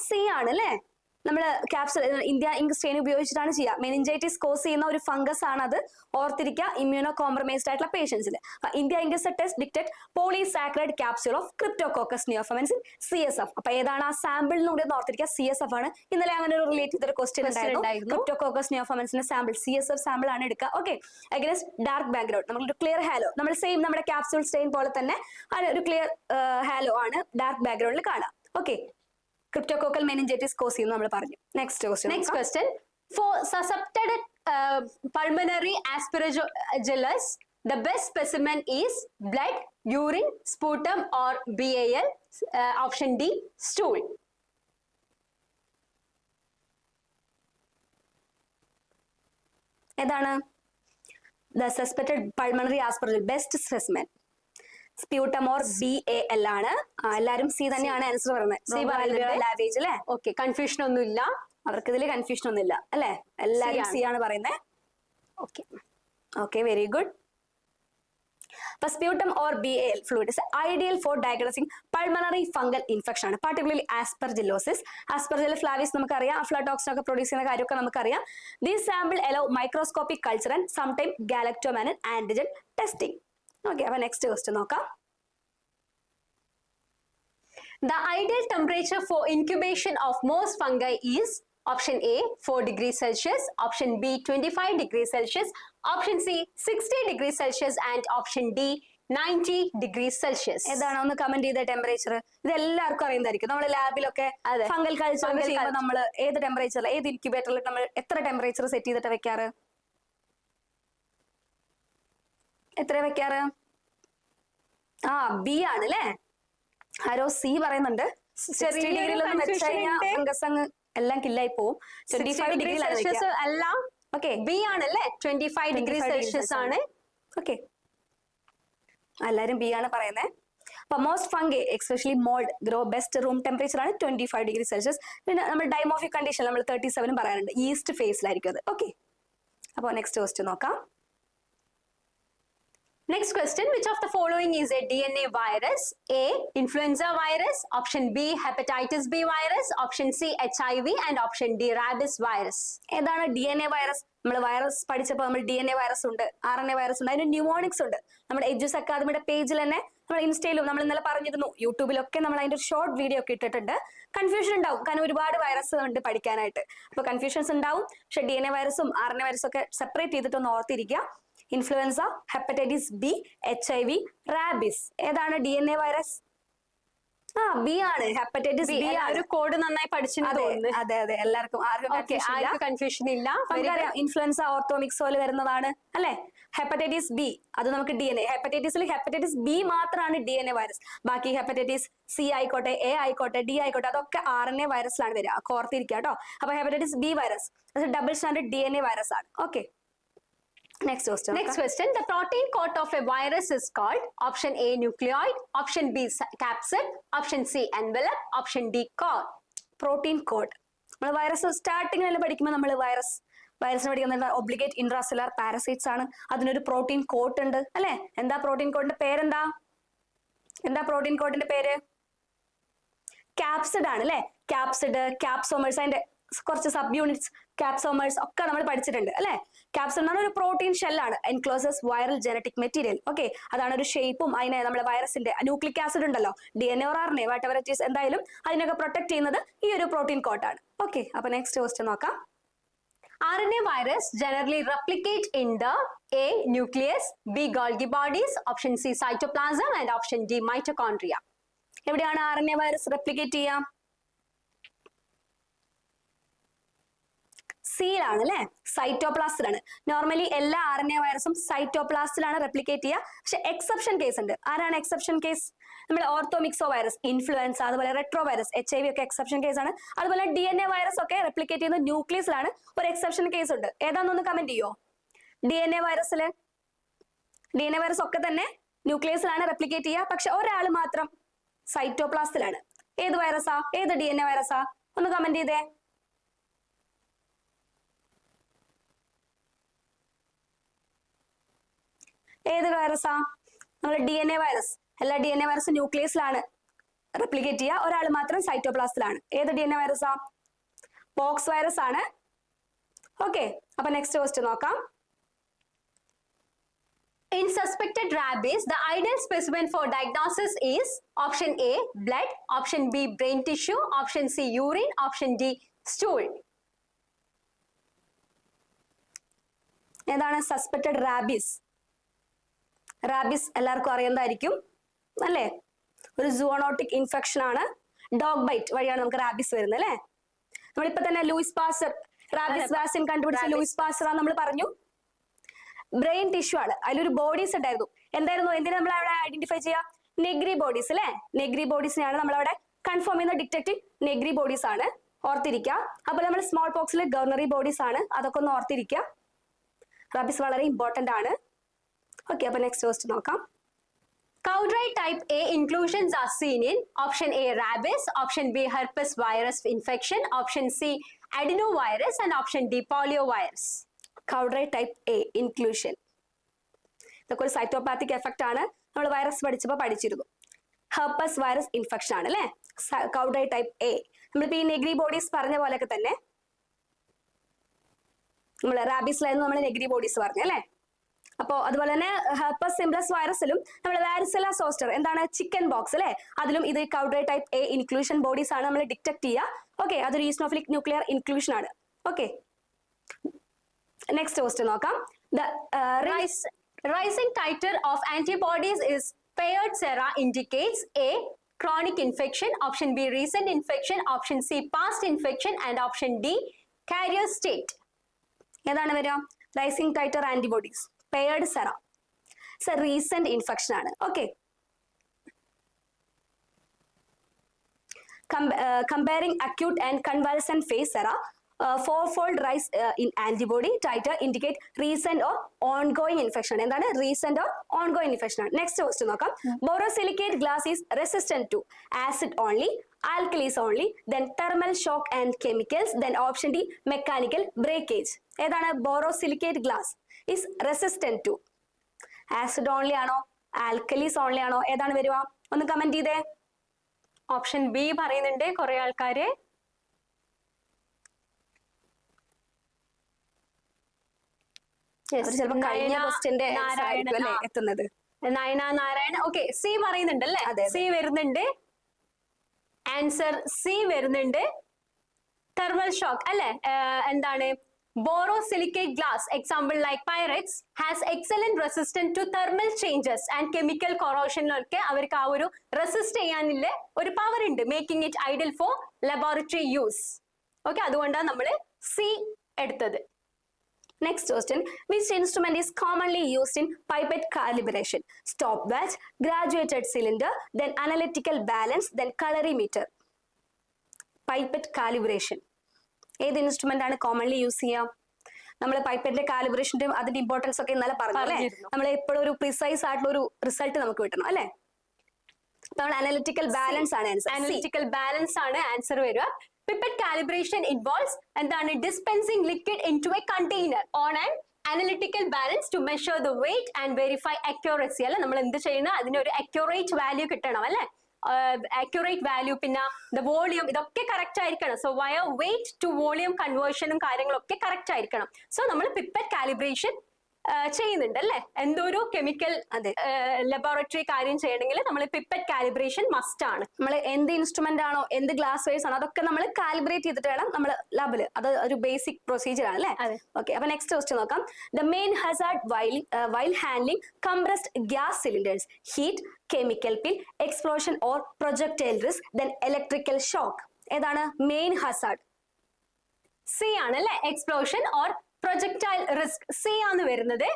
സി ആണ് അല്ലേ. നമ്മൾ ക്യാപ്സുൽ ഇന്ത്യ ഇങ്ക് സ്ട്രെയിൻ ഉപയോഗിച്ചിട്ടാണ് ചെയ്യുക. മെനിഞ്ചൈറ്റിസ് കോസ് ചെയ്യുന്ന ഒരു ഫംഗസ് ആണ് അത്. ഓർത്തിരിക്കുക, ഇമ്മ്യൂണോ കോംപ്രമൈസ്ഡ് ആയിട്ടുള്ള പേഷ്യൻസിൽ. India ink test detect polysaccharide capsule of Cryptococcus neoformans in CSF. അപ്പൊ ഏതാണ് ആ സാമ്പിൾ എന്നുകൂടി ഓർത്തിരിക്കുക? CSF ആണ്. ഇന്നലെ അങ്ങനെ ഒരു റിലേറ്റ് ചെയ്തൊരു ക്വസ്റ്റ്യൻ ഉണ്ടായിരുന്നു. ക്രിപ്റ്റോകോക്കസ് നിയോഫോമൻസിന്റെ സാമ്പിൾ CSF സാമ്പിൾ ആണ് എടുക്കുക. ഓക്കെ, അഗൈൻസ്റ്റ് ഡാർക്ക് ബാക്ക്ഗ്രൗണ്ട് നമ്മളൊരു ക്ലിയർ ഹാലോ, നമ്മൾ സെയിം നമ്മുടെ ക്യാപ്സ്യൂൾ സ്ട്രെയിൻ പോലെ തന്നെ ഒരു ക്ലിയർ ഹാലോ ആണ് ഡാർക്ക് ബാക്ക്ഗ്രൗണ്ടിൽ കാണാം. ഓക്കെ, Cryptococcal meningitis cause ചെയ്യുന്നു നമ്മൾ പറഞ്ഞു. Next question. For suscepted pulmonary aspergillus, the best specimen is blood, urine, sputum or BAL. Option D, stool. ഏതാണ്? The suspected pulmonary aspergillus best specimen. Sputum or BAL ആണ്. എല്ലാരും സി തന്നെയാണ് ആൻസർ പറയുന്നത്. ലാവേജ് അല്ലെ. ഓക്കെ, കൺഫ്യൂഷൻ ഒന്നും ഇല്ല. അവർക്ക് ഇതിൽ കൺഫ്യൂഷൻ ഒന്നും ഇല്ല അല്ലെ. എല്ലാരും സി ആണ് പറയുന്നത്. Okay okay, very good. Sputum or BAL fluid is ideal for diagnosing pulmonary fungal infection ആണ്. particularly aspergillosis. Aspergillus flavis നമുക്കറിയാം, aflatoxin ഒക്കെ പ്രൊഡ്യൂസ് ചെയ്യുന്ന കാര്യമൊക്കെ നമുക്കറിയാം. These sample allow microscopic culture and sometimes galactome and antigen testing. Okay, അപ്പോൾ നെക്സ്റ്റ് ക്വസ്റ്റ്യൻ നോക്കാം. The ideal temperature for incubation of most fungi is option A 4 degrees Celsius, option B 25 degrees Celsius, option C 60 degrees Celsius and option D 90 degrees Celsius. ഏതാണ്? ഒന്ന് കമന്റ് ചെയ്ത ടെമ്പറേച്ചർ. ഇത് എല്ലാവർക്കും അറിയുന്നതായിരിക്കും. നമ്മൾ ലാബിലൊക്കെ ഫംഗൽ കൾച്ചർ ചെയ്യുമ്പോൾ നമ്മൾ ഏത് ടെമ്പറേച്ചറിൽ, ഏത് ഇൻക്യുബേറ്ററിൽ നമ്മൾ എത്ര ടെമ്പറേച്ചർ സെറ്റ് ചെയ്തിട്ട് വെക്കാറ്? എത്ര വെക്കാറ്? ബി ആണ് അല്ലേ. ആരോ സി പറയുന്നുണ്ട്. 60 ഡിഗ്രിയിലൊന്നും വെച്ച് കഴിഞ്ഞാൽ ഫംഗസ് അങ്ങ് എല്ലാം കില്ലായി പോവും. 25 ഡിഗ്രിയിലാണ് എല്ലാം. ഓക്കെ, ബി ആണല്ലേ. 25 ഡിഗ്രി സെൽഷ്യസ് ആണ്. ഓക്കെ, എല്ലാരും ബി ആണ് പറയുന്നത്. അപ്പൊ most fungi especially mould grow best room temperature ആണ് 25 ഡിഗ്രി സെൽഷ്യസ്. പിന്നെ നമ്മൾ ഡൈമോർഫിക് കണ്ടീഷൻ നമ്മൾ 37 പറയാറുണ്ട്. ഈസ്റ്റ് ഫേസിലായിരിക്കും അത്. ഓക്കെ, അപ്പൊ നെക്സ്റ്റ് ക്വസ്റ്റ്യൻ നോക്കാം. Next question, which of the following is a DNA virus? A, influenza virus, option B, hepatitis B virus, option C, HIV and option D, rabies virus. ഏതാണ് DNA വൈറസ്? നമ്മൾ വൈറസ് പഠിച്ചപ്പോൾ നമ്മൾ DNA വൈറസ് ഉണ്ട്, RNA വൈറസ് ഉണ്ട്, അതിന് ന്യൂമോണിക്സ് ഉണ്ട്. നമ്മുടെ എഡ്യൂസ് അക്കാദമിയുടെ പേജിൽ തന്നെ നമ്മൾ ഇൻസ്റ്റയിലും നമ്മൾ ഇന്നലെ പറഞ്ഞിരുന്നു, യൂട്യൂബിലൊക്കെ നമ്മൾ അതിന്റെ ഷോർട്ട് വീഡിയോ ഒക്കെ ഇട്ടിട്ടുണ്ട്. കൺഫ്യൂഷൻ ഉണ്ടാവും, കാരണം ഒരുപാട് വൈറസ് ഉണ്ട് പഠിക്കാനായിട്ട്. അപ്പൊ കൺഫ്യൂഷൻസ് ഉണ്ടാവും. പക്ഷെ DNA വൈറസും RNA വൈറസും ഒക്കെ സെപ്പറേറ്റ് ചെയ്തിട്ടൊന്ന് ഓർത്തിരിക്കുക. Influenza, hepatitis B, HIV, rabies. ഏതാണ് DNA വൈറസ്? ബി ആണ്. ഹെപ്പറ്റൈറ്റിസ് ബി ആണ്. ഒരു കോഡ് നന്നായി പഠിച്ചിട്ടുണ്ട്. അതെ അതെ, എല്ലാവർക്കും ആർക്കും കൺഫ്യൂഷൻ ഇല്ല. നമുക്കറിയാം ഇൻഫ്ലുവൻസ ഓർത്തോമിക്സോയിൽ വരുന്നതാണ് അല്ലെ. ഹെപ്പറ്റൈറ്റിസ് ബി അത് നമുക്ക് DNA. ഹെപ്പറ്റൈറ്റിസിൽ ഹെപ്പറ്റൈറ്റിസ് ബി മാത്രമാണ് DNA വൈറസ്. ബാക്കി ഹെപ്പറ്റൈറ്റിസ് സി ആയിക്കോട്ടെ, എ ആയിക്കോട്ടെ, ഡി ആയിക്കോട്ടെ, അതൊക്കെ RNA വൈറസിലാണ് വരിക. ഓർത്തിരിക്കുക കേട്ടോ. അപ്പൊ hepatitis B virus double standard DNA virus ആണ്. Okay, Next question. The protein coat of a virus is called option A, nucleoid, option B, capsid, option C, envelope, option D, core. Protein coat. നമ്മൾ വൈറസ് സ്റ്റാർട്ടിങ്ങിൽ പഠിക്കുമ്പോൾ നമ്മൾ വൈറസിനെ പഠിക്കുന്നത് ഒബ്ലിഗേറ്റ് ഇൻട്രാസെല്ലുലാർ പാരസൈറ്റ്സ് ആണ്. അതിനൊരു പ്രോട്ടീൻ കോട്ട് ഉണ്ട് അല്ലെ. എന്താ പ്രോട്ടീൻ കോട്ടിന്റെ പേരെന്താ? പ്രോട്ടീൻ കോട്ടിന്റെ പേര്? ക്യാപ്സിഡ് ആണ് അല്ലെ. ക്യാപ്സിഡ്, ക്യാപ്സോമേഴ്സ്, അതിന്റെ കുറച്ച് സബ് യൂണിറ്റ്സ്, ക്യാപ്സോമേഴ്സ് ഒക്കെ നമ്മൾ പഠിച്ചിട്ടുണ്ട് അല്ലെ. ക്യാപ്സിഡ് എന്ന് പറഞ്ഞ ഒരു പ്രോട്ടീൻ ഷെല്ലാണ്. Encloses viral genetic material. Okay, അതാണ് ഒരു ഷേപ്പും. അതിനെ നമ്മുടെ വൈറസിന്റെ ന്യൂക്ലിക് ആസിഡ് ഉണ്ടല്ലോ, DNA or RNA whatever it is, എന്തായാലും അതിനൊക്കെ പ്രൊട്ടക്ട് ചെയ്യുന്നത് ഈ ഒരു പ്രോട്ടീൻ കോട്ടാണ്. ഓക്കെ, അപ്പൊ നെക്സ്റ്റ് ക്വസ്റ്റ്യൻ നോക്കാം. RNA virus generally replicate in the A, nucleus, B, Golgi bodies, option C, cytoplasm and option D, mitochondria. എവിടെയാണ് RNA വൈറസ് റെപ്ലിക്കേറ്റ് ചെയ്യാം? സീലാണ് അല്ലെ. സൈറ്റോപ്ലാസ്റ്റിലാണ്. നോർമലി എല്ലാ RNA വൈറസും സൈറ്റോപ്ലാസ്റ്റിലാണ് റെപ്ലിക്കേറ്റ് ചെയ്യുക. പക്ഷെ എക്സെപ്ഷൻ കേസ് ഉണ്ട്. ആരാണ് എക്സെപ്ഷൻ കേസ്? നമ്മൾ ഓർത്തോമിക്സോ വൈറസ്, ഇൻഫ്ലുവൻസ, അതുപോലെ റെട്രോ വൈറസ്, HIV ഒക്കെ എക്സെപ്ഷൻ കേസ് ആണ്. അതുപോലെ DNA വൈറസ് ഒക്കെ റെപ്ലിക്കേറ്റ് ചെയ്യുന്ന ന്യൂക്ലിയസിലാണ്. ഒരു എക്സെപ്ഷൻ കേസ് ഉണ്ട്. ഏതാണെന്നൊന്ന് കമന്റ് ചെയ്യോ? DNA വൈറസ് ഒക്കെ തന്നെ ന്യൂക്ലിയസിലാണ് റെപ്ലിക്കേറ്റ് ചെയ്യുക. പക്ഷെ ഒരാൾ മാത്രം സൈറ്റോപ്ലാസ്റ്റിലാണ്. ഏത് വൈറസാ? ഏത് DNA വൈറസാ? ഒന്ന് കമന്റ് ചെയ്തേ. ഏത് വൈറസാ? നമ്മൾ DNA വൈറസ്. എല്ലാ DNA വൈറസ് ന്യൂക്ലിയസിലാണ് റെപ്ലിക്കേറ്റ് ചെയ്യുക. ഒരാൾ മാത്രം സൈറ്റോപ്ലാസ്റ്റിലാണ്. ഏത് DNA വൈറസാ? പോക്സ് വൈറസ് ആണ്. ഓക്കെ, അപ്പൊ നെക്സ്റ്റ് ക്വസ്റ്റ്യൻ നോക്കാം. In suspected rabies, the ideal specimen for diagnosis is option A, blood, option B, brain tissue, option C, urine, option D, stool. ഏതാണ് സസ്പെക്റ്റഡ് റാബീസ്? റാബീസ് എല്ലാവർക്കും അറിയുന്നതായിരിക്കും അല്ലേ? ഒരു സൂണോട്ടിക് ഇൻഫെക്ഷൻ ആണ്. ഡോഗ് ബൈറ്റ് വഴിയാണ് നമുക്ക് റാബീസ് വരുന്നത് അല്ലേ? നമ്മളിപ്പോ തന്നെ ലൂയിസ് പാസ്റ്റർ റാബീസ് വാക്സിൻ കണ്ടുപിടിച്ച ലൂയിസ് പാസ്റ്റർ ആണ് നമ്മൾ പറഞ്ഞു. ബ്രെയിൻ ടിഷ്യൂ ആണ്. അതിലൊരു ബോഡീസ് ഉണ്ടായിരുന്നു. എന്തായിരുന്നു? എന്തിനാ നമ്മൾ അവിടെ ഐഡന്റിഫൈ ചെയ്യുക? നെഗ്രി ബോഡീസ് അല്ലെ? നെഗ്രി ബോഡീസിനെയാണ് നമ്മൾ അവിടെ കൺഫേം ചെയ്യുന്ന ഡിറ്റക്റ്റീവ് നെഗ്രി ബോഡീസ് ആണ്. ഓർത്തിരിക്കുക. അപ്പോൾ നമ്മൾ സ്മോൾ പോക്സിലെ ഗവർണറി ബോഡീസ് ആണ്. അതൊക്കെ ഒന്ന് ഓർത്തിരിക്കുക. റാബീസ് വളരെ ഇമ്പോർട്ടന്റ് ആണ്. ഓക്കെ, അപ്പൊ നെക്സ്റ്റ് ക്വസ്റ്റ്യൻ നോക്കാം. Cowdry type A inclusions are seen in option A, rabies, option B, herpes virus infection, option C, adenovirus, and option D, poliovirus. Cowdry type A inclusion. ഇതൊക്കെ ഒരു സൈറ്റോപാത്തിക് എഫക്റ്റ് ആണ്. നമ്മൾ വൈറസ് പഠിച്ചപ്പോൾ പഠിച്ചിരുന്നു. ഹെർപ്പസ് വൈറസ് ഇൻഫെക്ഷൻ ആണ് അല്ലെ? കൗഡ്രൈ ടൈപ്പ് എ. നമ്മളിപ്പോ ഈ നെഗ്രി ബോഡീസ് പറഞ്ഞ പോലെയൊക്കെ തന്നെ നമ്മൾ റാബീസിലായിരുന്നു നമ്മൾ നെഗ്രി ബോഡീസ് പറഞ്ഞു അല്ലെ? അപ്പോൾ അതുപോലെ തന്നെ ഹെർപ്പസ് സിംപ്ലസ് വൈറസിലും നമ്മൾ വാരിസെല്ല സോസ്റ്റർ എന്താണ് ചിക്കൻ ബോക്സ് അല്ലെ? അതിലും ഇത് കൗഡ്രൈ ടൈപ്പ് എ ഇൻക്ലൂഷൻ ബോഡീസ് ആണ് നമ്മൾ ഡിറ്റക്ട് ചെയ്യുക. ഓക്കെ, അതൊരു ഈസ്നോഫിലിക് ന്യൂക്ലിയർ ഇൻക്ലൂഷൻ ആണ്. ഓക്കെ, നെക്സ്റ്റ് ക്വസ്റ്റ്യൻ നോക്കാം. Rising titer of antibodies is paired sera indicates A, chronic infection, option B, recent infection, option C, past infection, and option D, carrier state. ഏതാണ് വരിക? Rising titre antibodies, paired sera. Recent infection ആണ്. Okay, comparing acute and convalescent phase sera, fourfold rise in antibody titer indicate recent or ongoing infection. എന്താണ്? recent or ongoing infection ആണ്. നെക്സ്റ്റ് ക്വസ്റ്റ്യൻ നോക്കാം. borosilicate glass is resistant to acid only, alkalis only, then thermal shock and chemicals, then option D, mechanical breakage. ഏതാണ്? borosilicate glass is resistant to acid only ആണോ, alkalis only ആണോ? ഏതാണ് വരിക? ഒന്ന് കമന്റ് ചെയ്തേ. ഓപ്ഷൻ ബി പറയുന്നുണ്ട് കുറെ ആൾക്കാര്. എത്തുന്നത് നയന നാരായണ. ഓക്കെ, സി പറയുന്നുണ്ട് അല്ലേ? സി വരുന്നുണ്ട്. ആൻസർ സി വരുന്നുണ്ട്. തെർമൽ ഷോക്ക് അല്ലെ? എന്താണ്? borosilicate glass, example like pyrex, has excellent resistance to thermal changes and chemical corrosion. ഒക്കെ അവർക്ക് ആ ഒരു റെസിസ്റ്റ് ചെയ്യാനുള്ള ഒരു പവർ ഉണ്ട്, making it ideal four laboratory use. Okay, അതുകൊണ്ടാണ് നമ്മൾ സി എടുത്തത്. Next question, which instrument is commonly used in pipette calibration? Stopwatch, graduated cylinder, then analytical balance, then colorimeter. Pipette calibration. ഏത് ഇൻസ്ട്രുമെന്റ് ആണ് കോമൺലി യൂസ് ചെയ്യുക? നമ്മൾ പൈപ്പറ്റിന്റെ കാലിബ്രേഷന്റെ അതിന്റെ ഇമ്പോർട്ടൻസ് ഒക്കെ ഇന്നലെ പറഞ്ഞു അല്ലെ? നമ്മൾ എപ്പോഴും ഒരു പ്രിസൈസ് ആയിട്ടുള്ള ഒരു റിസൾട്ട് നമുക്ക് കിട്ടണം അല്ലെ? നമ്മൾ അനലിറ്റിക്കൽ ബാലൻസ് ആണ് ആൻസർ. അനലിറ്റിക്കൽ ബാലൻസ് ആണ് ആൻസർ വരിക. Pipette calibration involves എന്താണ്? dispensing liquid into a container on an analytical balance to measure the weight and verify accuracy. അല്ലെ? നമ്മൾ എന്ത് ചെയ്യണം? അതിന് ഒരു accurate value കിട്ടണം അല്ലെ? accurate value, പിന്നെ the volume, ഇതൊക്കെ കറക്റ്റ് ആയിരിക്കണം. സോ വയർ വെയിറ്റ് ടു വോളിയം കൺവേർഷനും കാര്യങ്ങളൊക്കെ കറക്റ്റ് ആയിരിക്കണം. സോ നമ്മൾ പിപ്പറ്റ് കാലിബ്രേഷൻ ചെയ്യുന്നുണ്ട് അല്ലെ? എന്തോ ഒരു കെമിക്കൽ ലബോറട്ടറി കാര്യം ചെയ്യണമെങ്കിൽ നമ്മൾ പിപ്പറ്റ് കാലിബ്രേഷൻ മസ്റ്റ് ആണ്. നമ്മൾ എന്ത് ഇൻസ്ട്രുമെന്റ് ആണോ, എന്ത് ഗ്ലാസ് വൈസ് ആണോ, അതൊക്കെ നമ്മൾ കാലിബ്രേറ്റ് ചെയ്തിട്ട് വേണം നമ്മൾ ലാബില്. അത് ഒരു ബേസിക് പ്രൊസീജിയർ ആണ് അല്ലെ? ഓക്കെ, അപ്പൊ നെക്സ്റ്റ് ക്വസ്റ്റ്യൻ നോക്കാം. The main hazard while handling compressed gas cylinders, heat, chemical spill, explosion or projectile risk, then electrical shock. ഏതാണ് മെയിൻ ഹസാർഡ്? സി ആണ് അല്ലെ? Explosion or projectile risk. C ആണ് വരുന്നത്.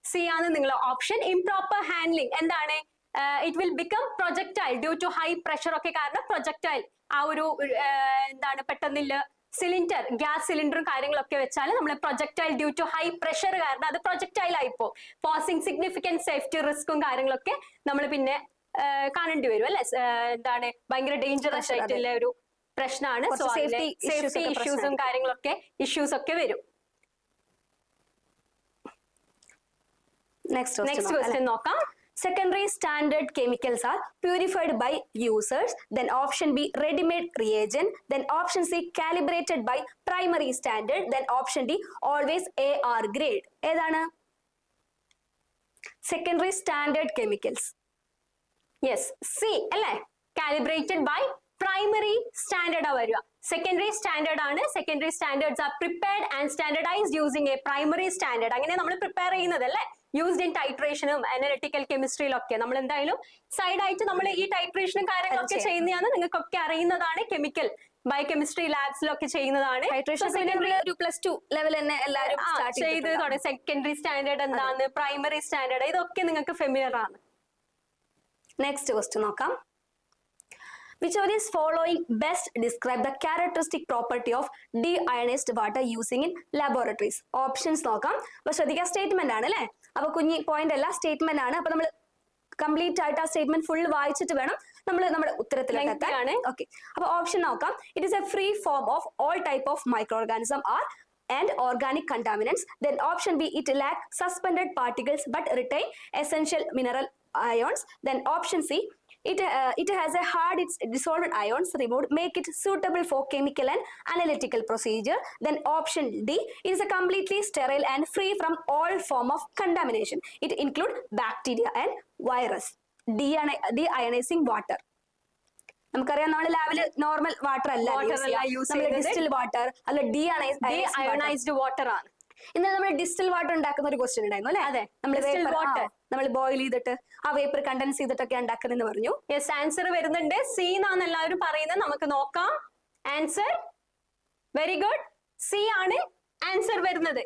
സി ആണ് നിങ്ങളുടെ ഓപ്ഷൻ. ഇംപ്രോപ്പർ ഹാൻഡ്ലിംഗ് എന്താണ്? It will become projectile due to high pressure ഒക്കെ കാരണം പ്രൊജക്ടൈൽ ആ ഒരു എന്താണ് പെട്ടെന്നില്ല സിലിണ്ടർ ഗ്യാസ് സിലിണ്ടറും കാര്യങ്ങളൊക്കെ വെച്ചാൽ നമ്മൾ projectile due to high pressure കാരണം അത് പ്രൊജക്ടൈൽ ആയിപ്പോ പോസിങ് സിഗ്നിഫിക്കന്റ് സേഫ്റ്റി റിസ്കും കാര്യങ്ങളൊക്കെ നമ്മൾ പിന്നെ കാണേണ്ടി വരും അല്ലെ എന്താണ് ഭയങ്കര ഡേഞ്ചറസ് ആയിട്ടുള്ള ഒരു പ്രശ്നമാണ് സോ സേഫ്റ്റി ഇഷ്യൂസും കാര്യങ്ങളൊക്കെ ഇഷ്യൂസ് ഒക്കെ വരും നെക്സ്റ്റ് ക്വസ്റ്റ്യൻ നോക്കാം Secondary standard chemicals are purified by users, then option B ready-made reagent, then option C calibrated by primary standard, then option D always AR grade. ഏതാണ് secondary standard chemicals? Yes, C അല്ലേ calibrated by primary standard ആ വരിക secondary standard ആണ് secondary standards are prepared and standardized using a primary standard അങ്ങനെ നമ്മൾ പ്രിപ്പയർ ചെയ്യുന്നത് അല്ലേ യൂസ്ഡ് ഇൻ ടൈട്രേഷനും അനലിറ്റിക്കൽ കെമിസ്ട്രിയിലൊക്കെ നമ്മൾ എന്തായാലും സൈഡായിട്ട് നമ്മൾ ഈ ടൈട്രേഷനും കാര്യങ്ങളൊക്കെ ചെയ്യുന്നതാണ് നിങ്ങൾക്കൊക്കെ അറിയുന്നതാണ് കെമിക്കൽ ബയോകെമിസ്ട്രി ലാബ്സിലൊക്കെ ചെയ്യുന്നതാണ് +2 ലെവൽ തന്നെ എല്ലാവരും ചെയ്ത് തുടങ്ങി സെക്കൻഡറി സ്റ്റാൻഡേർഡ് എന്താണ് പ്രൈമറി സ്റ്റാൻഡേർഡ് ഇതൊക്കെ നിങ്ങൾക്ക് ഫെമിലിയർ ആണ് നെക്സ്റ്റ് ക്വസ്റ്റ്യൻ നോക്കാം Which of these following best describe the characteristic property of deionized water using in laboratories? Options നോക്കാം അപ്പൊ ശ്രദ്ധിക്കുക സ്റ്റേറ്റ്മെന്റ് ആണ് അല്ലെ അപ്പൊ കുഞ്ഞി പോയിന്റ് അല്ല സ്റ്റേറ്റ്മെന്റ് ആണ് അപ്പൊ നമ്മൾ കംപ്ലീറ്റ് ആയിട്ട് ആ സ്റ്റേറ്റ്മെന്റ് ഫുൾ വായിച്ചിട്ട് വേണം നമ്മൾ നമ്മുടെ ഉത്തരത്തിലേക്ക് എത്താൻ ഓക്കെ അപ്പൊ ഓപ്ഷൻ നോക്കാം it is A free form of all type of micro organism are and organic contaminants. Then option B it lack suspended particles but retain essential mineral ions. Then option C it has a hard its dissolved ions removed make it suitable for chemical and analytical procedure. Then option D it is a completely sterile and free from all form of contamination. It include bacteria and virus. Deionizing water നമുക്കറിയാം നമ്മൾ ലാബില് നോർമൽ വാട്ടർ അല്ല ഡിസ്റ്റിൽ വാട്ടർ അല്ല ഡീഅയണൈസ്ഡ് വാട്ടർ ആണ് ഇന്നലെ നമ്മൾ ഡിസ്റ്റിൽ വാട്ടർ ഉണ്ടാക്കുന്ന ഒരു ക്വസ്റ്റ്യൻ ഉണ്ടായിരുന്നു അല്ലെ അതെ നമ്മൾ ബോയിൽ ചെയ്തിട്ട് ആ വേപ്പർ കണ്ടൻസ് ചെയ്തിട്ടൊക്കെ ഉണ്ടാക്കുന്നതെന്ന് പറഞ്ഞു യെസ് ആൻസർ വരുന്നുണ്ട് സി എന്നാണ് എല്ലാവരും പറയുന്നത് നമുക്ക് നോക്കാം ആൻസർ വെരി ഗുഡ് സി ആണ് ആൻസർ വരുന്നത്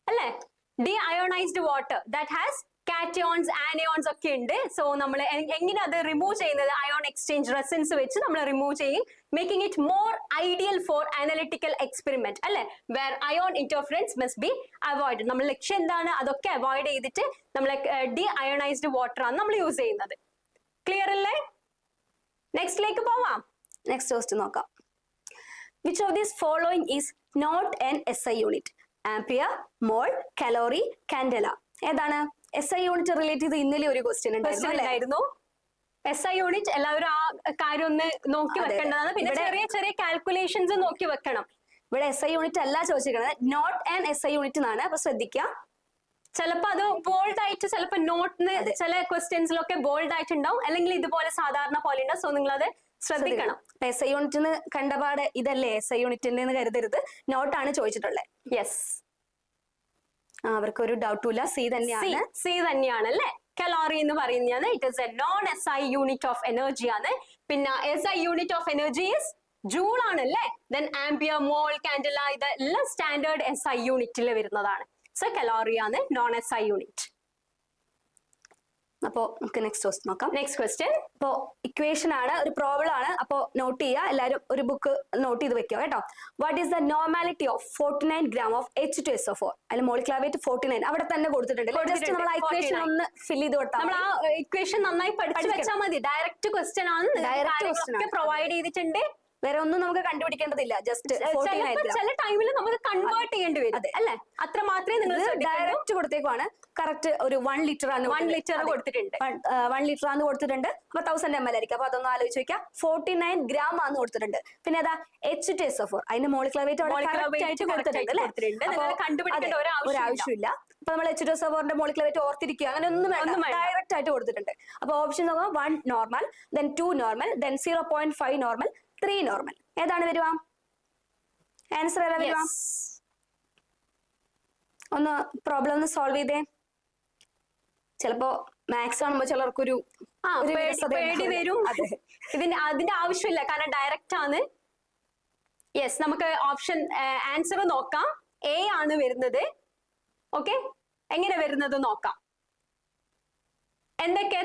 അല്ലെ deionized water that has cations anions ഒക്കെ ഉണ്ട് സോ നമ്മൾ എങ്ങനെ അത് റിമൂവ് ചെയ്യുന്നത് അയോൺ എക്സ്ചേഞ്ച് റെസിൻസ് വെച്ച് നമ്മൾ റിമൂവ് ചെയ്യും making it more ideal for analytical experiment അല്ലെ where ion interference must be avoid നമ്മൾ ലക്ഷ്യം എന്താണ് അതൊക്കെ അവോയ്ഡ് ചെയ്തിട്ട് നമ്മൾ ഡീഅയണൈസ്ഡ് വാട്ടർ ആണ് നമ്മൾ യൂസ് ചെയ്യുന്നത് ക്ലിയർ അല്ലേ നെക്സ്റ്റിലേക്ക് പോവാം നെക്സ്റ്റ് ക്വസ്റ്റ്യൻ നോക്കാം which of these following is not an SI unit ampere mole calorie candela ഏതാണ് SI യൂണിറ്റ് റിലേറ്റ് ചെയ്ത് ഇന്നലെ ഒരു ക്വസ്റ്റ്യൻ ഉണ്ടായിരുന്നു SI യൂണിറ്റ് എല്ലാവരും ആ കാര്യം ഒന്ന് നോക്കി വെക്കേണ്ടതാണ് പിന്നെ ചെറിയ ചെറിയ കാൽക്കുലേഷൻസ് നോക്കി വെക്കണം ഇവിടെ SI യൂണിറ്റ് അല്ല ചോദിച്ചിരിക്കുന്നത് നോട്ട് ആൻഡ് SI യൂണിറ്റ് എന്നാണ് അപ്പൊ ശ്രദ്ധിക്കുക ചിലപ്പോ അത് ബോൾഡ് ആയിട്ട് ചിലപ്പോ നോട്ടിന് ചില ക്വസ്റ്റ്യൻസിലൊക്കെ ബോൾഡ് ആയിട്ട് ഉണ്ടാവും അല്ലെങ്കിൽ ഇതുപോലെ സാധാരണ പോലെ ഉണ്ടാവും സോ നിങ്ങൾ അത് ശ്രദ്ധിക്കണം SI യൂണിറ്റിന് കണ്ടപാട് ഇതല്ലേ SI യൂണിറ്റിന്റെ എന്ന് കരുതരുത് നോട്ടാണ് ചോദിച്ചിട്ടുള്ളത് യെസ് അവർക്ക് ഒരു ഡൗട്ടും ഇല്ല സി തന്നെയാണ് അല്ലെ കലോറി എന്ന് പറയുന്നത് it is A non SI unit of energy ആണ് പിന്നെ SI unit of energy is joule ആണ് അല്ലെ ദെൻ ആംപിയർ മോൾ കാൻഡല ഇതെല്ലാം സ്റ്റാൻഡേർഡ് SI യൂണിറ്റിൽ വരുന്നതാണ് സോ കലോറി ആണ് നോൺ SI യൂണിറ്റ് അപ്പോ നമുക്ക് നെക്സ്റ്റ് ക്വസ്റ്റ്യൻ നോക്കാം നെക്സ്റ്റ് ക്വസ്റ്റ്യൻ അപ്പോ ഇക്വേഷൻ ആണ് ഒരു പ്രോബ്ലം ആണ് അപ്പോ നോട്ട് ചെയ്യുക എല്ലാവരും ഒരു ബുക്ക് നോട്ട് ചെയ്ത് വെക്കുക കേട്ടോ what is the normality of 49 gram of H2SO4 അതിൽ മോളിക്കുലർ വെയിറ്റ് 49 അവിടെ തന്നെ കൊടുത്തിട്ടുണ്ട് ജസ്റ്റ് നമ്മൾ ആ ഇക്വേഷൻ ഒന്ന് ഫിൽ ചെയ്ത് കൊടുത്താൽ നമ്മൾ ആ ഇക്വേഷൻ നന്നായി പഠിച്ചു വെച്ചാൽ മതി ഡയറക്റ്റ് ക്വസ്റ്റ്യൻ ആണ് ഡയറക്റ്റ് പ്രൊവൈഡ് ചെയ്തിട്ടുണ്ട് വേറെ ഒന്നും നമുക്ക് കണ്ടുപിടിക്കേണ്ടതില്ല ജസ്റ്റ് ചില ടൈമിൽ നമുക്ക് കൺവേർട്ട് ചെയ്യേണ്ടി വരും അല്ലെ അത്ര മാത്രമേ നിങ്ങൾ ഡയറക്റ്റ് കൊടുത്തേക്കുവാണ് കറക്റ്റ് ഒരു 1 ലിറ്റർ ആണ് 1 ലിറ്റർ കൊടുത്തിട്ടുണ്ട് 1 ലിറ്റർ ആണ് കൊടുത്തിട്ടുണ്ട് അപ്പൊ 1000 ml ആയിരിക്കും അപ്പൊ അതൊന്ന് ആലോചിച്ച് വെക്കാം 49 gram ആണ് കൊടുത്തിട്ടുണ്ട് പിന്നെ അതാ H2SO4 അതിന്റെ മോളിക്കുലർ വെയിറ്റ് കണ്ടുപിടിക്കേണ്ട ഒരു ആവശ്യമില്ല അപ്പൊ നമ്മൾ H2SO4ന്റെ മോളിക്കുലർ വെയിറ്റ് ഓർത്തിരിക്കുക അങ്ങനെ ഒന്നും വേണം ഡയറക്റ്റ് ആയിട്ട് കൊടുത്തിട്ടുണ്ട് അപ്പൊ ഓപ്ഷൻ നോക്കാം 1 normal then 2 normal then 0.5 normal 3 normal ഏതാണ് വരുക ആൻസർ ഏതാ വരുക ഒന്ന് പ്രോബ്ലം ഒന്ന് സോൾവ് ചെയ്തേ ചിലപ്പോ മാത്സ് കാണുമ്പോ ചിലർക്കൊരു പേടി വരും അതിന്റെ ആവശ്യമില്ല കാരണം ഡയറക്റ്റ് ആണ് യെസ് നമുക്ക് ഓപ്ഷൻ ആൻസർ നോക്കാം എ ആണ് വരുന്നത് ഓക്കെ എങ്ങനെ വരുന്നത് നോക്കാം എന്തൊക്കെയാ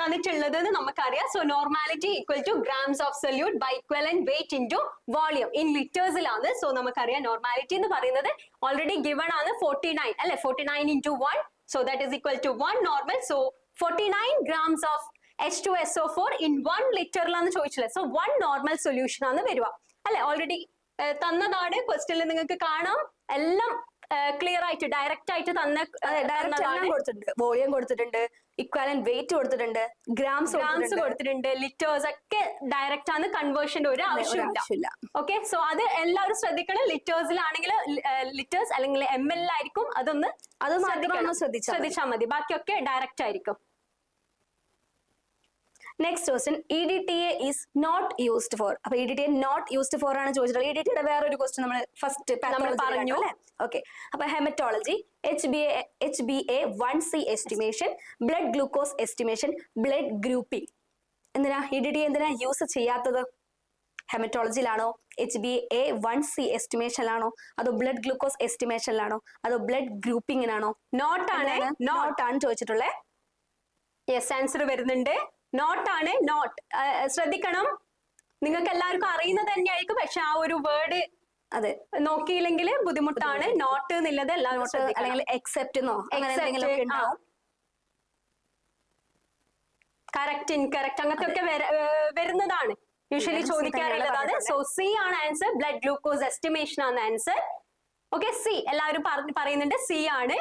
തന്നിട്ടുള്ളത് എന്ന് നമുക്കറിയാം. So normality equal to grams of solute by equivalent weight into volume in ലിറ്റേഴ്സിലാണ്. സോ നമുക്കറിയാം നോർമാലിറ്റി എന്ന് പറയുന്നത് ഓൾറെഡി ഗിവൺ ആണ് 49 അല്ലെ, 49 into 1. So that is equal to 1 normal. So 49 grams of H2SO4 in 1 ലിറ്ററിലാണ് ചോദിച്ചത്. സോ 1 നോർമൽ സൊല്യൂഷൻ ആണ് വരിക അല്ലെ. ഓൾറെഡി തന്നതാണ് ക്വസ്റ്റ്യനിൽ നിങ്ങൾക്ക് കാണാം. എല്ലാം ക്ലിയർ ആയിട്ട് ഡയറക്റ്റ് ആയിട്ട് കൊടുത്തിട്ടുണ്ട്. വോളിയം കൊടുത്തിട്ടുണ്ട്, ഇക്വാലന്റ് വെയിറ്റ് കൊടുത്തിട്ടുണ്ട്, ഗ്രാംസ് കൊടുത്തിട്ടുണ്ട്, ലിറ്റേഴ്സ് ഒക്കെ ഡയറക്റ്റ് ആണ്. കൺവേർഷന്റെ ഒരു ആവശ്യമില്ല. ഓക്കെ, സോ അത് എല്ലാവരും ശ്രദ്ധിക്കണം. ലിറ്റേഴ്സിലാണെങ്കിൽ ലിറ്റേഴ്സ് അല്ലെങ്കിൽ ml ആയിരിക്കും. അത് ശ്രദ്ധിച്ചാൽ മതി. ബാക്കിയൊക്കെ ഡയറക്റ്റ് ആയിരിക്കും. Next question, EDTA is not used for. അപ്പൊ EDTA not used for ആണ് ചോദിച്ചിട്ടുള്ളത്. EDTA വേറൊരു ക്വസ്റ്റ്യൻ നമ്മൾ ഫസ്റ്റ് പറഞ്ഞു അല്ലെ. ഓക്കെ, അപ്പൊ haematology, HbA1c estimation, blood glucose estimation, blood grouping. എന്തിനാ EDTA എന്തിനാ യൂസ് ചെയ്യാത്തത്? ഹെമറ്റോളജിയിലാണോ, HbA1c എസ്റ്റിമേഷനിലാണോ, അതോ ബ്ലഡ് ഗ്ലൂക്കോസ് എസ്റ്റിമേഷനിലാണോ, അതോ ബ്ലഡ് ഗ്രൂപ്പിംഗിനാണോ? നോട്ടാണ് ചോദിച്ചിട്ടുള്ളത്. യെസ്, ആൻസർ വരുന്നുണ്ട്. നോട്ടാണ്. നോട്ട് ശ്രദ്ധിക്കണം. നിങ്ങൾക്ക് എല്ലാവർക്കും അറിയുന്നത് തന്നെയായിരിക്കും, പക്ഷെ ആ ഒരു വേർഡ് അതെ നോക്കിയില്ലെങ്കിൽ ബുദ്ധിമുട്ടാണ്. നോട്ട് എന്നുള്ളത് എല്ലാവരും അല്ലെങ്കിൽ എക്സെപ്റ്റെന്നോ കറക്റ്റ് ഇൻകറക്റ്റ് അങ്ങനത്തെ ഒക്കെ വരുന്നതാണ്, യൂഷ്വലി ചോദിക്കാറുള്ളതാണ്. സോ സി ആണ് ആൻസർ. ബ്ലഡ് ഗ്ലൂക്കോസ് എസ്റ്റിമേഷൻ ആണ് ആൻസർ. ഓക്കെ, സി എല്ലാവരും പറയുന്നുണ്ട്, സി ആണ്.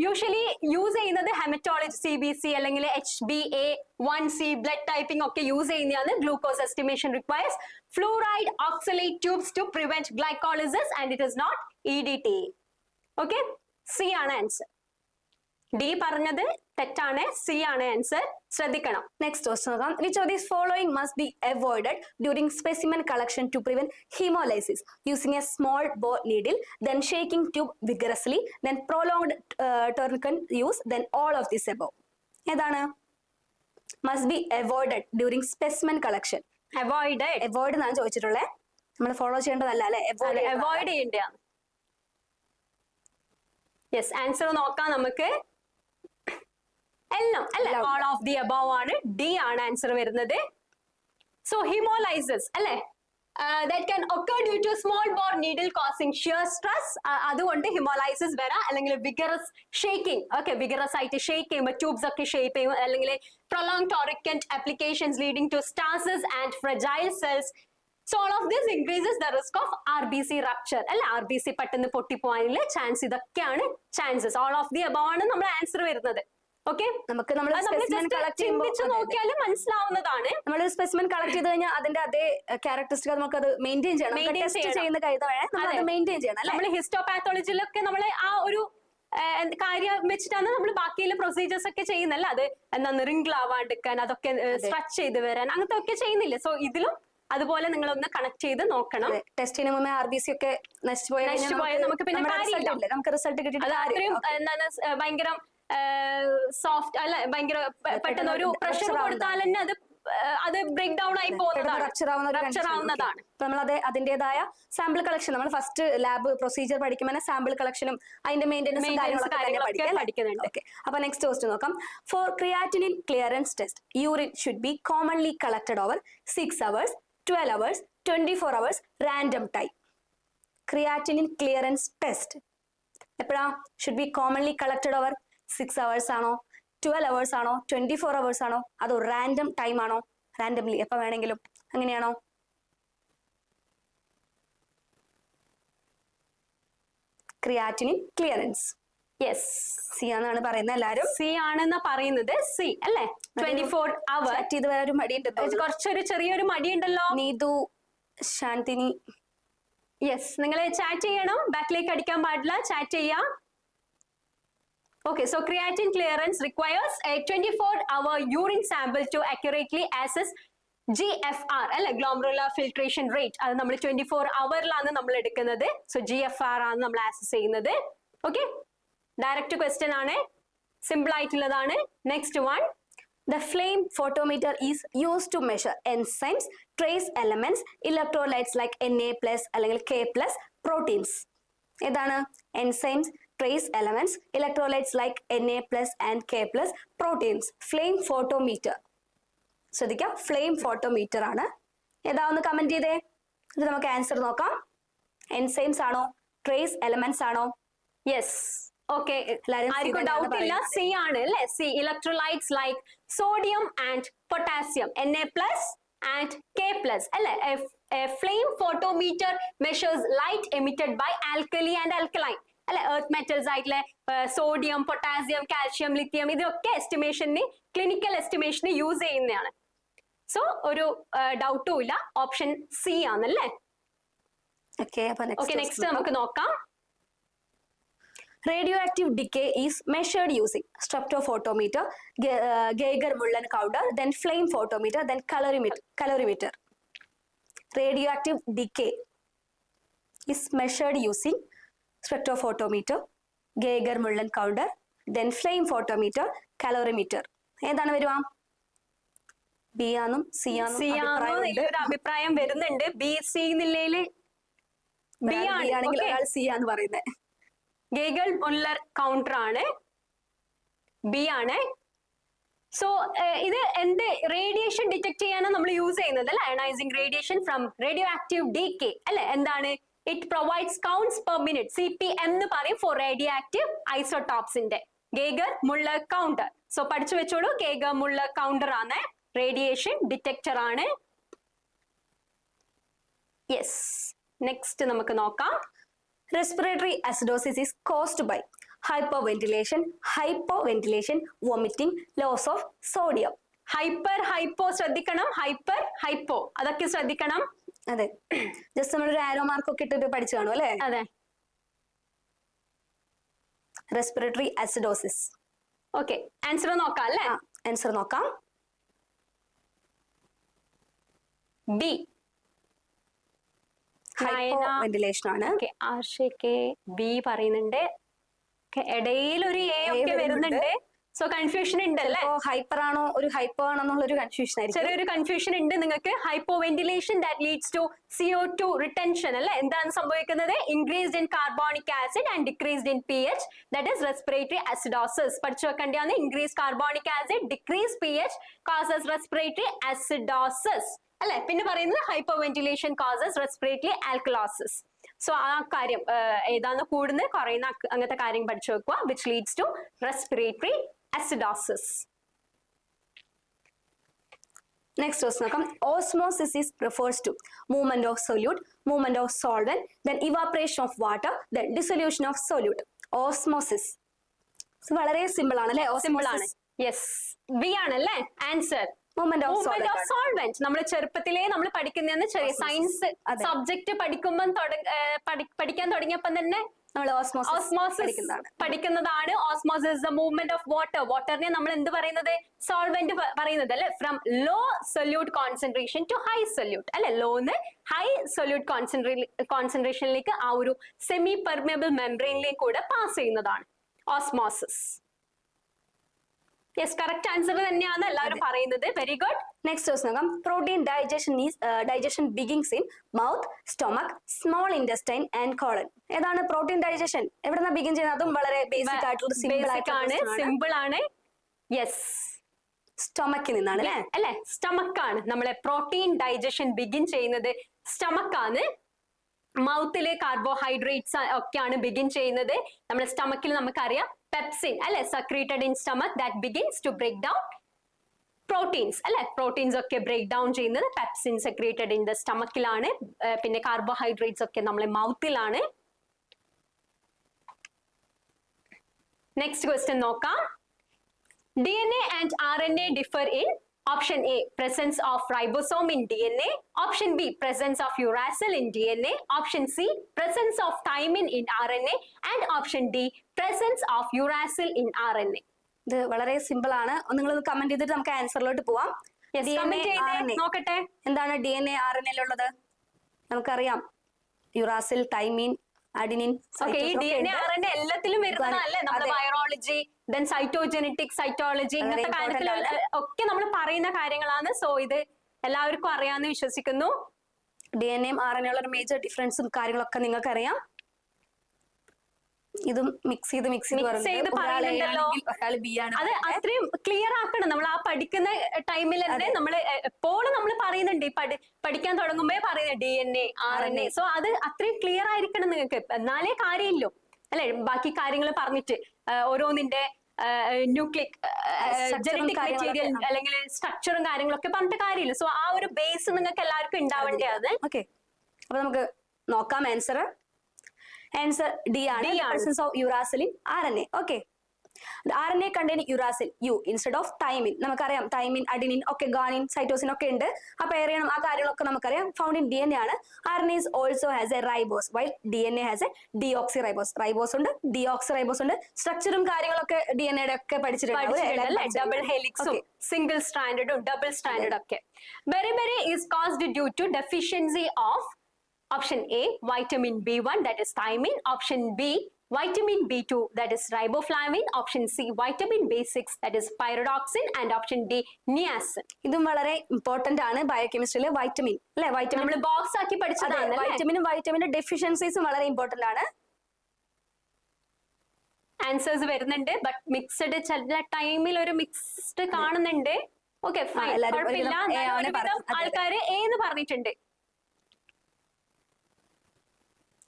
യൂഷ്വലി യൂസ് ചെയ്യുന്നത് ഹെമറ്റോളജി, CBC അല്ലെങ്കിൽ HbA1c ബ്ലഡ് ടൈപ്പിംഗ് ഒക്കെ യൂസ് ചെയ്യുന്നതാണ്. Glucose estimation requires fluoride oxalate tubes to prevent glycolysis and it is not EDTA. Okay, C ആണ് ആൻസർ. ഡി പറഞ്ഞത് തെറ്റാണ്, സി ആണ് ആൻസർ. ശ്രദ്ധിക്കണം. നെക്സ്റ്റ് ക്വസ്റ്റ്യൻ നോക്കാം. Which of these following must be avoided during specimen collection to prevent hemolysis? Using a small bore needle, then shaking tube vigorously, then prolonged tourniquet use, then all of this above. ഏതാണ്? Must be avoided during specimen collection. Avoid എന്നാണ് ചോദിച്ചിട്ടുള്ളത്. നമ്മൾ ഫോളോ ചെയ്യേണ്ടതല്ല അല്ലെ, അവോയ്ഡ് ചെയ്യേണ്ടതാണ്. യെസ്, ആൻസർ നോക്കാം നമുക്ക്. എല്ലാം അല്ലെ, ഓൾ ഓഫ് ദി അബവ് ആണ്. ഡി ആണ് ആൻസർ വരുന്നത്. സോ ഹിമോലൈസിസ് അല്ലെ, that can occur due to small bore needle causing shear stress. അതുകൊണ്ട് ഹിമോലൈസിസ് വരാം. അല്ലെങ്കിൽ വിഗറസ് ഷേക്കിംഗ്. ഓക്കെ, വിഗറസ് ആയിട്ട് ഷേക്ക് ചെയ്യുമ്പോൾ ട്യൂബ്സ് ഒക്കെ ഷേപ്പ് ചെയ്യും. അല്ലെങ്കിൽ prolonged tourniquet applications leading to stasis and fragile cells. So all of this increases the risk of RBC rupture അല്ലെ, RBC പെട്ടെന്ന് പൊട്ടിപ്പോവാനുള്ള ചാൻസ്. ഇതൊക്കെയാണ് chances. All of the above ആണ് നമ്മുടെ ആൻസർ വരുന്നത്. ഓക്കെ, നമുക്ക് നോക്കിയാലും മനസ്സിലാവുന്നതാണ്. നമ്മൾ സ്പെസിമെൻ കളക്ട് ചെയ്ത് കഴിഞ്ഞാൽ അതിന്റെ അതേ ക്യാരക്ടറിസ്റ്റിക് നമുക്ക് അത് മെയിൻറ്റെയിൻ ചെയ്യണം. ടെസ്റ്റ് ചെയ്യുന്ന മെയിൻറ്റെയിൻ ചെയ്യണം. നമ്മൾ ഹിസ്റ്റോപാത്തോളജിയിലൊക്കെ നമ്മൾ ആ ഒരു കാര്യം വെച്ചിട്ടാണ് നമ്മൾ ബാക്കിയുള്ള പ്രൊസീജിയേഴ്സ് ഒക്കെ ചെയ്യുന്നല്ല. അത് എന്താ റിംഗിൾ ആവാണ്ടിരിക്കാൻ, അതൊക്കെ സ്ട്രെച്ച് ചെയ്ത് വരാൻ, അങ്ങനത്തെ ഒക്കെ ചെയ്യുന്നില്ല. സോ ഇതിലും അതുപോലെ നിങ്ങൾ ഒന്ന് കണക്ട് ചെയ്ത് നോക്കണം. ടെസ്റ്റിന് മുമ്പേ RBC ഒക്കെ നശിച്ചു പോയാൽ നമുക്ക് പിന്നെ നമുക്ക് റിസൾട്ട് കിട്ടിയിട്ട് എന്താണ് ഭയങ്കര സോഫ്റ്റ് അല്ല, ഭയങ്കര പെട്ടെന്ന് ഒരു പ്രഷർ കൊടുത്താൽ തന്നെ അത് ബ്രേക്ക് ഡൗൺ ആയി പോകുന്നതാണ്, റപ്ചർ ആവുന്നതാണ്. നമ്മൾ അതിന്റേതായ സാമ്പിൾ കളക്ഷൻ, നമ്മൾ ഫസ്റ്റ് ലാബ് പ്രൊസീജിയർ പഠിക്കുമ്പോൾ സാമ്പിൾ കളക്ഷനും അതിന്റെ മെയിൻ്റെനൻസും കാര്യങ്ങളൊക്കെ പഠിക്കുന്നുണ്ട്. അപ്പൊ നെക്സ്റ്റ് ക്വസ്റ്റ്യൻ നോക്കാം. For creatinine clearance test, urine should be commonly collected over 6 hours, 12 hours, 24 hours, random time. Creatinine clearance test എപ്പോഴാ? Should be commonly collected over 6 hours ആണോ, 12 hours ആണോ, 24 hours ആണോ, അതോ റാൻഡം ടൈം ആണോ? റാൻഡംലി എപ്പോ വേണമെങ്കിലും, അങ്ങനെയാണോ? ക്രിയാറ്റിനിൻ ക്ലിയറൻസ് യെസ്, സി ആണെന്നാണ് പറയുന്നത്. എല്ലാരും സി ആണെന്ന് പറയുന്നത്. സി അല്ലേ? 24 hours. ഇത് വേറെ ഒരു മടിയുണ്ട്, കുറച്ചൊരു ചെറിയൊരു മടിയുണ്ടല്ലോ. നീതു, ശാന്തിനി. യെസ്, നിങ്ങൾ ചാറ്റ് ചെയ്യണം, ബാക്കിലേക്ക് അടിക്കാൻ പാടില്ല, ചാറ്റ് ചെയ്യാം. Okay, so creatine clearance requires a 24-hour urine sample to accurately assess GFR അല്ലെ, glomerular filtration rate. അത് നമ്മൾ 24 hourലാണ് നമ്മൾ എടുക്കുന്നത്. സോ GFR ആണ് നമ്മൾ ആക്സസ് ചെയ്യുന്നത്. ഓക്കെ, ഡയറക്റ്റ് ക്വസ്റ്റ്യൻ ആണ്, സിമ്പിൾ ആയിട്ടുള്ളതാണ്. Next one, the flame photometer is used to measure enzymes, trace elements, electrolytes like Na+ അല്ലെങ്കിൽ K+, proteins. ഏതാണ്? enzymes, trace elements, electrolytes like Na plus and K plus, proteins, flame photometer. ശ്രദ്ധിക്കാം, ഫ്ലെയിം ഫോട്ടോമീറ്റർ ആണ്. ഏതാ ഒന്ന് കമന്റ് ചെയ്തേ. ഇത് നമുക്ക് ആൻസർ നോക്കാം. എൻസൈംസ് ആണോ, ട്രേസ് എലമെന്റ്സ് ആണോ? യെസ്, ഓക്കെ, ആർക്കും ഡൗട്ട് ഇല്ല, സി ആണ് അല്ലെ. C, electrolytes like sodium and potassium, Na plus and K plus അല്ലെ. Flame photometer measures light emitted by alkali and alkaline അല്ലെ. എർത്ത് മെറ്റൽസ് ആയിട്ടുള്ള സോഡിയം, പൊട്ടാസ്യം, കാൽഷ്യം, ലിത്യം, ഇതൊക്കെ എസ്റ്റിമേഷന്, ക്ലിനിക്കൽ എസ്റ്റിമേഷന് യൂസ് ചെയ്യുന്നതാണ്. സോ ഒരു ഡൗട്ടും ഇല്ല, ഓപ്ഷൻ സി ആണല്ലേ. ഓക്കെ, നെക്സ്റ്റ് നമുക്ക് നോക്കാം. Radioactive decay is measured using spectrophotometer, Geiger-Mullen counter, then flame photometer, then calorimeter. Radioactive decay is measured using spectrophotometer, Geiger-Mullen counter, then flame photometer, calorimeter. ഏതാണ് വരുവാ? ബി ആണും സി ആണും ഒരു അഭിപ്രായം വരുന്നുണ്ട്. ബി, സി എന്നില്ലേല് ബി ആണെങ്കിൽ ഒരാൾ സി ആന്ന് പറയുന്നത്. ഗേഗർ മുള്ളർ കൗണ്ടർ ആണ്, ബി ആണ്. സോ ഇത് എന്ത് റേഡിയേഷൻ ഡിറ്റക്ട് ചെയ്യാനാണ് നമ്മൾ യൂസ് ചെയ്യുന്നത് അല്ലെ. Ionizing radiation from radioactive decay അല്ലെ. എന്താണ്? It provides counts per minute, CPM എന്ന് പറയും, ഫോർ റേഡിയോ ആക്റ്റീവ് ഐസോടോപ്സിന്റെ. Geiger Muller counter. സോ പഠിച്ചു വെച്ചോളൂ, ഗേഗർ മുള്ളർ കൗണ്ടർ ആണ്, റേഡിയേഷൻ ഡിറ്റക്ടർ ആണ്. യെസ്, നെക്സ്റ്റ് നമുക്ക് നോക്കാം. Respiratory acidosis is caused by hyperventilation, vomiting, loss of sodium. Hypo ശ്രദ്ധിക്കണം, ഹൈപ്പോ അതൊക്കെ ശ്രദ്ധിക്കണം. അതെ, ജസ്റ്റ് നമ്മളൊരു ആരോ മാർക്ക് ഒക്കെ ഇട്ടിട്ട് പഠിച്ചു കാണും അല്ലെ. അതെ, റെസ്പിറേറ്ററി അസിഡോസിസ്. ഓക്കെ, ആൻസർ നോക്കാം അല്ലെ. ആൻസർ നോക്കാം. ബി, വെന്റിലേഷൻ ആണ്. ആർഷയ്ക്ക് ബി പറയുന്നുണ്ട്, ഇടയിൽ ഒരു എ ഒക്കെ വരുന്നുണ്ട്. സോ കൺഫ്യൂഷൻ ഉണ്ടല്ലേ. ഹൈപ്പർ ആണോ ഒരു ഹൈപ്പോ ആണോ എന്നുള്ള ഒരു കൺഫ്യൂഷൻ ആയിരിക്കും. ചെറിയൊരു കൺഫ്യൂഷൻ ഉണ്ട് നിങ്ങൾക്ക്. Hypoventilation that leads to CO2 retention അല്ലെ. എന്താണ് സംഭവിക്കുന്നത്? Increased in carbonic acid and decreased in pH, that is respiratory acidosis. പഠിച്ചു വെക്കേണ്ടതാണ്. Increase carbonic acid, decrease pH causes respiratory acidosis അല്ലെ. പിന്നെ പറയുന്നത് hypoventilation causes respiratory alkalosis. So ആ കാര്യം ഏതാന്ന് കൂടുന്നത് കുറയുന്ന അങ്ങനത്തെ കാര്യം പഠിച്ചു വെക്കുക, which leads to respiratory acidosis. Next question നോക്കാം. Osmosis refers to movement of solute, movement of solvent, then evaporation of water, then dissolution of solute. Osmosis വളരെ സിമ്പിൾ ആണ് അല്ലെ. സിമ്പിൾ ആണ്. യെസ്, ബി ആണല്ലേ ആൻസർ. മൂവ്മെന്റ് ഓഫ് സോൾവെന്റ് നമ്മൾ ചെറുപ്പത്തിലേ നമ്മൾ പഠിക്കുന്നതെന്ന് ചെറിയ സയൻസ് സബ്ജക്ട് പഠിക്കാൻ തുടങ്ങിയപ്പോൾ തന്നെ നമ്മൾ ഓസ്മോസിസ് പഠിക്കുന്നതാണ്. Osmosis the movement of water. വാട്ടറിനെ നമ്മൾ എന്ത് പറയുന്നത്? സോൾവെന്റ് പറയുന്നത് അല്ലെ. From low solute concentration to high solute അല്ലെ. ലോന്ന് ഹൈ സൊല്യൂട്ട് കോൺസെൻട്രേഷനിലേക്ക് ആ ഒരു സെമി പെർമിയബിൾ മെംബ്രെയിനിലേക്ക് കൂടെ പാസ് ചെയ്യുന്നതാണ് ഓസ്മോസിസ്. യെസ്, കറക്റ്റ് ആൻസർ തന്നെയാണ് എല്ലാവരും പറയുന്നത്. Very good. നെക്സ്റ്റ് ക്വസ്റ്റ്യൻ നോക്കാം. Protein digestion begins in mouth, stomach, small intestine and colon. ഏതാണ് പ്രോട്ടീൻ ഡൈജഷൻ? എവിടെന്നാ ബിഗിൻ ചെയ്യുന്നത്? അതും വളരെ ബേസിക് ആയിട്ടുള്ള സിമ്പിൾ ആണ്. യെസ്, സ്റ്റൊമക്കിൽ നിന്നാണ് അല്ലെ. സ്റ്റമക്ക് ആണ് നമ്മളെ പ്രോട്ടീൻ ഡൈജഷൻ ബിഗിൻ ചെയ്യുന്നത്. സ്റ്റമക്ക് ആണ്. മൗത്തിലെ കാർബോഹൈഡ്രേറ്റ്സ് ഒക്കെയാണ് ബിഗിൻ ചെയ്യുന്നത്. നമ്മുടെ സ്റ്റമക്കിൽ നമുക്കറിയാം പെപ്സിൻ അല്ലെ, secreted in stomach, that begins to break down proteins അല്ലെ. പ്രോട്ടീൻസ് ഒക്കെ ബ്രേക്ക് ഡൗൺ ചെയ്യുന്നത് പെപ്സിൻ സെക്രീറ്റഡ് ഇൻ ദ സ്റ്റമക്കിലാണ്. പിന്നെ കാർബോഹൈഡ്രേറ്റ്സ് ഒക്കെ നമ്മളെ മൗത്തിലാണ്. നെക്സ്റ്റ് ക്വസ്റ്റ്യൻ നോക്കാം. DNA and RNA differ in option A, presence of ribosome in DNA, option B, presence of uracil in DNA, option C, presence of thymine in RNA, and option D, presence of uracil in RNA. ഇത് വളരെ സിമ്പിൾ ആണ്. നിങ്ങൾ കമന്റ് ചെയ്തിട്ട് നമുക്ക് ആൻസറിലോട്ട് പോവാം. നോക്കട്ടെ എന്താണ് DNA RNA ഉള്ളത്? നമുക്കറിയാം യുറാസിൽ, തൈമീൻ, അഡിനിൻ. ഈ DNA RNA എല്ലാത്തിലും വരുന്നതല്ലേ. നമ്മുടെ വൈറോളജി, ദെൻ സൈറ്റോജെനറ്റിക്, സൈറ്റോളജി, ഇങ്ങനത്തെ കാര്യത്തിൽ ഒക്കെ നമ്മൾ പറയുന്ന കാര്യങ്ങളാണ്. സോ ഇത് എല്ലാവർക്കും അറിയാമെന്ന് വിശ്വസിക്കുന്നു. DNA RNA ഉള്ള ഒരു മേജർ ഡിഫറൻസും കാര്യങ്ങളൊക്കെ നിങ്ങൾക്ക് അറിയാം. ഇതും മിക്സ് ചെയ്ത് പറയുന്നുണ്ടല്ലോ. ഒരാൾ ബി ആണ്. അത് അത്രയും ക്ലിയർ ആക്കണം. നമ്മൾ ആ പഠിക്കുന്ന ടൈമിൽ തന്നെ നമ്മൾ എപ്പോഴും നമ്മൾ പറയുന്നുണ്ട്, ഈ പഠിക്കാൻ തുടങ്ങുമ്പോ പറയുന്നത് DNA RNA. സോ അത് അത്രയും ക്ലിയർ ആയിരിക്കണം നിങ്ങൾക്ക്, എന്നാലേ കാര്യമില്ലോ അല്ലെ. ബാക്കി കാര്യങ്ങൾ പറഞ്ഞിട്ട് ഓരോന്നിന്റെ ന്യൂക്ലിക് ജനറ്റിക് മെറ്റീരിയൽ അല്ലെങ്കിൽ സ്ട്രക്ചറും കാര്യങ്ങളൊക്കെ പറഞ്ഞിട്ട് കാര്യമില്ല. സോ ആ ഒരു ബേസ് നിങ്ങൾക്ക് എല്ലാവർക്കും ഉണ്ടാവേണ്ടത്. ഓക്കെ, അപ്പൊ നമുക്ക് നോക്കാം ആൻസർ. ആൻസർ ഡി ആണ്, presence of uracil in RNA. Okay, RNA contain uracil U instead of thymine. നമുക്കറിയാം തൈമിൻ, അഡിനിൻ ഒക്കെ, ഗാനിൻ, സൈറ്റോസിൻ ഒക്കെ ഉണ്ട്. അപ്പൊ അറിയണം ആ കാര്യങ്ങളൊക്കെ നമുക്കറിയാം. ഫൗണ്ട് ഇൻ DNA ആണ്. RNA also has a ribose while DNA has a deoxyribose. Ribose ഉണ്ട്, deoxyribose ഉണ്ട്. സ്ട്രക്ചറും കാര്യങ്ങളൊക്കെ DNA യുടെ ഒക്കെ പഠിച്ചിട്ടുണ്ട്. ഡബിൾ ഹെലിക്സും സിംഗിൾ സ്റ്റാൻഡേർഡും ഡബിൾ സ്റ്റാൻഡേർഡ് ഒക്കെ. Beriberi is caused due to deficiency of option A vitamin B1 that is thiamine, option B vitamin B2 that is riboflavin, option C vitamin B6 that is pyridoxine, and option D niacin. ഇതും വളരെ ഇമ്പോർട്ടന്റ് ആണ് ബയോകെമിസ്ട്രിയിലെ. വൈറ്റമിൻ അല്ലെ, വൈറ്റമിൻ നമ്മൾ ബോക്സ് ആക്കി പഠിച്ചതാണ്. വൈറ്റമിന്റെ ഡെഫിഷ്യൻസീസും വളരെ ഇമ്പോർട്ടന്റ് ആണ്. ആൻസേഴ്സ് വരുന്നുണ്ട്, ബട്ട് മിക്സ്ഡ് ചില ടൈമിൽ ഒരു മിക്സ്ഡ് കാണുന്നുണ്ട്. ഓക്കെ ഫൈൻ, കുഴപ്പമില്ല. ആൾക്കാര് ഏന്ന് പറഞ്ഞിട്ടുണ്ട്.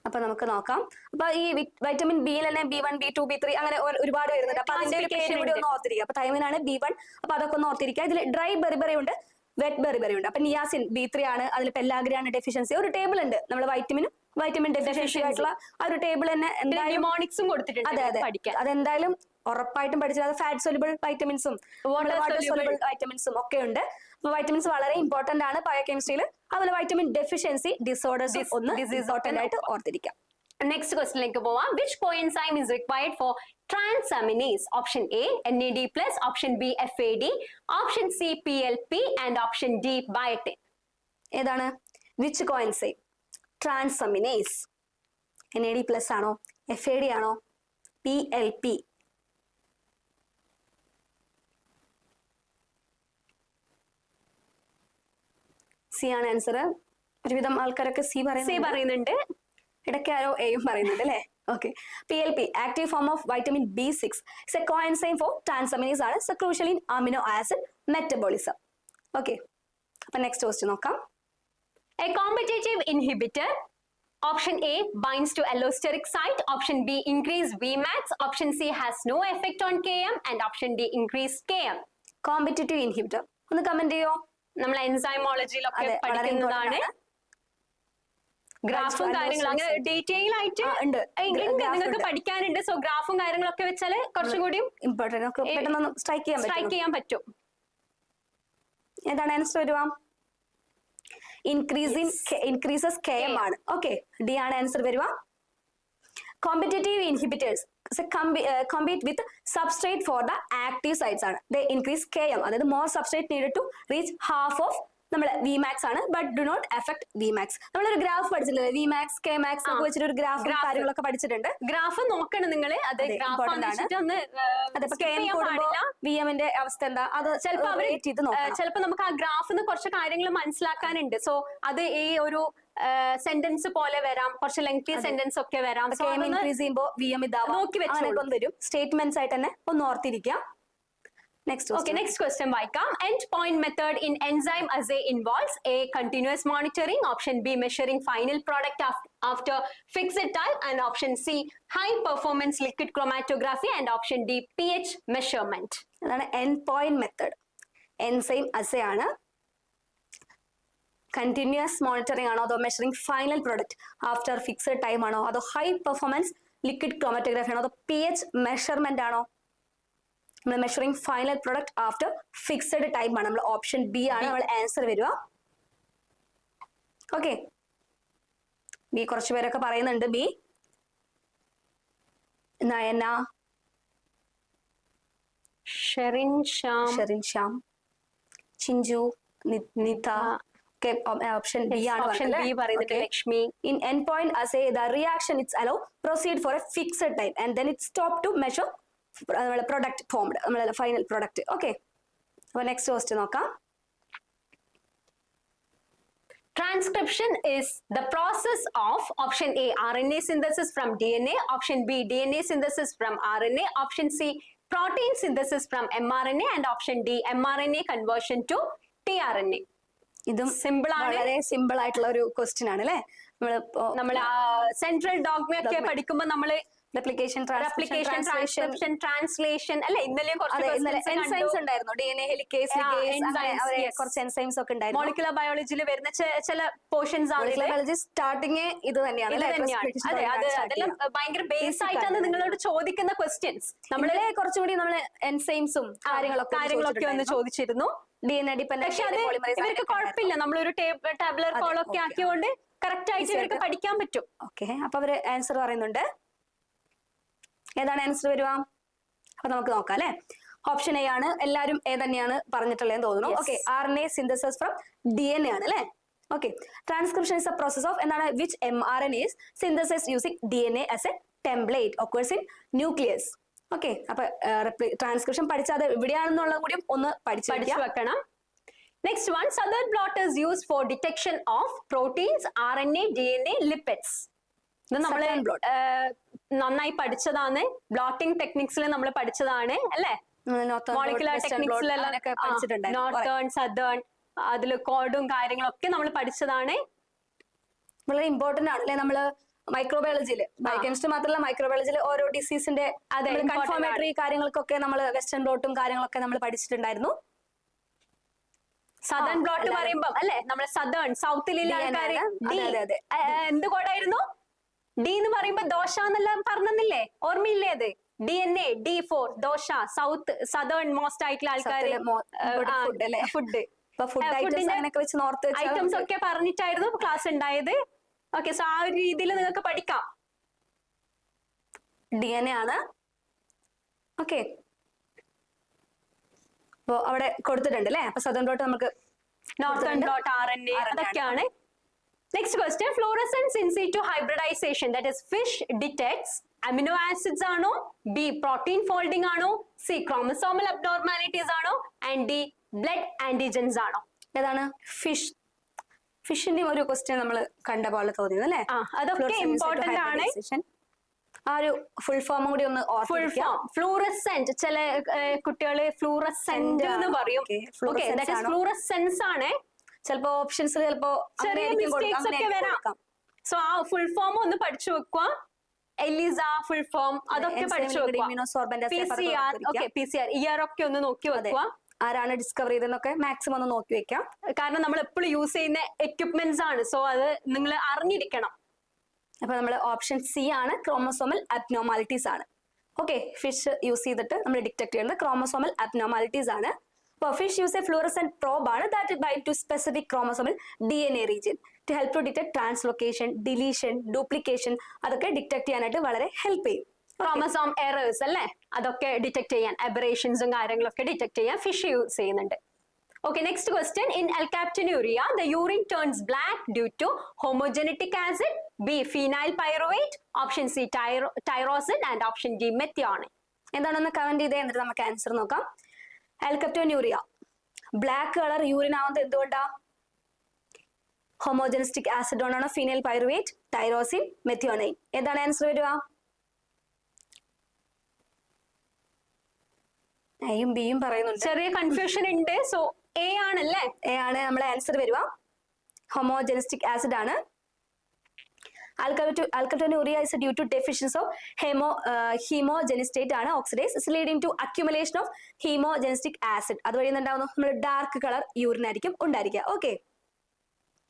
അപ്പൊ നമുക്ക് നോക്കാം. അപ്പൊ ഈ വൈറ്റമിൻ ബിയിൽ തന്നെ B1 B2 B3 അങ്ങനെ ഒരുപാട് വരുന്നുണ്ട്. അപ്പൊ അതിന്റെ ഒരു പേര് കൂടി ഒന്ന് ഓർത്തിരിക്കുക. അപ്പൊ തൈമിൻ ആണ് B1. അപ്പൊ അതൊക്കെ ഒന്ന് ഓർത്തിരിക്കുക. ഇതിൽ ഡ്രൈ ബെറിബെറി ഉണ്ട്, വെറ്റ് ബെറിബെറി ഉണ്ട്. അപ്പൊ നിയാസിൻ B3 ആണ്. അതിൽ പെല്ലാഗ്രിയാണ് ഡെഫിഷ്യൻസി. ഒരു ടേബിൾ ഉണ്ട്, നമ്മൾ വൈറ്റമിൻ ഡെഫിഷ്യൻസി ആയിട്ടുള്ള ആ ഒരു ടേബിൾ തന്നെ ന്യൂമോണിക്സും കൊടുത്തിട്ടുണ്ട്. അതെ അതെ, അതെന്തായാലും ഉറപ്പായിട്ടും പഠിച്ചത്. അത് ഫാറ്റ് സോലുബിൾ വൈറ്റമിൻസും വാട്ടർ സോലുബിൾ വൈറ്റമിൻസും ഒക്കെ ഉണ്ട്. അപ്പൊ വൈറ്റമിൻസ് വളരെ ഇമ്പോർട്ടന്റ് ആണ് ബയോകെമിസ്ട്രിയിൽ. അതുപോലെ വൈറ്റമിൻ ഡെഫിഷ്യൻസി ഡിസോർഡേഴ്സ് ഒന്ന് ഇമ്പോർട്ടന്റ് ആയിട്ട് ഓർത്തിരിക്കാം. നെക്സ്റ്റ് ക്വസ്റ്റിനിലേക്ക് പോവാം. Which coenzyme is required for transaminase? Option A NAD+, option B FAD, option C PLP, and option D biotin. ഏതാണ് വിച്ച് കോഎൻസൈം? ട്രാൻസാമിനേസ്. NAD+ ആണോ, FAD ആണോ, PLP? സി ആണ് ആൻസർ. ഒരുവിധം ആൾക്കാരൊക്കെ സി പറയുന്നുണ്ട്. ഇടയ്ക്ക് ആരോ എയും പറയുന്നുണ്ട് അല്ലേ. Okay, PLP active form of vitamin B6 is a coenzyme for transaminase ആണ്. So crucial in amino acid metabolism. Okay, അപ്പൊ നെക്സ്റ്റ് ക്വസ്റ്റ്യൻ നോക്കാം. A competitive inhibitor. Option A binds to allosteric site, option B increase Vmax, option C has no effect on Km, and option D increase Km. Competitive inhibitor ഒന്ന് കമന്റ് ചെയ്യോ? നമ്മൾ എൻസൈമോളജിയിലൊക്കെ പഠിക്കുന്നതാണ്. ഗ്രാഫും കാര്യങ്ങളും അങ്ങനെ ഡീറ്റെയിൽ ആയിട്ട് നിങ്ങൾക്ക് പഠിക്കാനുണ്ട്. സോ ഗ്രാഫും കാര്യങ്ങളൊക്കെ വെച്ചാല് കുറച്ചും കൂടി ഇമ്പോർട്ടന്റ് സ്ട്രൈക്ക് ചെയ്യാൻ പറ്റും. ഏതാണ് ആൻസർ വരുക? ഇൻക്രീസസ് Km ആണ്. ഓക്കെ, ഡി ആണ് ആൻസർ വരുക. Competitive inhibitors compete with substrate for the active sites ആണ്. They increase Km, അതായത് more substrate needed to reach half of നമ്മളെ Vmax ആണ്, but do not affect Vmax. നമ്മളൊരു ഗ്രാഫ് പഠിച്ചില്ലേ, Vmax Kmax ഒക്കെ വെച്ചിട്ട് ഒരു ഗ്രാഫ് കാര്യങ്ങളൊക്കെ പഠിച്ചിട്ടുണ്ട്. ഗ്രാഫ് നോക്കണം നിങ്ങള്. അത് VM ന്റെ അവസ്ഥ എന്താ, അത് ചിലപ്പോ നമുക്ക് ആ ഗ്രാഫിന്ന് കുറച്ച് കാര്യങ്ങൾ മനസ്സിലാക്കാനുണ്ട്. സോ അത് ഈ ഒരു സെന്റൻസ് പോലെ വരാം, കുറച്ച് ലെങ്തി സെന്റൻസ് ഒക്കെ വരാം. ഇൻക്രീസ് ചെയ്യുമ്പോൾ VM നോക്കി വെച്ച് വരും. സ്റ്റേറ്റ്മെന്റ്സ് ആയിട്ട് തന്നെ ഒന്ന് ഓർത്തിരിക്കാം. Next question വായിക്കാം. End point method in enzyme assay involves A continuous monitoring, option B measuring final product after fixed time, and option C high performance liquid chromatography, and option D pH measurement. അതാണ് end point method. enzyme assay ആണ്. കണ്ടിന്യൂസ് മോണിറ്ററിംഗ് ആണോ, അതോ measuring final product after fixed time ആണോ, അതോ ഹൈ പെർഫോമൻസ് ലിക്വിഡ് ക്രോമാറ്റോഗ്രാഫി ആണോ, അതോ pH മെഷർമെന്റ് ആണോ? നമ്മൾ measuring final product after fixed time ആണ്. നമ്മൾ ഓപ്ഷൻ ബി ആണ് നമ്മൾ ആൻസർ വരിക. ഓക്കെ, ബി കുറച്ചു പേരൊക്കെ പറയുന്നുണ്ട്. B Nayana, Sherin Shyam, Chinchu, Nitha. Option B ആണ് Lakshmi. In end point assay the reaction it's allow proceed for a fixed time and then it stop to measure product formed, നമ്മളെ ഫൈനൽ പ്രൊഡക്റ്റ്. ഓക്കെ, അപ്പൊ നെക്സ്റ്റ് ക്വസ്റ്റ്യൻ നോക്കാം. Transcription is the process of option A, RNA synthesis from DNA, option B, DNA synthesis from RNA, option C, protein synthesis from mRNA, and option D, mRNA conversion to tRNA. ഇതും സിമ്പിൾ ആണ്, വളരെ സിമ്പിൾ ആയിട്ടുള്ള ഒരു ക്വസ്റ്റ്യൻ ആണ് അല്ലെ. നമ്മൾ സെൻട്രൽ ഡോഗ്മ ഒക്കെ പഠിക്കുമ്പോൾ നമ്മള് റെപ്ലിക്കേഷൻ, ട്രാൻസ്ക്രിപ്ഷൻ, ട്രാൻസ്ലേഷൻ അല്ലെ, ഇന്നലെ എൻസൈംസ് ഉണ്ടായിരുന്നു, DNA ഹെലിക്കേസ്, കുറച്ച് എൻസൈംസ് ഒക്കെ ഉണ്ടായിരുന്നു. മോളിക്കുലർ ബയോളജിയിൽ വരുന്ന ചില പോർഷൻസ് ആണ്. സ്റ്റാർട്ടിങ് ഇത് തന്നെയാണ്. അതെ, അതെല്ലാം ഭയങ്കര ബേസ് ആയിട്ടാണ് നിങ്ങളോട് ചോദിക്കുന്ന ക്വസ്റ്റ്യൻസ്. നമ്മളെ കുറച്ചുകൂടി നമ്മള് എൻസൈംസും കാര്യങ്ങളൊക്കെ ഒന്ന് ചോദിച്ചിരുന്നു. DNA dependent. പക്ഷെ അത് ഇവർക്ക് കുഴപ്പമില്ല, നമ്മളൊരു ടാബുലർ കോളൊക്കെ ആക്കിയോണ്ട് കറക്റ്റ് ആയിട്ട് ഇവർക്ക് പഠിക്കാൻ പറ്റും. ഓക്കെ, അപ്പൊ അവര് ആൻസർ പറയുന്നുണ്ട്. ഏതാണ് ആൻസർ വരുക? അപ്പൊ നമുക്ക് നോക്കാം അല്ലെ. ഓപ്ഷൻ എ ആണ്. എല്ലാരും എ തന്നെയാണ് പറഞ്ഞിട്ടുള്ളതെന്ന് തോന്നുന്നു. Okay, RNA synthesis from DNA ആണ് അല്ലെ. Okay, transcription is a process of എന്താണ് which mRNAs synthesis using DNA as a template occurs in nucleus. Okay, അപ്പൊ ട്രാൻസ്ക്രിപ്ഷൻ പഠിച്ചാൽ എവിടെയാണെന്നുള്ളത് കൂടി ഒന്ന് പഠിച്ചു വെക്കണം. Next one, Southern blot is used for detection of proteins, RNA, DNA, lipids. ഇത് നമ്മള് നന്നായി പഠിച്ചതാണ്, ബ്ലോട്ടിംഗ് ടെക്നിക്സിൽ നമ്മൾ പഠിച്ചതാണ് അല്ലെ. മോളിക്കുലർ ടെക്നിക്സിലെല്ലാം നോർത്തേൺ, സദേർൺ, അതില് കോഡും കാര്യങ്ങളൊക്കെ നമ്മൾ പഠിച്ചതാണ്. വളരെ ഇമ്പോർട്ടന്റ് ആണ് അല്ലെ. നമ്മള് മൈക്രോബയോളജിയിൽ, ബയോകെമിസ്ട്രി മാത്രമല്ല മൈക്രോബയോളജിയിൽ ഓരോ ഡിസീസിന്റെ കൺഫോർമേറ്ററി കാര്യങ്ങൾക്കൊക്കെ നമ്മൾ വെസ്റ്റേൺ ബ്ലോട്ടും കാര്യങ്ങളൊക്കെ നമ്മൾ പഠിച്ചിട്ടുണ്ടായിരുന്നു. സദേൺ ബ്ലോട്ട് പറയുമ്പോ അല്ലെ, നമ്മളെ സദേൺ സൗത്തിലുള്ള ആൾക്കാര് എന്ത് കോഡായിരുന്നു? ഡി എന്ന് പറയുമ്പോ ദോശ എന്നെല്ലാം പറഞ്ഞില്ലേ, ഓർമ്മയില്ലേ? അത് DNA, D4 dosa. South southern most ആയിട്ടുള്ള ആൾക്കാര് ഫുഡ് ഐറ്റംസ് ഒക്കെ പറഞ്ഞിട്ടായിരുന്നു ക്ലാസ് ഉണ്ടായത്. ഓക്കെ, സോ ആ ഒരു രീതിയിൽ നിങ്ങൾക്ക് പഠിക്കാം. DNA ആണ്. ഓക്കെ, അപ്പൊ അവിടെ കൊടുത്തിട്ടുണ്ട് അല്ലെ. അപ്പൊ സദേൺ ബ്ലോട്ട് നമുക്ക്, നോർത്തേൺ ബ്ലോട്ട് RNA അതൊക്കെയാണ്. Next question, fluorescence in situ hybridisation, that is FISH detects amino acids ആണോ, ബി പ്രോട്ടീൻ ഫോൾഡിംഗ് ആണോ, സി ക്രോമസോമൽ അബ്നോർമാലിറ്റീസ് ആണോ, ആൻഡ് ഡി ബ്ലഡ് ആന്റിജൻസ് ആണോ? ഏതാണ്? ഫിഷിന്റെ ഒരു ക്വസ്റ്റ്യൻ നമ്മൾ കണ്ട പോലെ തോന്നിയത് അല്ലെ. അതൊക്കെ ഇമ്പോർട്ടന്റ് ആണ്. ആ ഒരു ഫുൾ ഫോം കൂടി ഒന്ന് ഫുൾ ഫോം. ഫ്ലൂറസെന്റ്, ചില കുട്ടികള് ഫ്ലൂറസെന്റ് എന്ന് പറയും. ഫ്ലൂറസെൻസ് ആണ്. ചിലപ്പോ ഓപ്ഷൻസ് ചിലപ്പോ ചെറിയ മിസ്റ്റേക്സ് ഒക്കെ വരാം. സോ ആ ഫുൾ ഫോം ഒന്ന് പഠിച്ചു വെക്കുക. എലിസ ഫുൾ ഫോം അതൊക്കെ പഠിച്ചു വെക്കുക. PCR ഇയർ ഒക്കെ ഒന്ന് നോക്കി വെക്കുക. ആരാണ് ഡിസ്കവർ ചെയ്തെന്നൊക്കെ മാക്സിമം ഒന്ന് നോക്കി വെക്കാം. കാരണം നമ്മൾ എപ്പോഴും യൂസ് ചെയ്യുന്ന എക്യുപ്മെന്റ്സ് ആണ്. സോ അത് നിങ്ങൾ അറിഞ്ഞിരിക്കണം. അപ്പൊ നമ്മൾ ഓപ്ഷൻ സി ആണ്, ക്രോമസോമൽ അബ്നോർമാലിറ്റീസ് ആണ്. ഓക്കെ, ഫിഷ് യൂസ് ചെയ്തിട്ട് നമ്മൾ ഡിറ്റക്ട് ചെയ്യുന്നത് ക്രോമസോമൽ അബ്നോർമാലിറ്റീസ് ആണ്. അപ്പോൾ FISH use a fluorescent probe ആണ് that bind to specific chromosomal DNA region to help to detect translocation, deletion, duplication അതൊക്കെ ഡിറ്റക്ട് ചെയ്യാനായിട്ട് വളരെ ഹെൽപ്പ് ചെയ്യും. ക്രോമസോം എറേഴ്സ് അല്ലേ, അതൊക്കെ ഡിറ്റക്ട് ചെയ്യാൻ, അബറേഷൻസും കാര്യങ്ങളൊക്കെ ഡിറ്റക്ട് ചെയ്യാൻ ഫിഷ് യൂസ് ചെയ്യുന്നുണ്ട്. Okay, next question. In alkaptonuria, the urine turns black due to homogenetic acid, B, phenyl pyruvate, option C, tyrosine, and option D, methionine. എന്താണെന്ന് കമന്റ് ചെയ്തേ, എന്നിട്ട് നമുക്ക് ആൻസർ നോക്കാം. ആൽക്കപ്റ്റോന്യൂറിയ ബ്ലാക്ക് കളർ യൂറിൻ ആവുന്നത് എന്തുകൊണ്ടാ? ഹോമോജനിസ്റ്റിക് ആസിഡ് കൊണ്ടാണോ? Phenylpyruvate, tyrosine, methionine. ഏതാണ് ആൻസർ വരിക? എയും ബിയും പറയുന്നുണ്ട്, ചെറിയ കൺഫ്യൂഷൻ ഉണ്ട്. സോ എ ആണല്ലേ? എ ആണ് നമ്മളെ ആൻസർ വരിക. ഹോമോജനിസ്റ്റിക് ആസിഡ് ആണ്. Alkaptonuria is due to deficiency of hemogenistate ആണ്, oxidase is leading to accumulation of hemogenistic acid. അതുവഴി എന്താവുന്നു? നമ്മൾ ഡാർക്ക് കളർ യൂറിൻ ആയിരിക്കും ഉണ്ടായിരിക്കുക. ഓക്കെ,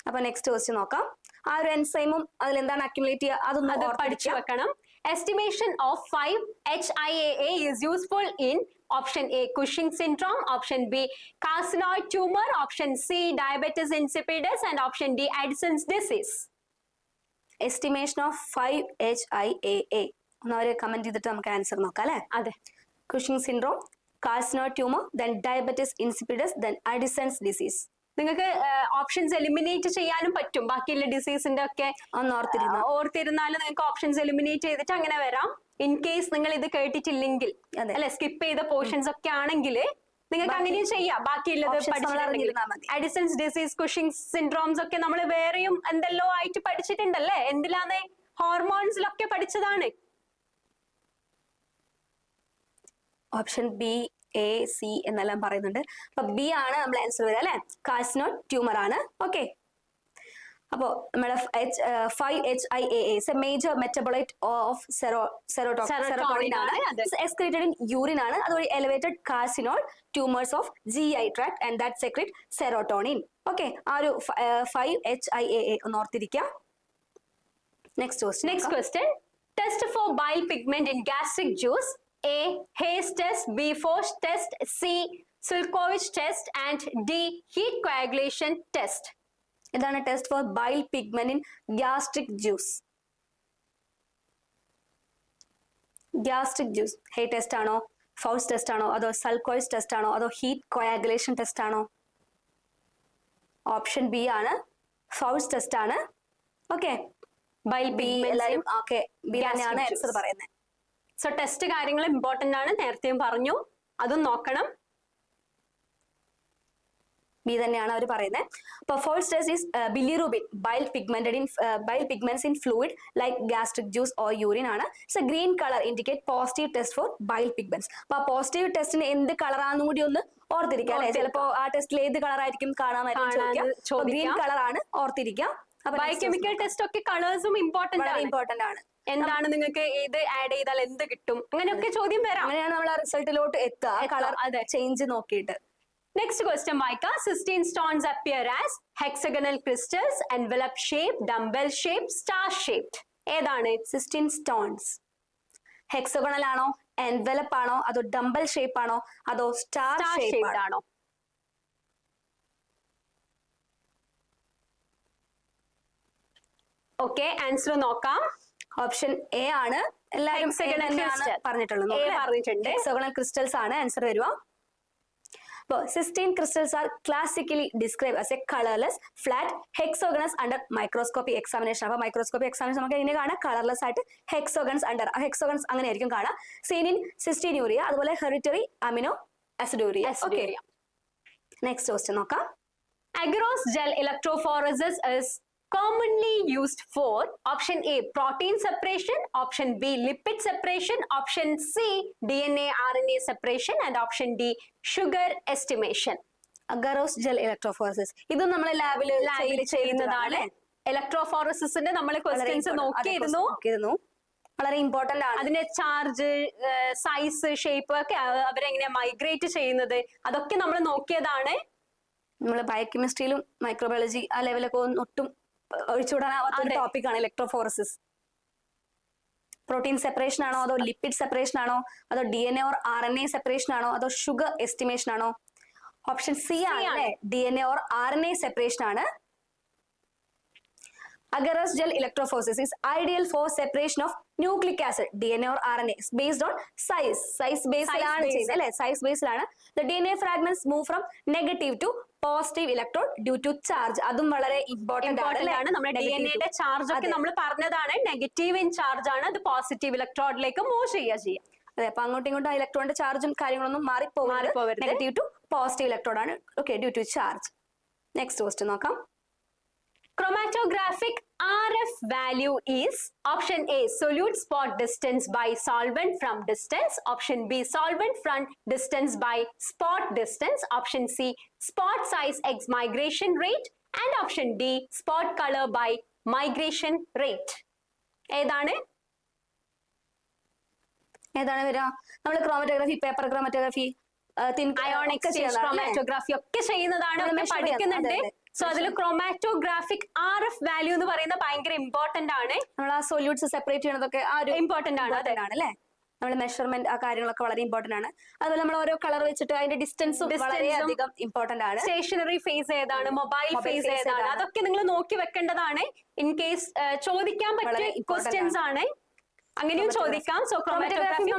അപ്പൊ നെക്സ്റ്റ് ക്വസ്റ്റ്യൻ നോക്കാം. ആ ഒരു എൻസൈമും അതിൽ എന്താണ് അക്യുമുലേറ്റ് ചെയ്യുക അതൊന്ന് പഠിച്ചു വെക്കണം. Estimation of 5-HIAA is useful in option A, Cushing syndrome, option B, carcinoid tumor, option C, diabetes insipidus, and option D, Addison's disease. Estimation of 5-HIAA. ഒന്നവരെ കമന്റ് ചെയ്തിട്ട് നമുക്ക് ആൻസർ നോക്കാം അല്ലെ. അതെ, Cushing syndrome, carcinoid tumor, then diabetes insipidus, then Addison's disease. നിങ്ങൾക്ക് ഓപ്ഷൻസ് എലിമിനേറ്റ് ചെയ്യാനും പറ്റും. ബാക്കിയുള്ള ഡിസീസിന്റെ ഒക്കെ ഓർത്തിരുന്നാൽ നിങ്ങൾക്ക് ഓപ്ഷൻസ് എലിമിനേറ്റ് ചെയ്തിട്ട് അങ്ങനെ വരാം. ഇൻ കേസ് നിങ്ങൾ ഇത് കേട്ടിട്ടില്ലെങ്കിൽ അല്ലെ, സ്കിപ്പ് ചെയ്ത പോർഷൻസ് ഒക്കെ ആണെങ്കിൽ നിങ്ങൾക്ക് അങ്ങനെയും ചെയ്യാം. ബാക്കിയുള്ളത് അഡിസൺസ് ഡിസീസ്, കുഷിംഗ് സിൻഡ്രോംസ് ഒക്കെ നമ്മൾ വേറെയും എന്തെല്ലോ ആയിട്ട് പഠിച്ചിട്ടുണ്ടല്ലേ? എന്തിലാന്ന്? ഹോർമോൺസിലൊക്കെ പഠിച്ചതാണ്. ഓപ്ഷൻ ബി, എ, സി എന്നെല്ലാം പറയുന്നുണ്ട്. അപ്പൊ ബി ആണ് നമ്മൾ ആൻസർ വരിക അല്ലെ? കാർസിനോൾ ട്യൂമർ ആണ്. ഓക്കെ, അപ്പോ നമ്മുടെ 5-HIAA major metabolite of serotonin ആണ്, എക്സ്ക്രീറ്റഡ് ഇൻ യൂറിൻ ആണ്. അതുവഴി elevated carcinoid tumours of GI tract and that secrete serotonin. Okay, ആ ഒരു 5-HIAA ഒന്ന് ഓർത്തിരിക്കാം. Next question. Test for bile pigment in gastric juice. A. Hayes test, B. Foch test, C. Sulkovich test, and D. Heat coagulation test. ഇതാണ് test for bile pigment in gastric juice. Gastric juice hey test ആണോ, ഫൗച്ച് ടെസ്റ്റ് ആണോ, അതോ സൾക്കോയിച്ച് ടെസ്റ്റ് ആണോ, അതോ ഹീറ്റ് കോയാഗുലേഷൻ ടെസ്റ്റ് ആണോ? ഓപ്ഷൻ ബി ആണ്, ഫൗച്ച് ടെസ്റ്റ് ആണ്. ഓക്കെ, ബൈൽ പിഗ്മെന്റ് എല്ലാവരും ഓക്കെ ബി തന്നെയാണ് ആൻസർ പറയുന്നത്. സോ ടെസ്റ്റ് കാര്യങ്ങൾ ഇമ്പോർട്ടന്റ് ആണ്, നേരത്തെയും പറഞ്ഞു, അതും നോക്കണം. ബി തന്നെയാണ് അവർ പറയുന്നത്. അപ്പൊ first test is bilirubin, bile pigments in fluid like gastric juice or urine ആണ്. It's a green colour indicate positive test for bile pigments. അപ്പൊ ആ പോസിറ്റീവ് ടെസ്റ്റിന് എന്ത് കളറാണെന്നും കൂടി ഒന്ന് ഓർത്തിരിക്കാം അല്ലെ? ചിലപ്പോ ആ ടെസ്റ്റിൽ ഏത് കളർ ആയിരിക്കും കാണാമായിരിക്കും. ഗ്രീൻ കളർ ആണ്, ഓർത്തിരിക്കാം. ബയോകെമിക്കൽ ടെസ്റ്റ് ഒക്കെ കളേഴ്സും ഇമ്പോർട്ടന്റ് ആണ്. എന്താണ് നിങ്ങൾക്ക് ഏത് ആഡ് ചെയ്താൽ എന്ത് കിട്ടും, അങ്ങനെയൊക്കെ ചോദ്യം വരാം. അങ്ങനെയാണ് നമ്മൾ ആ റിസൾട്ടിലോട്ട് എത്തുക, കളർ ചേഞ്ച് നോക്കിയിട്ട്. നെക്സ്റ്റ് ക്വസ്റ്റ്യൻ വായിക്കാം. Cystine stones appear as hexagonal crystals, envelope shape, dumbbell shape, star shaped. ഏതാണ് സിസ്റ്റീൻ സ്റ്റോൺസ്? ഹെക്സഗണൽ ആണോ, എൻവലപ്പ് ആണോ, അതോ ഡംബൽ ഷേപ്പ് ആണോ, അതോ സ്റ്റാർ ഷേപ്ഡ് ആണോ? ഓക്കെ, ആൻസർ നോക്കാം. ഓപ്ഷൻ എ ആണ്. എല്ലാവരും പറഞ്ഞിട്ടുള്ളത്. ഹെക്സഗണൽ ക്രിസ്റ്റൽസ് ആണ് ആൻസർ വരിക. Cystine crystals are classically described as a colorless, flat, hexagonous under microscopy examination. അപ്പോൾ microscopy examination നമുക്ക് എങ്ങനെ കാണാം? കളർലെസ് ആയിട്ട് hexagons under. hexagons അങ്ങനെ ആയിരിക്കും കാണാം. Seen in cystinuria, അതുപോലെ hereditary amino aciduria. Okay. Next question നോക്കാം. Agarose gel electrophoresis is commonly used for option A protein separation, option B lipid separation, option C DNA RNA separation, and option D sugar estimation. Agarose gel electrophoresis ഇതും നമ്മൾ ലാബിൽ ചെയ്യുന്നതാണ്. ഇലക്ട്രോഫോറസിന്റെ നമ്മൾ ക്വസ്റ്റ്യൻസ് നോക്കിയിരുന്നു. വളരെ ഇമ്പോർട്ടന്റ് ആണ്. അതിന്റെ ചാർജ്, സൈസ്, ഷേപ്പ് ഒക്കെ അവരെങ്ങനെ മൈഗ്രേറ്റ് ചെയ്യുന്നത് അതൊക്കെ നമ്മൾ നോക്കിയതാണ്. നമ്മൾ ബയോകെമിസ്ട്രിയിലും മൈക്രോബയോളജി ആ ലെവലൊക്കെ ഒട്ടും ഒഴിച്ചുവിടാനാവാത്ത ഒരു ടോപ്പിക്കാണ് ഇലക്ട്രോഫോറസിസ്. പ്രോട്ടീൻ സെപ്പറേഷൻ ആണോ, അതോ ലിപ്പിഡ് സെപ്പറേഷൻ ആണോ, അതോ DNA ഓർ RNA സെപ്പറേഷൻ ആണോ, അതോ ഷുഗർ എസ്റ്റിമേഷൻ ആണോ? ഓപ്ഷൻ സി ആണ്, DNA ഓർ RNA സെപ്പറേഷൻ ആണ്. Agarose gel electrophoresis is ideal for separation of nucleic acid, DNA or RNA based on size. Size based ആണ് ചെയ്യുന്നത് അല്ലെ? Size based ആണ്. The DNA fragments move from negative to positive electrode due to charge. അതും വളരെ ഇമ്പോർട്ടന്റ് ആണ്. നമ്മുടെ DNA ചാർജ് ഒക്കെ നമ്മൾ പറഞ്ഞതാണ്. നെഗറ്റീവ് ഇൻ ചാർജ് ആണ്, അത് പോസിറ്റീവ് ഇലക്ട്രോഡിലേക്ക് മൂവ് ചെയ്യാം. അതെ, അപ്പൊ അങ്ങോട്ടും ഇങ്ങോട്ടും ഇലക്ട്രോണിന്റെ ചാർജും കാര്യങ്ങളൊന്നും മാറിപ്പോകരുത്. നെഗറ്റീവ് ടു പോസിറ്റീവ് ഇലക്ട്രോഡ് ആണ്. Okay, due to charge. Next question നോക്കാം. Chromatographic RF value is option A solute spot distance by solvent from distance, option B solvent from distance by spot distance, option C spot size x migration rate, and option D spot color by migration rate. ഏതാണ് വരിക? നമ്മൾ chromatography, paper chromatography, ionic chromatography ഒക്കെ ചെയ്യുന്നതാണ്, പഠിക്കുന്നുണ്ട്. സോ അതിൽ ക്രോമാറ്റോഗ്രാഫിക് RF വാല്യൂ എന്ന് പറയുന്നത് ഭയങ്കര ഇമ്പോർട്ടന്റ് ആണ്. നമ്മൾ ആ സൊല്യൂട്ട്സ് സെപ്പറേറ്റ് ചെയ്യണതൊക്കെ ഇമ്പോർട്ടന്റ് ആണ് അല്ലേ? നമ്മുടെ മെഷർമെന്റ് ആ കാര്യങ്ങളൊക്കെ വളരെ ഇമ്പോർട്ടന്റ് ആണ്. അതുപോലെ നമ്മൾ ഓരോ കളർ വെച്ചിട്ട് അതിന്റെ ഡിസ്റ്റൻസും വളരെയധികം ഇമ്പോർട്ടന്റ് ആണ്. സ്റ്റേഷനറി ഫേസ് ഏതാണ്, മൊബൈൽ ഫേസ് ഏതാണ്, അതൊക്കെ നിങ്ങൾ നോക്കി വെക്കേണ്ടതാണ്. ഇൻ കേസ് ചോദിക്കാൻ പറ്റിയ ക്വസ്റ്റ്യൻസ് ആണ്, അങ്ങനെയും ചോദിക്കാം. സോ ക്രോമാറ്റോഗ്രാഫി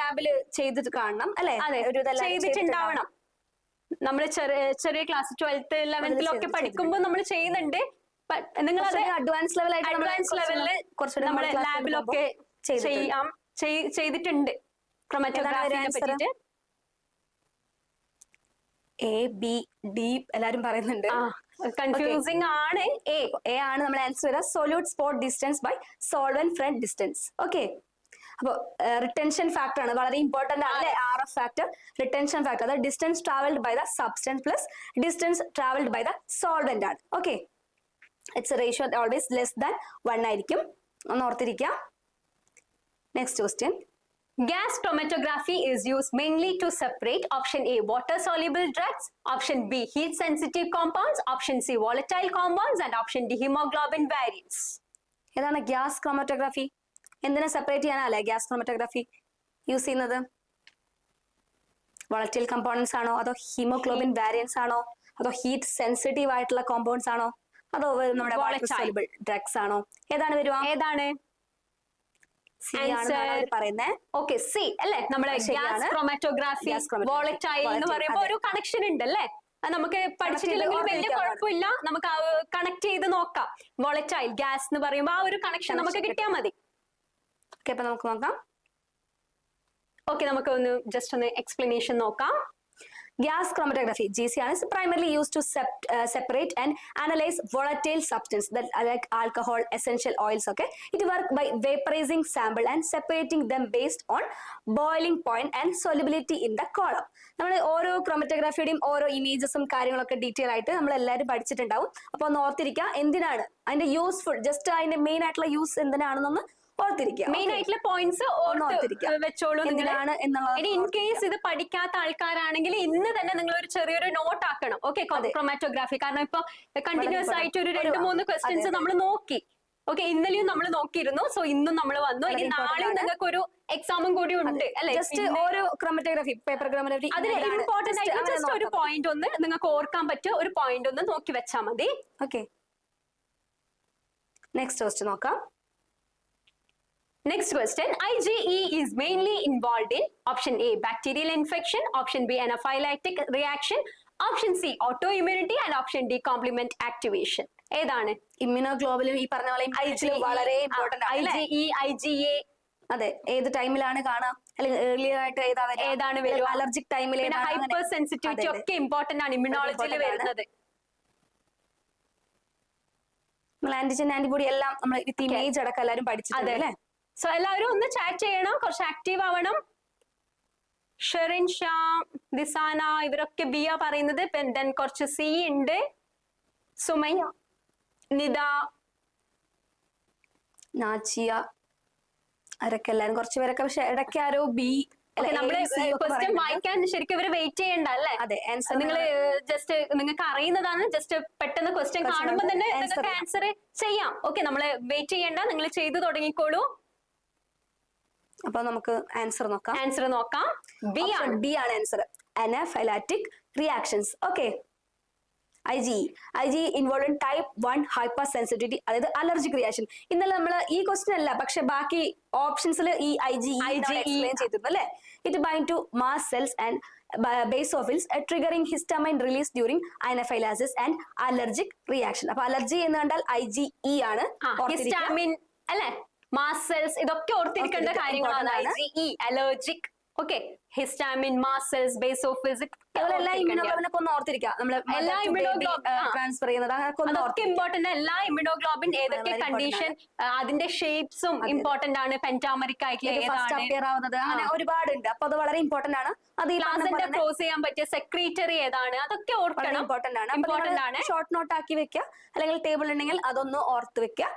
ലാബിൽ ചെയ്തിട്ട് കാണണം അല്ലെ? ചെയ്തിട്ടുണ്ടാവണം. നമ്മൾ ചെറിയ ക്ലാസ് 12th 11th ഒക്കെ പഠിക്കുമ്പോൾ നമ്മൾ ചെയ്യുന്നുണ്ട്. നിങ്ങൾ അഡ്വാൻസ് ലെവലില് നമ്മുടെ ലാബിലൊക്കെ ചെയ്തിട്ടുണ്ട് ക്രോമാറ്റോഗ്രാഫിനെ പറ്റിയിട്ട്. എ ബി ഡി എല്ലാരും പറയുന്നുണ്ട്. കൺഫ്യൂസിംഗ് ആണ്. എ ആണ് നമ്മുടെ ആൻസർ വരിക. Solute spot distance by solvent front distance. Okay, അപ്പൊ റിട്ടൻഷൻ ഫാക്ടർ ആണ്, വളരെ ഇമ്പോർട്ടന്റ് ആണ് അല്ലെ. RF ഫാക്ടർ, റിട്ടൻഷൻ ഫാക്ടർ, അതായത് distance travelled by the substance plus distance travelled by the solvent ആണ്. Okay, it's ratio always less than 1 ആയിരിക്കും, ഒന്ന് ഓർത്തിരിക്കുക. Next question. Gas chromatography is used mainly to separate option A water soluble drugs, option B heat sensitive compounds, option C volatile compounds and option D hemoglobin variants. ഏതാണ് ഗ്യാസ് ക്രോമറ്റോഗ്രാഫി? എന്തിനാ സെപ്പറേറ്റ് ചെയ്യാനല്ലേ ഗ്യാസ് ക്രോമറ്റോഗ്രാഫി യൂസ് ചെയ്യുന്നത്? വോളറ്റൈൽ കമ്പോണൻസ് ആണോ, അതോ ഹീമോഗ്ലോബിൻ വാരിയൻസ് ആണോ, അതോ ഹീറ്റ് സെൻസിറ്റീവ് ആയിട്ടുള്ള കോമ്പൗണ്ട്സ് ആണോ, അതോ നമ്മുടെ വാട്ടർ സോലുബിൾ ഡ്രഗ്സ് ആണോ? ഏതാണ് വരുക? ഏതാണ് പറയുന്നത്? ഓക്കെ, സി അല്ലെ. നമ്മുടെ ഗ്യാസ് ക്രോമാറ്റോഗ്രാഫി വോളറ്റൈൽ എന്ന് പറയുമ്പോൾ ഒരു കണക്ഷൻ ഉണ്ട് അല്ലെ. നമുക്ക് പഠിച്ചിട്ടില്ലെങ്കിൽ വലിയ കുഴപ്പമില്ല, നമുക്ക് കണക്ട് ചെയ്ത് നോക്കാം. വോളറ്റൈൽ ഗ്യാസ് എന്ന് പറയുമ്പോൾ ആ ഒരു കണക്ഷൻ നമുക്ക് കിട്ടിയാൽ മതി. ഓക്കെ, അപ്പൊ നമുക്ക് നോക്കാം. ഓക്കെ, നമുക്ക് ഒന്ന് ജസ്റ്റ് ഒന്ന് എക്സ്പ്ലനേഷൻ നോക്കാം. Gas chromatography (GC) is primarily used to separate and analyze volatile substances that like alcohol, essential oils. Okay, it works by vaporizing sample and separating them based on boiling point and solubility in the column. നമ്മൾ ഓരോ ക്രോമറ്റോഗ്രാഫിയുടെയും ഓരോ ഇമേജസും കാര്യങ്ങളൊക്കെ ഡീറ്റെയിൽ ആയിട്ട് നമ്മൾ എല്ലാവരും പഠിച്ചിട്ടുണ്ടാവും. അപ്പൊ ഒന്ന് ഓർത്തിരിക്കുക എന്തിനാണ് അതിന്റെ യൂസ്ഫുൾ, ജസ്റ്റ് അതിന്റെ മെയിൻ ആയിട്ടുള്ള യൂസ് എന്തിനാണെന്നൊന്ന് ഓർത്തിരിക്കുക. മെയിൻ ആയിട്ടുള്ള പോയിന്റ്സ് വെച്ചോളൂ. ഇനി ഇൻ കേസ് ഇത് പഠിക്കാത്ത ആൾക്കാരാണെങ്കിൽ ഇന്ന് തന്നെ നിങ്ങൾ ഒരു ചെറിയൊരു നോട്ട് ആക്കണം. ഓക്കെ, ക്രോമാറ്റോഗ്രാഫി, കാരണം ഇപ്പൊ കണ്ടിന്യൂസ് ആയിട്ട് ഒരു 2-3 ക്വസ്റ്റ്യൻസ് നമ്മൾ നോക്കി. ഓക്കെ, ഇന്നലെയും നമ്മൾ നോക്കിയിരുന്നു. സോ ഇന്നും നമ്മൾ വന്നു. ഇനി നാളെയും നിങ്ങൾക്ക് ഒരു എക്സാമും കൂടി ഉണ്ട് അല്ലെ. ജസ്റ്റ് ഓരോ ക്രോമറ്റോഗ്രാഫി, പേപ്പർ ക്രോമറ്റോഗ്രാഫി, അതിന് ഇമ്പോർട്ടന്റ് ആയിട്ട് ജസ്റ്റ് ഒരു പോയിന്റ് ഒന്ന് നിങ്ങൾക്ക് ഓർക്കാൻ പറ്റുക ഒരു പോയിന്റ് ഒന്ന് നോക്കി വെച്ചാൽ മതി. ഓക്കെ, നെക്സ്റ്റ് ക്വസ്റ്റ്യൻ നോക്കാം. Next question. IgE is mainly involved in option A bacterial infection, option B anaphylactic reaction, option C autoimmunity and option D complement activation. ഏതാണ്? ഇമ്മ്യൂണോഗ്ലോബുലിൻ ഈ പറഞ്ഞ പോലെ വളരെ ഇമ്പോർട്ടന്റ് ആണ്. IgE, IgA. അതെ, ഏത് ടൈമിലാണ് കാണാം, അല്ലെങ്കിൽ ഏർലിയർ ആയിട്ട് ഏതാണ് വരിക, അലർജിക് ടൈമിൽ, ഹൈപ്പർ സെൻസിറ്റിവിറ്റി ഒക്കെ ഇമ്പോർട്ടന്റ് ആണ് ഇമ്മ്യൂണോളജിയിൽ വരുന്നത്. നമ്മൾ ആന്റിജൻ ആന്റിബോഡി എല്ലാം നമ്മൾ വിത്ത് ഇമേജ് അടക്കം എല്ലാവരും പഠിച്ചിട്ടുണ്ട് അല്ലേ. സോ എല്ലാവരും ഒന്ന് ചാറ്റ് ചെയ്യണം, കുറച്ച് ആക്റ്റീവ് ആവണം. ഷെറിൻ ഷാ, ദിസാന ഇവരൊക്കെ ബി ആ പറയുന്നത്. ദെൻ കുറച്ച് സി ഉണ്ട്. സുമയ്യ, നിദ, നാച്ചിയ, അവരൊക്കെ എല്ലാരും കുറച്ച് പേരൊക്കെ, പക്ഷെ ഇടയ്ക്ക് ആരോ ബി. നമ്മള് ക്വസ്റ്റ്യൻ വായിക്കാൻ ശരിക്കും ഇവര് വെയിറ്റ് ചെയ്യണ്ട അല്ലേ. അതെ, നിങ്ങൾ ജസ്റ്റ് നിങ്ങൾക്ക് അറിയുന്നതാണ്, ജസ്റ്റ് പെട്ടെന്ന് ക്വസ്റ്റ്യൻ കാണുമ്പോൾ തന്നെ നിങ്ങൾക്ക് ആൻസർ ചെയ്യാം. ഓക്കെ, നമ്മള് വെയിറ്റ് ചെയ്യണ്ട, നിങ്ങൾ ചെയ്തു തുടങ്ങിക്കോളൂ. അപ്പൊ നമുക്ക് ആൻസർ നോക്കാം. ബി ആണ് answer. Anaphylactic reactions. Okay, IgE involve in type 1 hypersensitivity, അതായത് അലർജിക് റിയാക്ഷൻ. ഇന്നലെ നമ്മൾ ഈ ക്വസ്റ്റ്യൻ അല്ല, പക്ഷെ ബാക്കി ഓപ്ഷൻസിൽ ഈ IgE എക്സ്പ്ലെയിൻ ചെയ്തിരുന്നു അല്ലെ. It bind to mast cells and basophils triggering histamine release during anaphylaxis and allergic reaction. അപ്പൊ അലർജി എന്ന് കണ്ടാൽ IgE ആണ്. ഹിസ്റ്റാമിൻ അല്ലെ, മാസ് സെൽസ്, ഇതൊക്കെ ഓർത്തിരിക്കേണ്ട കാര്യങ്ങളാണ്. IgE, allergic. Okay, histamine, mass cells, basophils, എല്ലാ ഇമ്മ്യൂണോഗ്ലോബിനൊക്കെ ഒന്ന് ഓർത്തിരിക്കുക. എല്ലാ ട്രാൻസ്ഫർ ചെയ്യുന്നത് അതൊക്കെ ഇമ്പോർട്ടന്റ്. എല്ലാ ഇമ്മ്യൂണോഗ്ലോബിൻ ഏതൊക്കെ കണ്ടീഷൻ, അതിന്റെ ഷേപ്സും ഇമ്പോർട്ടന്റ് ആണ്. പെന്റാമറിക് ആവുന്നത് അങ്ങനെ ഒരുപാടുണ്ട്. അപ്പൊ അത് വളരെ ഇമ്പോർട്ടന്റ് ആണ്. അത് ക്ലോസ് ചെയ്യാൻ പറ്റിയ സെക്രീറ്ററി ഏതാണ്, അതൊക്കെ ഓർക്കണം. ഇമ്പോർട്ടന്റ് ആണ്. ഷോർട്ട് നോട്ട് ആക്കി വെക്കുക, അല്ലെങ്കിൽ ടേബിൾ ഉണ്ടെങ്കിൽ അതൊന്ന് ഓർത്ത് വെക്കുക.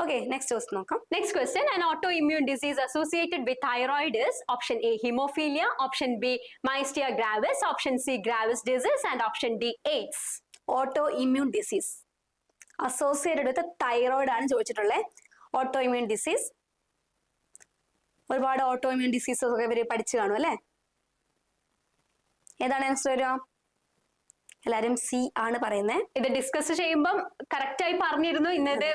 Okay, next question നോക്കാം. Next question. An autoimmune disease associated with thyroid is option A hemophilia, option B myasthenia gravis, option C Graves disease and option D AIDS. Autoimmune disease associated with thyroid ആണ് ചോദിച്ചിട്ടുള്ളത്. Autoimmune disease, ഒരുപാട് autoimmune diseases ഒക്കെ ഇവര് പഠിച്ചു കാണും അല്ലേ. ഏതാണ് ആൻസർ വരിക? എല്ലാരും സി ആണ് പറയുന്നത്. ഇത് ഡിസ്കസ് ചെയ്യുമ്പോൾ കറക്റ്റ് ആയി പറഞ്ഞിരുന്നു, ഇന്നത്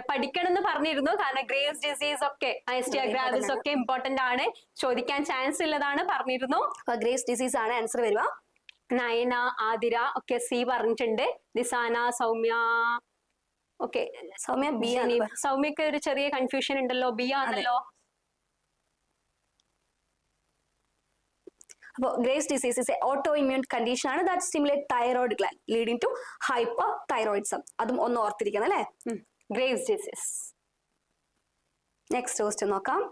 പഠിക്കണം എന്ന് പറഞ്ഞിരുന്നു. കാരണം ഗ്രേവ്സ് ഡിസീസ് ഒക്കെ, മൈസ്റ്റിയ ഗ്രാവിസ് ഒക്കെ ഇമ്പോർട്ടന്റ് ആണ്, ചോദിക്കാൻ ചാൻസ് ഉള്ളതാണ് പറഞ്ഞിരുന്നു. ഗ്രേവ്സ് ഡിസീസ് ആണ് ആൻസർ വരിക. നയന, ആതിര ഒക്കെ സി പറഞ്ഞിട്ടുണ്ട്. ദിസാന, സൗമ്യ ഓക്കെ, സൗമ്യ ബി ആണ്. സൗമ്യക്ക് ഒരു ചെറിയ കൺഫ്യൂഷൻ ഉണ്ടല്ലോ, ബി ആണല്ലോ. അപ്പോൾ Graves disease is a autoimmune condition ആണ് that stimulate thyroid gland leading to hyperthyroidism. അതും ഒന്ന് ഓർത്തിരിക്കണം അല്ലേ? Graves disease. നെക്സ്റ്റ് ക്വസ്റ്റ്യൻ നോക്കാം.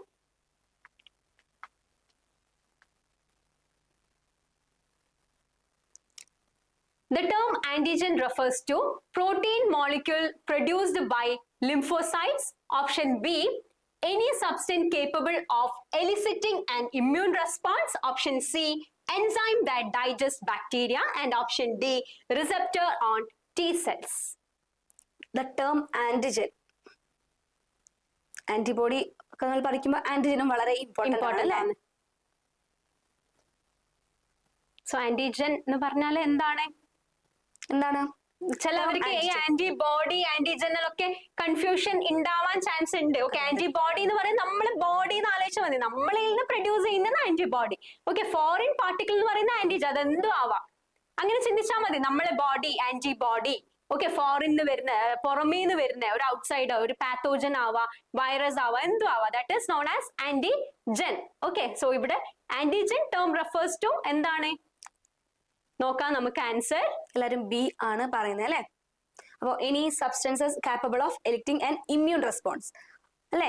The term antigen refers to protein molecule produced by lymphocytes. Option B, any substance capable of eliciting an immune response. Option C, enzyme that digests bacteria. And option D, receptor on T cells. The term antigen, antibody ഒക്കെ നമ്മൾ പഠിക്കുമ്പോൾ ആന്റിജനും വളരെ ഇമ്പോർട്ടന്റ് ആണ്. സോ ആന്റിജൻ എന്ന് പറഞ്ഞാൽ എന്താണ്? ചിലവർക്ക് ഈ ആന്റിബോഡി ആന്റിജനൽ ഒക്കെ കൺഫ്യൂഷൻ ഉണ്ടാവാൻ ചാൻസ് ഉണ്ട്. ഓക്കെ, ആന്റിബോഡി എന്ന് പറയുന്നത് നമ്മള് ബോഡി എന്ന് ആലോചിച്ചാൽ മതി, നമ്മളിൽ നിന്ന് പ്രൊഡ്യൂസ് ചെയ്യുന്നത് ആന്റിബോഡി. ഓക്കെ, ഫോറിൻ പാർട്ടിക്കിൾ എന്ന് പറയുന്ന ആന്റിജൻ, അതെന്തും ആവാം. അങ്ങനെ ചിന്തിച്ചാൽ മതി. നമ്മളെ ബോഡി ആന്റിബോഡി. ഓക്കെ, ഫോറിന്ന് വരുന്ന, പുറമേന്ന് വരുന്ന ഒരു ഔട്ട്സൈഡർ, ഒരു പാത്തോജൻ ആവാം, വൈറസ് ആവാം, എന്തും ആവാം. That is known as antigen. Okay, so ഇവിടെ ആന്റിജൻ ടേം റെഫേഴ്സ് ടു എന്താണ് നോക്കാം നമുക്ക്. ആൻസർ എല്ലാവരും ബി ആണ് പറയുന്നത് അല്ലെ? അപ്പോ any substances capable of eliciting an immune response അല്ലെ?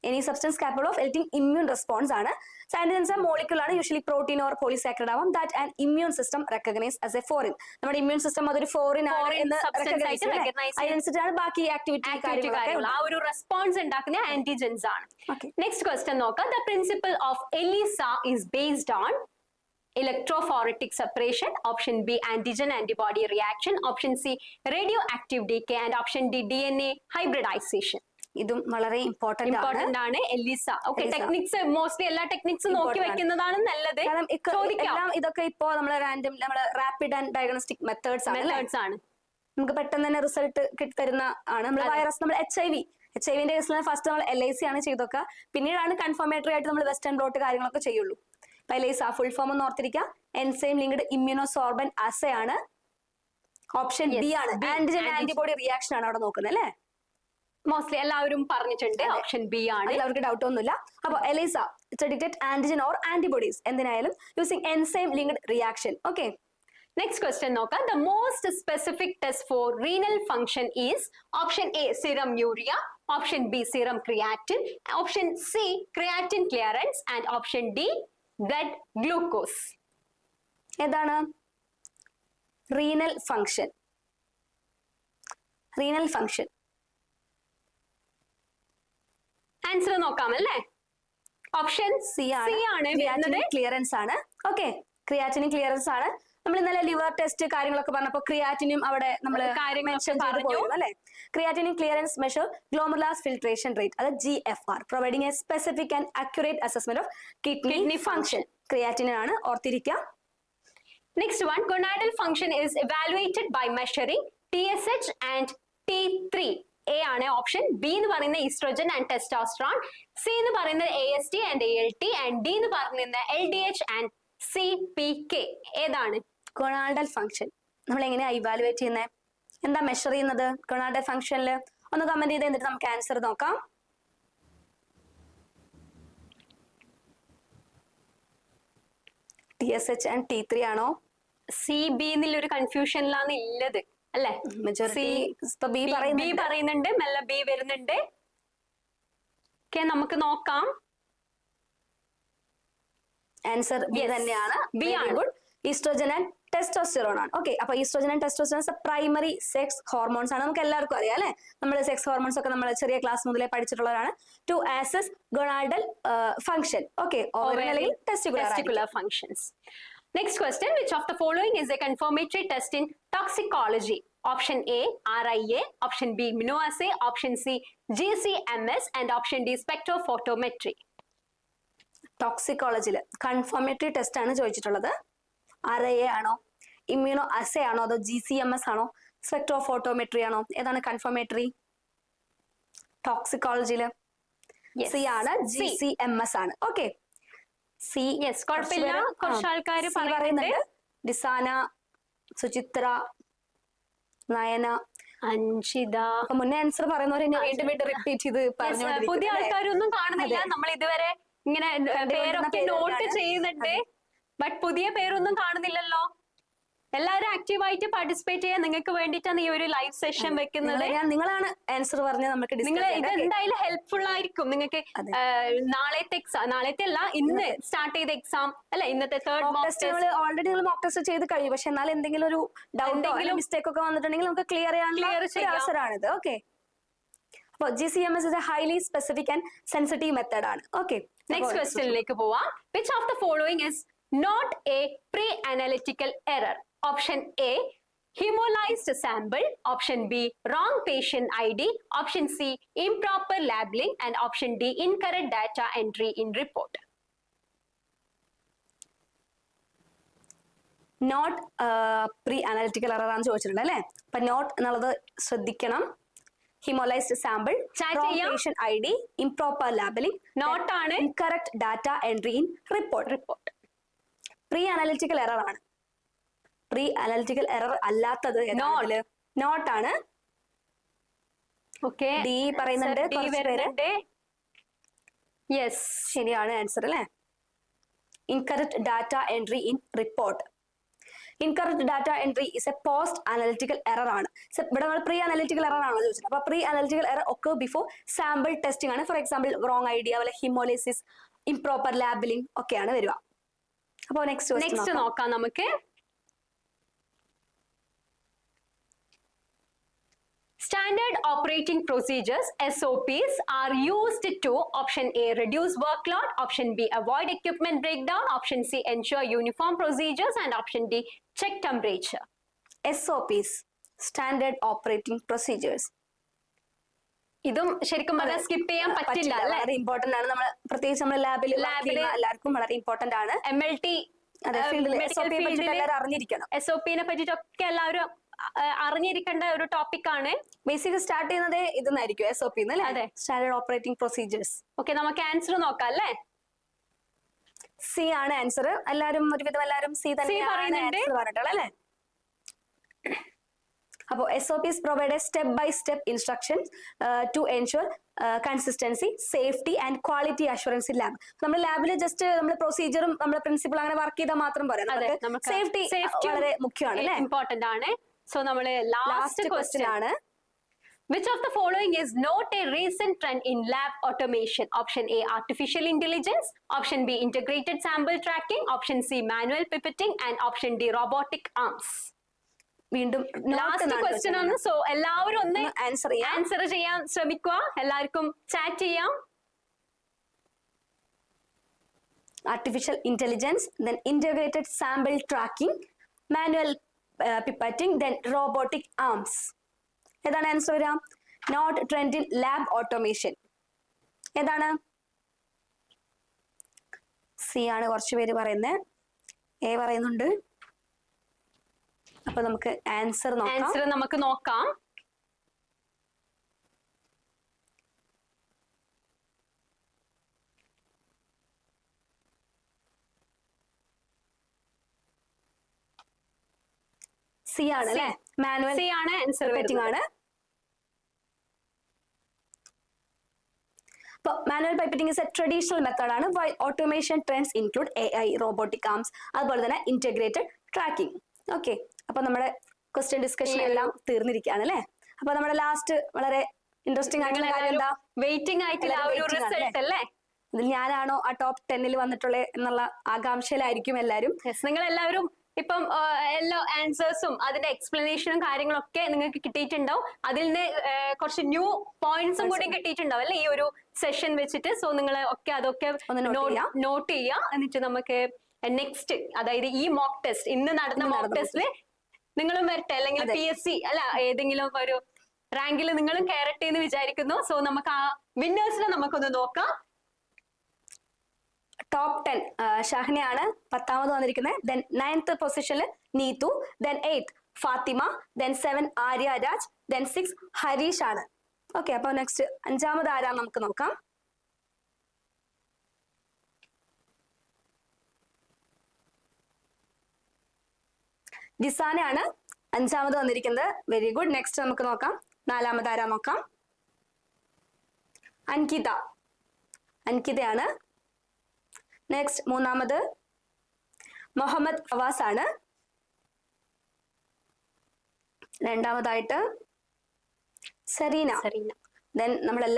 Any substance capable of eliciting immune response ആണ്. ആന്റിജൻസ് ആ മോളിക്യൂൾ ആണ്, യൂഷ്വലി പ്രോട്ടീൻ ഓർ പോളിസാക്കറൈഡ് ആവാം, that an immune system recognise as a foreign. നമ്മുടെ ഇമ്മ്യൂൺ സിസ്റ്റം അതൊരു ഫോറിൻ ആണ് എന്ന് അതിനനുസരിച്ചാണ് ബാക്കി ആക്ടിവിറ്റി ആ ഒരു റെസ്പോൺസ് ഉണ്ടാക്കുന്ന ആന്റിജൻസ് ആണ്. നെക്സ്റ്റ് ക്വസ്റ്റ്യൻ നോക്കാം. The principle of ELISA is based on electrophoretic separation. Option B, antigen antibody reaction. Option C, radioactive decay. And option D, DNA hybridization. ഇതും വളരെ ഇമ്പോർട്ടന്റ് ആണ് എലിസ. ഓക്കെ, ടെക്നിക്സ് മോസ്റ്റ്ലി എല്ലാ ടെക്നിക്സ് നോക്കി വെക്കുന്നതാണ് നല്ലത്. എല്ലാം ഇതൊക്കെ ഇപ്പോ നമ്മളെ റാപ്പിഡ് ആൻഡ് ഡയഗ്നോസ്റ്റിക് മെത്തേഡ്സ് ആണ്. നമുക്ക് പെട്ടെന്ന് തന്നെ റിസൾട്ട് കിട്ടിത്തരുന്ന ആണ്. നമ്മൾ വൈറസ്, നമ്മൾ HIV-ന്റെ കേസിൽ ഫസ്റ്റ് നമ്മൾ LIC ആണ് ചെയ്തൊക്കെ, പിന്നീടാണ് കൺഫർമേറ്ററി ആയിട്ട് നമ്മൾ വെസ്റ്റേൺ ബ്ലോട്ട് കാര്യങ്ങളൊക്കെ ചെയ്യുള്ളൂ. എലൈസ ഫുൾ ഫോം ഒന്ന് ഓർത്തിരിക്കുക. എൻസൈം ലിങ്ക്ഡ് ഇമ്മ്യൂണോസോർബൻ അസേ ആണ്. ഓപ്ഷൻ ബി ആണ്. ആന്റിജൻ ആന്റിബോഡി റിയാക്ഷൻ ആണ് അവിടെ നോക്കുന്നത് അല്ലെ? മോസ്റ്റ്ലി എല്ലാവരും പറഞ്ഞിട്ടുണ്ട് ഓപ്ഷൻ ബി ആണ്. എല്ലാവർക്കും ഡൗട്ട് ഒന്നുമില്ല. അപ്പൊ ELISA detect antigen or antibodies എന്തിനായാലും using enzyme linked reaction. Okay, next question നോക്കാം. The most specific test for renal function is option A serum urea, option B serum creatine, option C creatine clearance, and option D blood glucose. ഏതാണ് renal function? Renal function answer നോക്കാം അല്ലേ? ഓപ്ഷൻ സി ആണ്. ക്ലിയറൻസ് ആണ്. ഓക്കെ, ക്രിയാറ്റിനിൻ ക്ലിയറൻസ് ആണ്. നമ്മൾ ഇന്നലെ ലിവർ ടെസ്റ്റ് കാര്യങ്ങളൊക്കെ പറഞ്ഞപ്പോ ക്രിയാറ്റിനും അവിടെ നമ്മൾ മെൻഷൻ ചെയ്ത് പോയിരുന്നു അല്ലെ? Creatinine clearance measure glomerular filtration rate, അത് GFR, providing A specific and accurate assessment of kidney function. Creatinine ആണ്, ഓർത്തിരിക്കുക. Next one, gonadal function is evaluated by measuring TSH and T3. A ആണ് ഓപ്ഷൻ. ബി എന്ന് പറയുന്ന ഈസ്ട്രോജൻ ആൻഡ് ടെസ്റ്റോസ്റ്ററോൺ, സി എന്ന് പറയുന്നത് AST and ALT, and D എന്ന് പറയുന്നത് LDH ആൻഡ് CPK. ഏതാണ് ഗൊണാഡൽ ഫംഗ്ഷൻ? നമ്മൾ എങ്ങനെയാ ഇവാലുവേറ്റ് ചെയ്യുന്നത്? എന്താ മെഷർ ചെയ്യുന്നത് ഗൊണാഡൽ ഫംഗ്ഷനിൽ? ഒന്ന് കമന്റ് ചെയ്ത് എന്നിട്ട് നമുക്ക് ആൻസർ നോക്കാം. TSH ആൻഡ് T3 ആണോ? CB എന്നുള്ളൊരു കൺഫ്യൂഷനിലാണ് ഉള്ളത് അല്ലെ? ബി പറയുന്നുണ്ട്, മെല്ലെ ബി വരുന്നുണ്ട്. ഓക്കെ, നമുക്ക് നോക്കാം. ആൻസർ ബി തന്നെയാണ്. ബി ആണ്. ഗുഡ്. ഈസ്ട്രോജൻ ആൻഡ് ടെസ്റ്റോസ്റ്റെറോൺ ആണ്. ഓക്കെ, അപ്പൊ oestrogen and testosterone primary sex hormones ആണ്. നമുക്ക് എല്ലാവർക്കും അറിയാം അല്ലെ? നമ്മൾ സെക്സ് ഹോർമോൺസ് ഒക്കെ നമ്മൾ ചെറിയ ക്ലാസ് മുതലേ പഠിച്ചിട്ടുള്ളതാണ്. To assess gonadal function. Okay, അല്ലെങ്കിൽ testicular functions. Next question, which of the following is a confirmatory test in toxicology? Option A, RIA, option B, immunoassay, option C, GCMS, and option D, spectrophotometry. ടോക്സിക്കോളജിയിൽ കൺഫർമേറ്ററി ടെസ്റ്റ് ആണ് ചോദിച്ചിട്ടുള്ളത്. RIA ആണോ, ഇമ്മ്യൂണോ അസേ ആണോ, അതോ GCMS ആണോ, സ്പെക്ട്രോഫോട്ടോമെട്രി ആണോ? ഏതാണ് കൺഫർമേറ്ററി ടോക്സിക്കോളജിയിൽ? സി ആണ്, GCMS ആണ്. Okay, C. യെസ്, കുഴപ്പമില്ല. കുറച്ച് ആൾക്കാർ പറയുന്നുണ്ട്. ഡിസാന, സുചിത്ര, നയന, അഞ്ജിത. മുന്നേ ആൻസർ പറയുന്നവർ വീണ്ടും വീണ്ടും റിപ്പീറ്റ് ചെയ്ത് പറഞ്ഞു. പുതിയ ആൾക്കാരൊന്നും കാണുന്നില്ല. നമ്മൾ ഇതുവരെ ഇങ്ങനെ പേരൊക്കെ നോട്ട് ചെയ്യുന്നുണ്ട്. ബട്ട് പുതിയ പേരൊന്നും കാണുന്നില്ലല്ലോ. എല്ലാവരും ആക്റ്റീവായിട്ട് പാർട്ടിസിപ്പേറ്റ് ചെയ്യാൻ നിങ്ങൾക്ക് വേണ്ടിയിട്ടാണ് ഈ ഒരു ലൈവ് സെഷൻ വെക്കുന്നത്. നിങ്ങളാണ് ആൻസർ പറഞ്ഞ് നമുക്ക് നിങ്ങൾ ഇത് എന്തായാലും ഹെൽപ്ഫുൾ ആയിരിക്കും നിങ്ങൾക്ക്. നാളത്തെ എക്സാം, നാളത്തെ അല്ല ഇന്ന് സ്റ്റാർട്ട് ചെയ്ത എക്സാം അല്ലെ, ഇന്നത്തെ തേർഡ് മോക്ക് ടെസ്റ്റ് ഓൾറെഡി നിങ്ങൾ മോക്ക് ടെസ്റ്റ് ചെയ്ത് കഴിയും. പക്ഷെ എന്നാൽ എന്തെങ്കിലും ഒരു ഡൗട്ടോ മിസ്റ്റേക്ക് ഒക്കെ വന്നിട്ടുണ്ടെങ്കിൽ നമുക്ക് ക്ലിയർ ചെയ്യാനുള്ള അവസരമാണിത്. ഓക്കെ, അപ്പോൾ GCMS is a highly specific and sensitive method ആണ്. ഓക്കെ, നെക്സ്റ്റ് ക്വസ്റ്റ്യനിലേക്ക് പോവാം. Which of the following is not a pre-analytical error? Option A, hemolyzed sample. Option B, wrong patient ID. Option C, improper labeling. And option D, incorrect data entry in report. Not preanalytical error ആണ് ചോദിച്ചിട്ടുണ്ട് അല്ലെ. അപ്പൊ നോട്ട് എന്നുള്ളത് ശ്രദ്ധിക്കണം. Haemolysed sample, patient ID, improper labeling, not ആണ്. incorrect data entry in report. Preanalytical error ആണ്. പ്രീ അനാലിറ്റിക്കൽ എറർ അല്ലാത്തത് നോട്ട് ആണ്. ഓക്കെ, ഡി പറയുന്നുണ്ട്. യെസ്, ശരിയാണ് ആൻസർ അല്ലെ. Incorrect data entry in report. Incorrect data entry is a postanalytical error ആണ്. ഇവിടെ നമ്മൾ പ്രീ അനാലിറ്റിക്കൽ എറർ ആണോ ചോദിച്ചത്. അപ്പൊ പ്രീ അനാലിറ്റിക്കൽ എറർ ഒക്കെ ബിഫോർ സാമ്പിൾ ടെസ്റ്റിംഗ് ആണ്. ഫോർ എക്സാമ്പിൾ റോങ് ഐഡിയ, അതുപോലെ ഹിമോലിസിസ്, ഇംപ്രോപ്പർ ലാബിലിംഗ് ഒക്കെയാണ് വരിക. അപ്പൊ നെക്സ്റ്റ് നോക്കാം നമുക്ക്. Standard operating procedures SOPs are used to option A, reduce workload, option B, avoid equipment breakdown, option C, ensure uniform procedures, and option D, check temperature. SOPs, standard operating procedures. ഇതും ശരിക്കും പറഞ്ഞാൽ സ്കിപ്പ് ചെയ്യാൻ പറ്റില്ല. വളരെ ഇമ്പോർട്ടന്റ് ആണ്. നമ്മൾ പ്രത്യേകിച്ച് നമ്മൾ ലാബിൽ എല്ലാവർക്കും വളരെ ഇമ്പോർട്ടന്റ് ആണ്. MLT അറിഞ്ഞിരിക്കണം. SOP നെ പറ്റിയിട്ടൊക്കെ എല്ലാവരും അറിഞ്ഞിരിക്കേണ്ട ഒരു ടോപ്പിക് ആണ്. ബേസിക് സ്റ്റാർട്ട് ചെയ്യുന്നത് ഇതെന്നായിരിക്കും, SOP അല്ലേ, സ്റ്റാൻഡേർഡ് ഓപ്പറേറ്റിംഗ് പ്രൊസീജിയേഴ്സ്. ഓക്കെ, നമുക്ക് ആൻസർ നോക്കാം അല്ലേ. സി ആണ് ആൻസർ. എല്ലാവരും ഒരുവിധം എല്ലാവരും സി തന്നെ പറഞ്ഞിട്ടുള്ളത് അല്ലേ. അപ്പോൾ SOPs provide a step by step instructions to ensure consistency, safety and quality assurance in lab. നമ്മൾ ലാബിൽ ജസ്റ്റ് നമ്മൾ പ്രൊസീജിയറും നമ്മുടെ പ്രിൻസിപ്പിൾ അങ്ങനെ വർക്ക് ചെയ്താൽ മാത്രം പോരാ. സേഫ്റ്റി വളരെ മുഖ്യമാണ് അല്ലേ, ഇമ്പോർട്ടന്റ് ആണ്. സോ നമ്മൾ ലാസ്റ്റ് ക്വസ്റ്റ്യൻ ആണ്. Which of the following is not a recent trend in lab automation? Option A, artificial intelligence. Option B, integrated sample tracking. Option C, manual pipetting. And option D, robotic arms. വീണ്ടും ലാസ്റ്റ് ക്വസ്റ്റ്യൻ ആണ്. സോ എല്ലാവരും ഒന്ന് ആൻസർ ചെയ്യാൻ ശ്രമിക്കുക. എല്ലാവർക്കും ചാറ്റ് ചെയ്യാം. Artificial intelligence, then integrated sample tracking, manual pipetting, then robotic arms. ഏതാണ് ആൻസർ വരിക? Not trend in lab automation ഏതാണ്? സി ആണ് കുറച്ച് പേര് പറയുന്നത്. എ പറയുന്നുണ്ട്. അപ്പൊ നമുക്ക് ആൻസർ നോക്കാം. സി ആണ് അല്ലെ. മാനുവൽ സി ആണ് ആൻസർ ആണ്. Manual pipetting is a traditional method ആണ്. Automation trends include AI, robotic arms, അതുപോലെ തന്നെ ഇന്റഗ്രേറ്റഡ് ട്രാക്കിംഗ്. ഓക്കെ, അപ്പൊ നമ്മുടെ ക്വസ്റ്റ്യൻ ഡിസ്കഷൻ എല്ലാം തീർന്നിരിക്കുകയാണ് അല്ലെ. അപ്പൊ നമ്മുടെ ലാസ്റ്റ് വളരെ ഇൻട്രസ്റ്റിംഗ് ആയിട്ടുള്ള കാര്യം എന്താ? വെയിറ്റിംഗ് ആയിട്ടുള്ള റിസൾട്ട് അല്ലേ. ഇതിൽ ഞാനാണോ ആ ടോപ്പ് 10 വന്നിട്ടുള്ളത് എന്നുള്ള ആകാംക്ഷയിലായിരിക്കും എല്ലാവരും. നിങ്ങൾ എല്ലാവരും ഇപ്പം എല്ലാ ആൻസേഴ്സും അതിന്റെ എക്സ്പ്ലനേഷനും കാര്യങ്ങളൊക്കെ നിങ്ങൾക്ക് കിട്ടിയിട്ടുണ്ടാവും. അതിൽ നിന്ന് കുറച്ച് ന്യൂ പോയിന്റ്സും കൂടി കിട്ടിയിട്ടുണ്ടാവും അല്ലെ ഈ ഒരു സെഷൻ വെച്ചിട്ട്. സോ നിങ്ങൾ അതൊക്കെ നോട്ട് ചെയ്യുക. എന്നിട്ട് നമുക്ക് നെക്സ്റ്റ്, അതായത് ഈ മോക്ക് ടെസ്റ്റ്, ഇന്ന് നടന്ന മോക്ക് ടെസ്റ്റില് നിങ്ങളും വരട്ടെ, അല്ലെങ്കിൽ PSC അല്ല ഏതെങ്കിലും ഒരു റാങ്കിൽ നിങ്ങളും കയറട്ടെ എന്ന് വിചാരിക്കുന്നു. സോ നമുക്ക് ആ വിന്നേഴ്സിനെ നമുക്കൊന്ന് നോക്കാം. ടോപ്പ് 10 ഷഹനയാണ് 10ാമത് വന്നിരിക്കുന്നത്. ദെൻ 9th പൊസിഷനിൽ Neethu, then 8th Fathima, then 7 Arya Raj, then 6 Harish ആണ്. ഓക്കെ, അപ്പൊ നെക്സ്റ്റ് 5ാമത് ആരാ നമുക്ക് നോക്കാം. ജിസാനയാണ് 5ാമത് വന്നിരിക്കുന്നത്. Very good. നെക്സ്റ്റ് നമുക്ക് നോക്കാം 4ാമത് ആരാ നോക്കാം. അൻകിതയാണ്. നെക്സ്റ്റ് 3ാമത് മുഹമ്മദ് ഫവാസ് ആണ്. രണ്ടാമതായിട്ട് സെറീന. ദെൻ നമ്മുടെ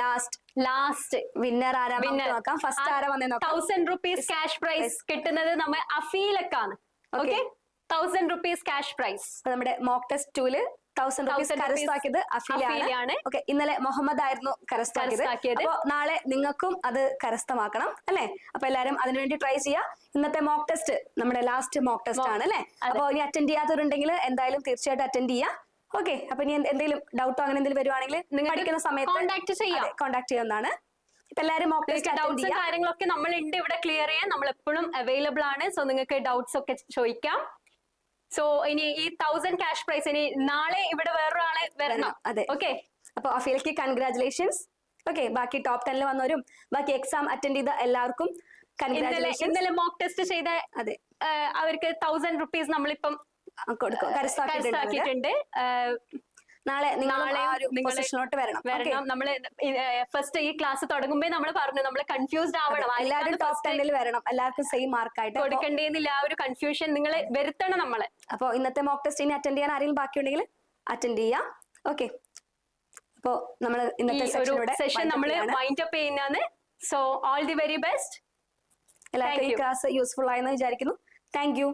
ലാസ്റ്റ് വിന്നർ ആരാ നോക്കാം. ഫസ്റ്റ് ആരാ വന്നേ നോക്കാം. 1000 rupees ക്യാഷ് പ്രൈസ് കിട്ടുന്നത് നമ്മൾ അഫീലക്കാണ്. Okay, 1000 rupees cash prize. നമ്മുടെ മോക്ക് ടെസ്റ്റ് 2 1000 rupees കരസ്ഥമാക്കിയത് അഫീലയാണ്. ഓക്കെ, ഇന്നലെ മുഹമ്മദ് ആയിരുന്നു കരസ്ഥമാക്കിയത്. അപ്പൊ നാളെ നിങ്ങൾക്കും അത് കരസ്ഥമാക്കണം അല്ലെ. അപ്പൊ എല്ലാരും അതിനുവേണ്ടി ട്രൈ ചെയ്യാം. ഇന്നത്തെ മോക്ക് ടെസ്റ്റ് നമ്മുടെ ലാസ്റ്റ് മോക്ക് ടെസ്റ്റ് ആണ് അല്ലെ. അപ്പൊ ഇനി അറ്റൻഡ് ചെയ്യാത്തവരുണ്ടെങ്കിൽ എന്തായാലും തീർച്ചയായിട്ടും അറ്റൻഡ് ചെയ്യാം. ഓക്കെ, അപ്പൊ ഇനി എന്തെങ്കിലും ഡൗട്ടോ അങ്ങനെ എന്തെങ്കിലും വരുവാണെങ്കിൽ നിങ്ങൾ പഠിക്കുന്ന സമയത്ത് കോൺടാക്ട് ചെയ്യുന്നതാണ്. ഇപ്പൊ എല്ലാവരും മോക്ക് ടെസ്റ്റ് ഡൗട്ട്സും കാര്യങ്ങളൊക്കെ നമ്മൾ ഉണ്ട് ഇവിടെ ക്ലിയർ ചെയ്യാൻ. നമ്മൾ എപ്പോഴും അവൈലബിൾ ആണ്. സോ നിങ്ങൾക്ക് ഡൗട്ട്സ് ഒക്കെ ചോദിക്കാം. സോ ഇനി ഈ 1000 ക്യാഷ് പ്രൈസ് ഇനി നാളെ ഇവിടെ വേറൊരാളെ വരണം. അതെ, ഓക്കെ. അപ്പൊ അഫീലക്ക് കൺഗ്രാറ്റുലേഷൻസ്. ഓക്കെ, ബാക്കി ടോപ്പ് 10 വന്നവരും ബാക്കി എക്സാം അറ്റൻഡ് ചെയ്ത എല്ലാവർക്കും ഇന്നലെ മോക്ക് ടെസ്റ്റ് ചെയ്ത അവർക്ക് 1000 rupees നമ്മളിപ്പം കൊടുക്കും, കരസ്ഥമാക്കിയിട്ടുണ്ട്. നാളെ പൊസിഷനിലോട്ട് വരണം. നമ്മള് ഫസ്റ്റ് ഈ ക്ലാസ് തുടങ്ങുമ്പോ നമ്മൾ പറഞ്ഞു നമ്മൾ കൺഫ്യൂസ്ഡ് ആവണം. എല്ലാവരും ടോപ്പ് 10 വരണം. എല്ലാവർക്കും സെയിം മാർക്കായിട്ട് കൊടുക്കേണ്ടിയെന്നില്ല. ആ ഒരു കൺഫ്യൂഷൻ നിങ്ങൾ വരുത്തണം നമ്മളെ. അപ്പൊ ഇന്നത്തെ മോക്ക് ടെസ്റ്റിന് അറ്റൻഡ് ചെയ്യാൻ ആരെങ്കിലും ബാക്കിയുണ്ടെങ്കിൽ അറ്റൻഡ് ചെയ്യാം. ഓക്കെ, അപ്പോ നമ്മൾ ഇന്നത്തെ സെഷൻ നമ്മൾ വൈൻഡ് അപ്പ് ചെയ്യുന്നതാണ്. So all the very best. എല്ലാവർക്കും ഈ ക്ലാസ് യൂസ്ഫുൾ ആയെന്ന് വിചാരിക്കുന്നു. Thank you.